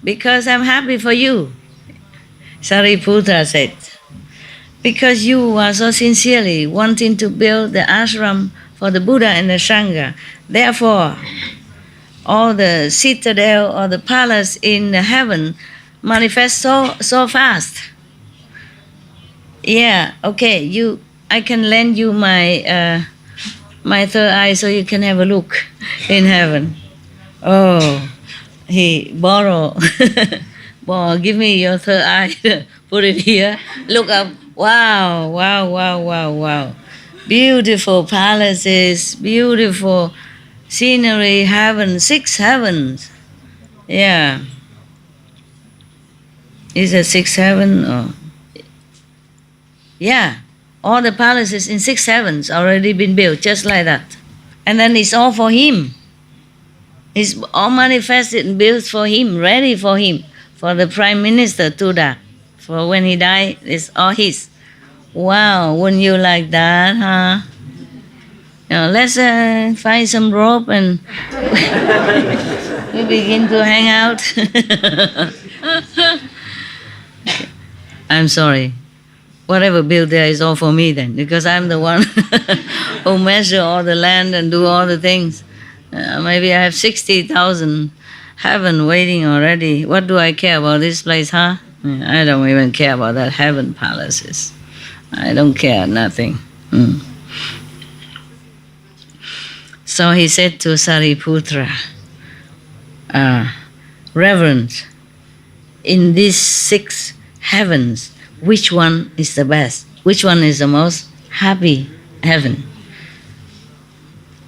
Because I'm happy for you, Sariputra said. Because you are so sincerely wanting to build the ashram for the Buddha and the Sangha. Therefore, all the citadel or the palace in the heaven manifest so fast. Yeah, okay, I can lend you my my third eye so you can have a look in heaven. Oh, he borrow, give me your third eye, put it here, look up. Wow, wow, wow, wow, wow. Beautiful palaces, beautiful scenery, heaven, 6 heavens. Yeah. Is it 6 heaven? Or? Yeah, all the palaces in 6 heavens already been built, just like that. And then it's all for him. It's all manifested and built for him, ready for him, for the Prime Minister to that. For when he died, it's all his. Wow, wouldn't you like that, huh? Let's find some rope and we begin to hang out. I'm sorry. Whatever built there is all for me then, because I'm the one who measure all the land and do all the things. Maybe I have 60,000 heaven waiting already. What do I care about this place, huh? I don't even care about that heaven palaces. I don't care, nothing. So he said to Sariputra, Reverend, in these 6 heavens, which one is the best? Which one is the most happy heaven?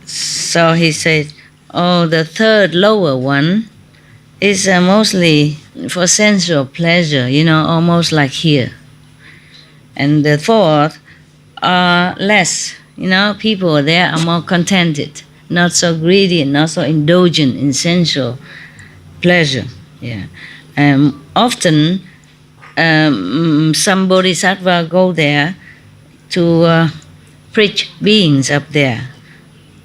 So he said, oh, the third lower one is mostly for sensual pleasure, almost like here. And the fourth are less, people there are more contented, not so greedy, not so indulgent in sensual pleasure. Yeah. Often, some bodhisattva go there to preach beings up there.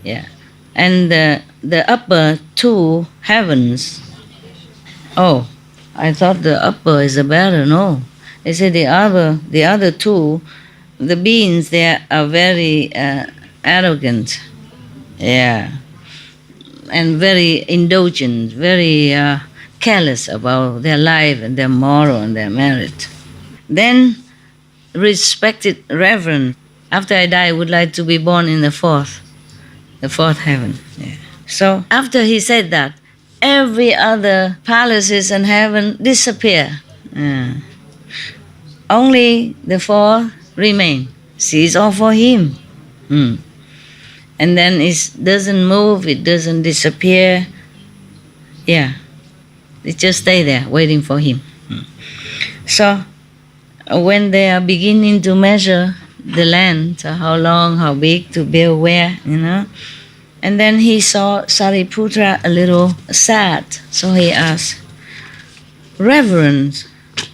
Yeah. And the upper 2 heavens, oh, I thought the upper is the better. No. They say the other 2, the beings there are very arrogant. Yeah. And very indulgent, very careless about their life and their moral and their merit. Then, respected Reverend, after I die, I would like to be born in the fourth heaven. Yeah. So, after he said that, every other palaces and heaven disappear. Only the 4 remain. See, it's all for him. And then it doesn't move, it doesn't disappear. Yeah. They just stay there waiting for him. So when they are beginning to measure the land, so how long, how big to build where, and then he saw Sariputra a little sad. So he asked, Reverend,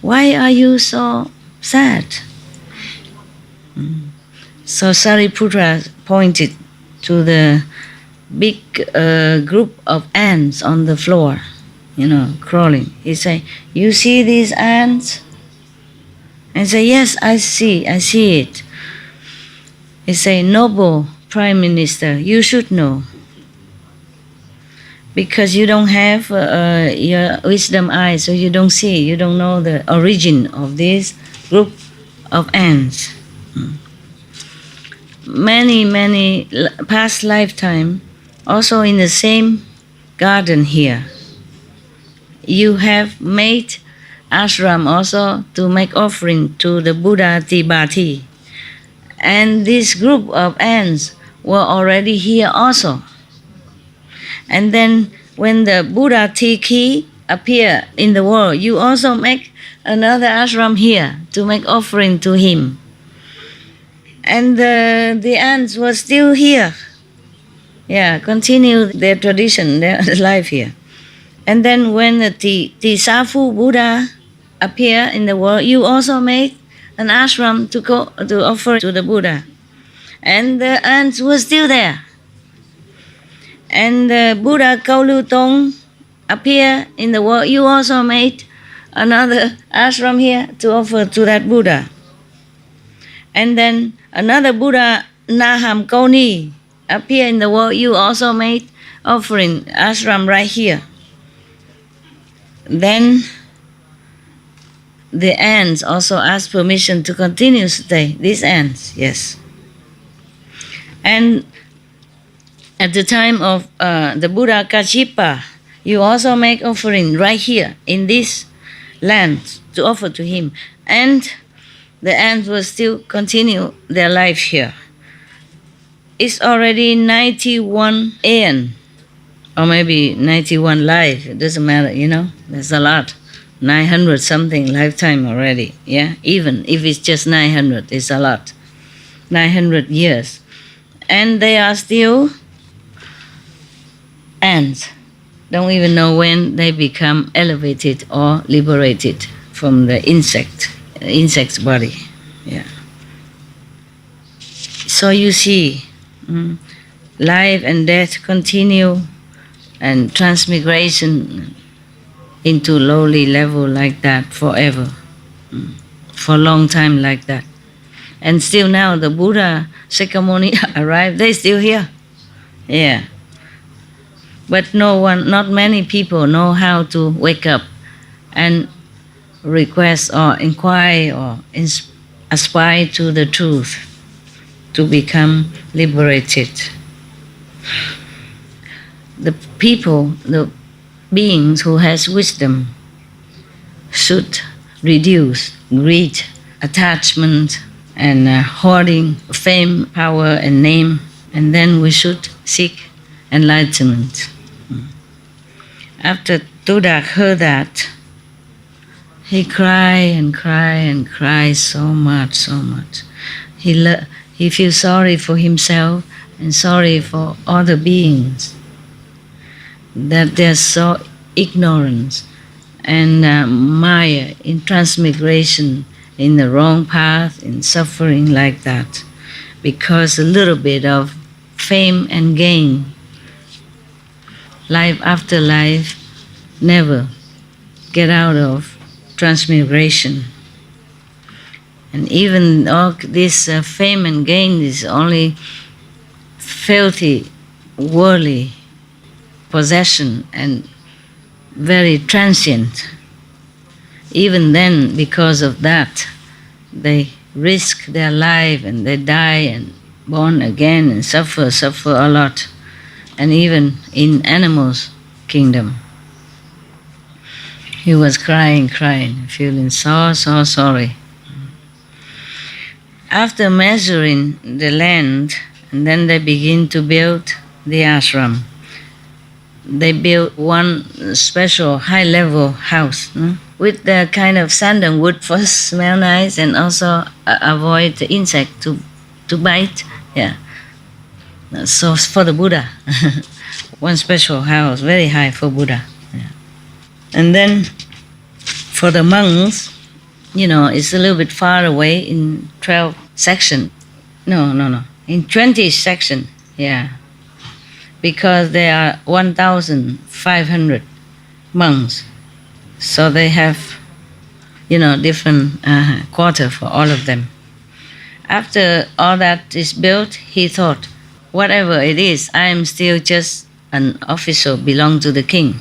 why are you so sad? So Sariputra pointed to the big group of ants on the floor, crawling. He said, you see these ants? I say, yes, I see it. He said, noble Prime Minister, you should know. Because you don't have your wisdom eyes, so you don't see, you don't know the origin of this group of ants. Many past lifetime, also in the same garden here, you have made ashram also to make offering to the Buddha Tibati. And this group of ants were already here also. And then when the Buddha Tiki appear in the world, you also make another ashram here to make offering to him. And the ants were still here. Yeah, continue their tradition, their life here. And then when the Tisafu Buddha appear in the world, you also made an ashram to offer to the Buddha. And the ants were still there. And the Buddha Kaulutong appear in the world, you also made another ashram here to offer to that Buddha. And then another Buddha Naham Kauni appear in the world, you also made offering ashram right here. Then the ants also asked permission to continue to stay. These ants, yes. And at the time of the Buddha Kachipa, you also make offering right here in this land to offer to him. And the ants will still continue their life here. It's already 91 aeon, or maybe 91 life. It doesn't matter, There's a lot. 900 something lifetime already, yeah? Even if it's just 900, it's a lot. 900 years. And they are still ants. Don't even know when they become elevated or liberated from the insect's body. Yeah. So you see, life and death continue, and transmigration into lowly level like that forever, for a long time like that. And still now the Buddha Shakyamuni arrived, they still here. Yeah. But not many people know how to wake up and request or inquire or aspire to the truth, to become liberated. The people, the beings who has wisdom should reduce greed, attachment, and hoarding fame, power, and name, and then we should seek enlightenment. After Tudak heard that, he cried and cried and cried so much. He feels sorry for himself and sorry for other beings, that they're so ignorant and maya in transmigration, in the wrong path, in suffering like that, because a little bit of fame and gain, life after life, never get out of transmigration. And even all this fame and gain is only filthy, worldly possession and very transient. Even then, because of that, they risk their life and they die and born again and suffer a lot. And even in animals' kingdom, he was crying, feeling so sorry. After measuring the land, and then they begin to build the ashram. They built one special high-level house with the kind of sandalwood first smell nice and also avoid the insect to bite. Yeah. So for the Buddha, one special house, very high for Buddha. Yeah. And then for the monks, it's a little bit far away in 12 section. No. In 20 section, yeah. Because there are 1,500 monks. So they have, different quarter for all of them. After all that is built, he thought, whatever it is, I am still just an official, belong to the king.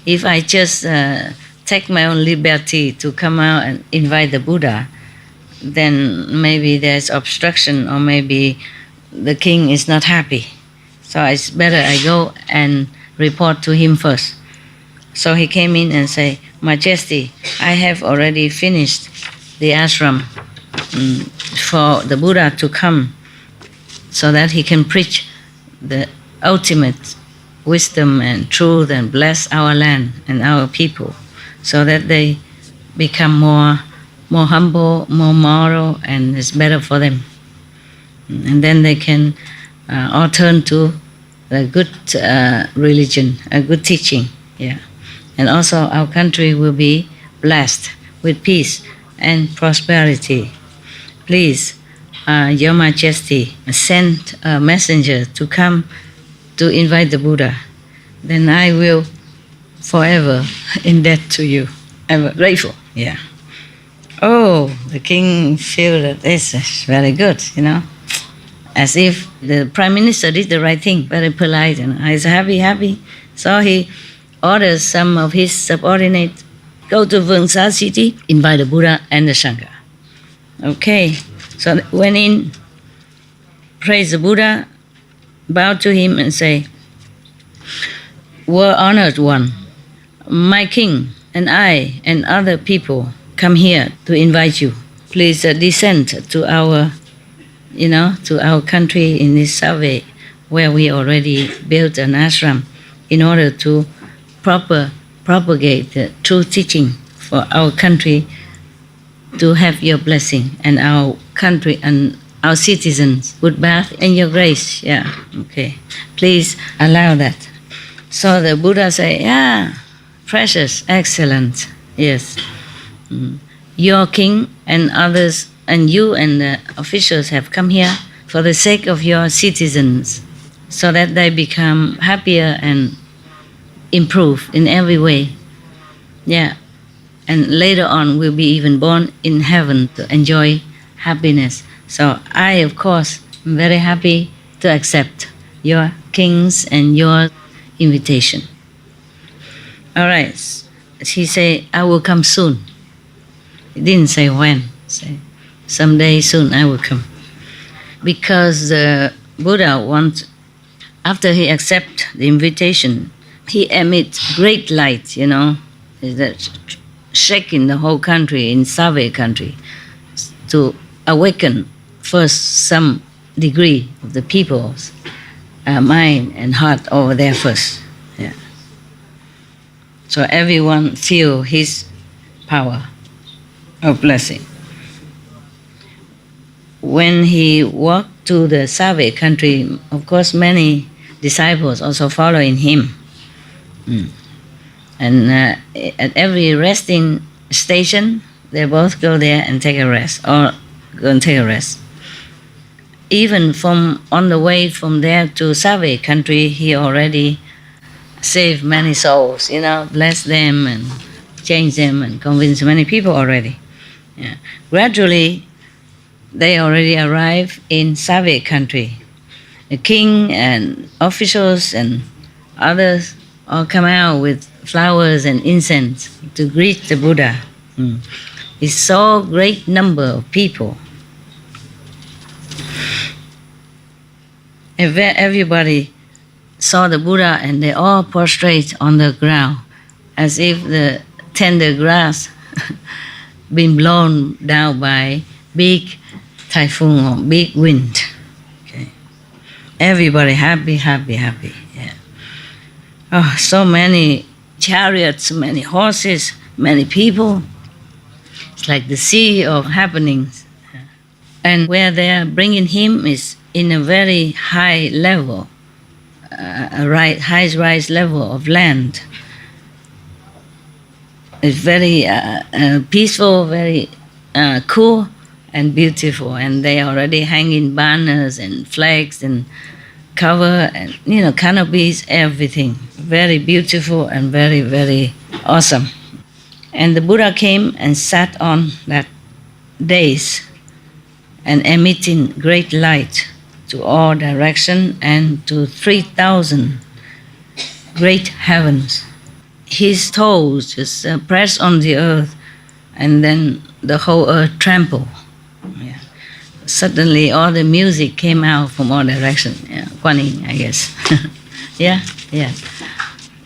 If I just take my own liberty to come out and invite the Buddha, then maybe there's obstruction or maybe the king is not happy. So it's better I go and report to him first. So he came in and said, Majesty, I have already finished the ashram for the Buddha to come so that he can preach the ultimate wisdom and truth and bless our land and our people so that they become more humble, more moral, and it's better for them. And then they can all turn to a good religion, a good teaching. Yeah. And also our country will be blessed with peace and prosperity. Please, Your Majesty, send a messenger to come to invite the Buddha. Then I will forever in debt to you. I'm grateful. Yeah. Oh, the king feel that this is very good, as if the prime minister did the right thing, very polite, and he's happy. So he orders some of his subordinates, go to Vungsa city, invite the Buddha and the Sangha. Okay, so went in, praise the Buddha, bow to him and say, Well honored one, my king and I and other people come here to invite you. Please descend to our country in this survey where we already built an ashram in order to propagate the true teaching for our country to have your blessing, and our country and our citizens would bath in your grace. Yeah, okay. Please allow that. So the Buddha said, yeah, precious, excellent, yes. Your king and others, and you and the officials have come here for the sake of your citizens, so that they become happier and improve in every way. Yeah. And later on will be even born in heaven to enjoy happiness. So I, of course, am very happy to accept your kings and your invitation. All right. He said, I will come soon. He didn't say when. Say, someday soon I will come. Because the Buddha wants, after he accepts the invitation, he emits great light, that shaking the whole country, in Save country, to awaken first some degree of the people's mind and heart over there first. Yeah. So everyone feel his power of blessing. When he walked to the Save country, of course many disciples also following him. And at every resting station, they both go there and take a rest, or go and take a rest. Even from on the way from there to Save country, he already saved many souls, blessed them and changed them and convinced many people already. Yeah. Gradually, they already arrive in Save country. The king and officials and others all come out with flowers and incense to greet the Buddha. It's so great number of people. Everybody saw the Buddha and they all prostrate on the ground as if the tender grass been blown down by big typhoon or big wind. Okay. Everybody happy, happy, happy. Yeah. Oh, so many chariots, many horses, many people. It's like the sea of happenings. And where they are bringing him is in a very high level, high-rise level of land. It's very peaceful, very cool and beautiful. And they already hanging banners and flags and cover and canopies, everything. Very beautiful and very, very awesome. And the Buddha came and sat on that dais and emitting great light to all direction and to 3,000 great heavens. His toes just pressed on the earth, and then the whole earth trembled. Yeah. Suddenly all the music came out from all directions. Yeah. Kuan Yin, I guess. Yeah.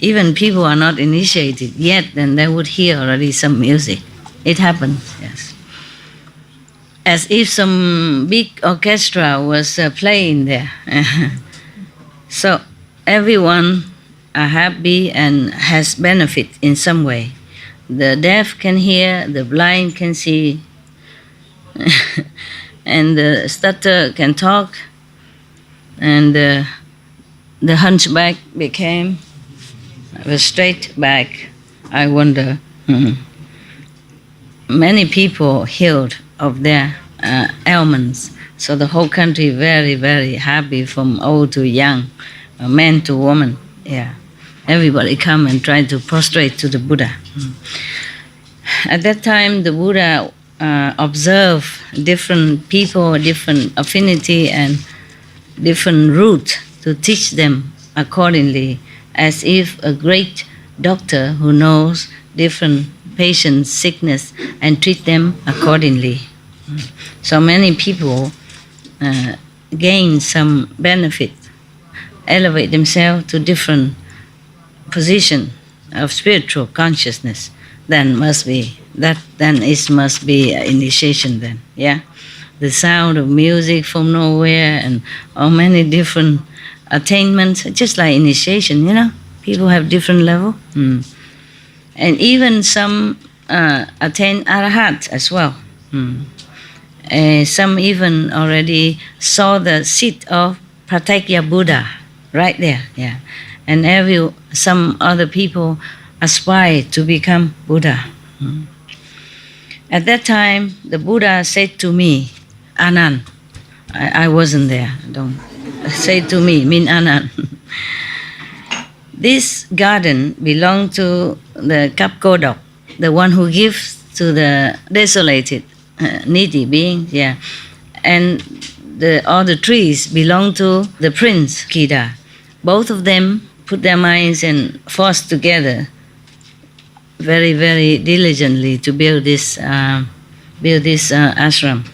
Even people are not initiated yet, then they would hear already some music. It happens, yes. As if some big orchestra was playing there. So everyone are happy and has benefit in some way. The deaf can hear, the blind can see, and the stutter can talk, and the hunchback became a straight back. I wonder. Many people healed of their ailments. So the whole country very, very happy, from old to young, man to woman. Yeah, everybody come and try to prostrate to the Buddha. At that time, the Buddha observed different people, different affinity, and different route to teach them accordingly, as if a great doctor who knows different patients' sickness and treat them accordingly. So many people gain some benefit, elevate themselves to different position of spiritual consciousness. Then must be initiation then. Yeah, the sound of music from nowhere and all many different attainments, just like initiation. People have different level. And even some attain arahat as well. Some even already saw the seat of Pratyekya Buddha right there. Yeah, and some other people aspire to become Buddha. At that time, the Buddha said to me, Anand, I wasn't there, don't say to me, mean Anand. This garden belonged to the Kapkodok, the one who gives to the desolated, needy beings, yeah. And all the trees belong to the prince Kida. Both of them put their minds and forced together very, very diligently to build this ashram.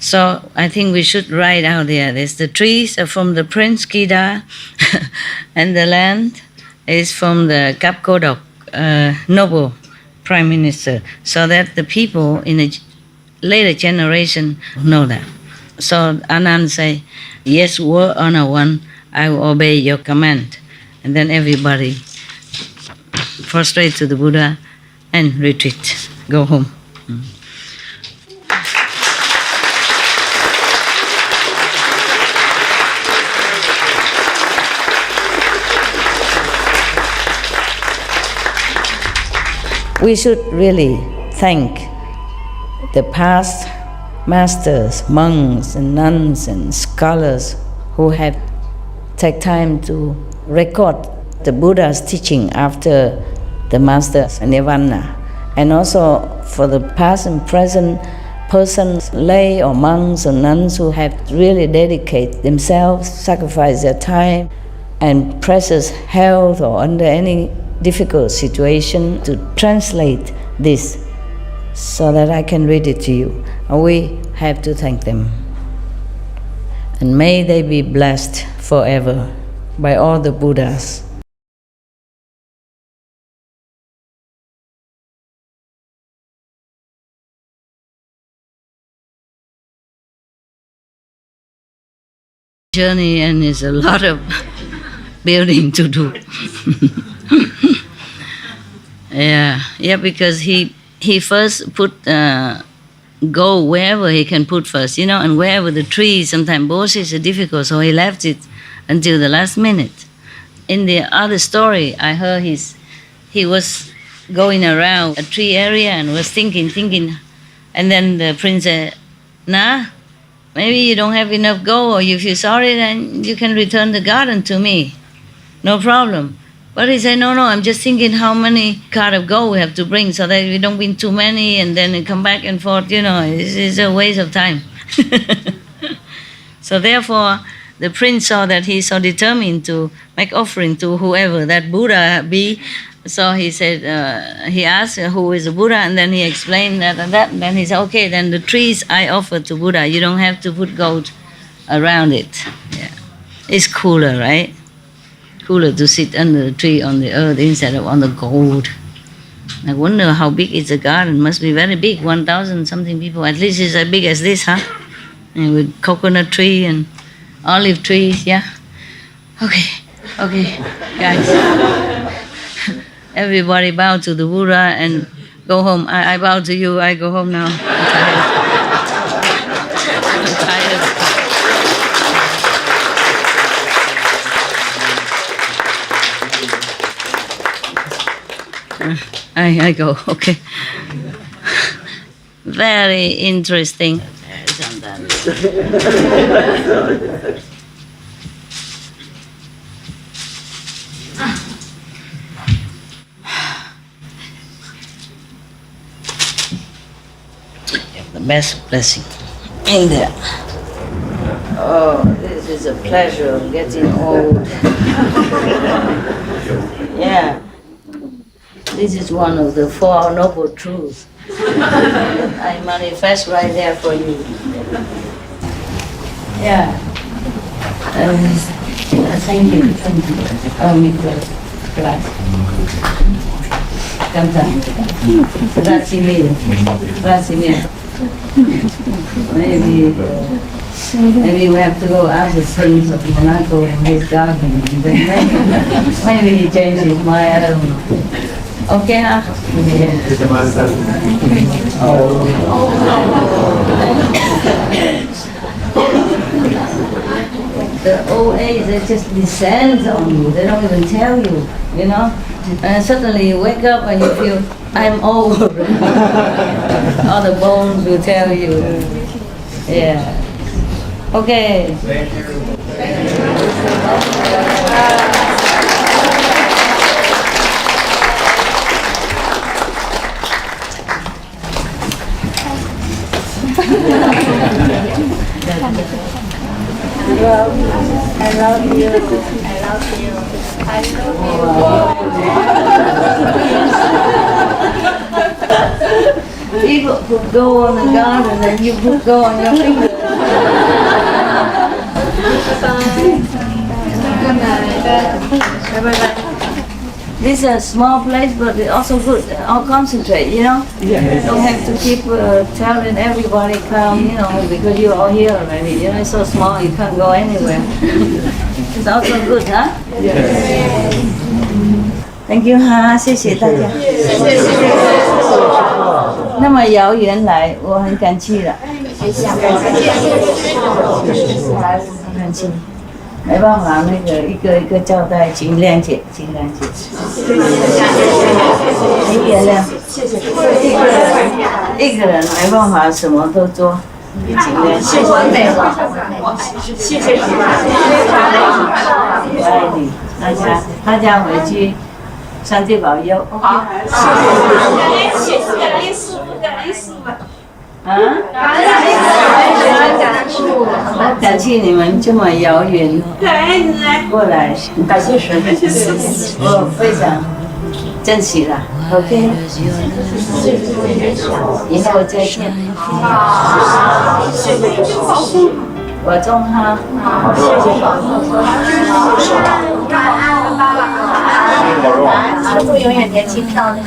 So I think we should write out there. There's the trees are from the Prince Kida, and the land is from the Kapkodok, noble prime minister, so that the people in a later generation know that. So Anand say, yes, World Honor One, I will obey your command. And then everybody prostrate to the Buddha and retreat, go home. We should really thank the past masters, monks and nuns and scholars who have taken time to record the Buddha's teaching after the master's nirvana, and also for the past and present persons, lay or monks or nuns who have really dedicated themselves, sacrificed their time and precious health or under any difficult situation to translate this so that I can read it to you. And we have to thank them. And may they be blessed forever by all the Buddhas. Journey, and there's a lot of building to do. Yeah, because he first put go wherever he can put first, and wherever the trees, sometimes bushes are difficult, so he left it until the last minute. In the other story, I heard he was going around a tree area and was thinking, and then the prince said, nah, maybe you don't have enough gold, or if you're sorry, then you can return the garden to me. No problem. But he said, no, I'm just thinking how many cart of gold we have to bring so that we don't bring too many and then come back and forth, it's a waste of time. So therefore, the prince saw that he's so determined to make offering to whoever that Buddha be. So he said, he asked who is the Buddha, and then he explained that and that, and then he said, okay, then the trees I offer to Buddha, you don't have to put gold around it. Yeah. It's cooler, right? Cooler to sit under the tree on the earth instead of on the gold. I wonder how big is the garden. Must be very big, 1,000 something people. At least it's as big as this, huh? And with coconut tree and olive trees, yeah? Okay, guys. Everybody bow to the Buddha and go home. I bow to you, I go home now. I'm tired. I go, okay. Very interesting. The best blessing in there. Oh, this is a pleasure of getting old. Yeah. This is one of the Four Noble Truths. I manifest right there for you. Yeah. Thank you. Grazie mille. Maybe we have to go ask the saints of Monaco in his garden. Maybe he changed his mind, I don't know. Okay, huh? Yeah. The old age, they just descends on you. They don't even tell you, you know. And suddenly you wake up and you feel, I'm old. All the bones will tell you. Yeah. Okay. I love you. I love you. I love you. People could go on the garden and you could go on your finger. This is a small place, but it's also good. All concentrate, you know. Yeah. Don't have to keep telling everybody come, you know, because you're all here already. You know, it's so small, you can't go anywhere. It's also good, huh? Yes. Thank you, 哈，谢谢大家。那么遥远来，我很感激了。感激。没办法，那个一个一个交代，请谅解，请谅解。请原谅。谢谢。一个人没办法什么都做，请谅解。谢谢你。我爱你，大家回去，上帝保佑。好，谢谢。感恩师父，感恩师父。啊？感谢你们这么遥远过来，感谢神，我非常珍惜了。OK， 以后再见。我中哈。师父永远年轻漂亮。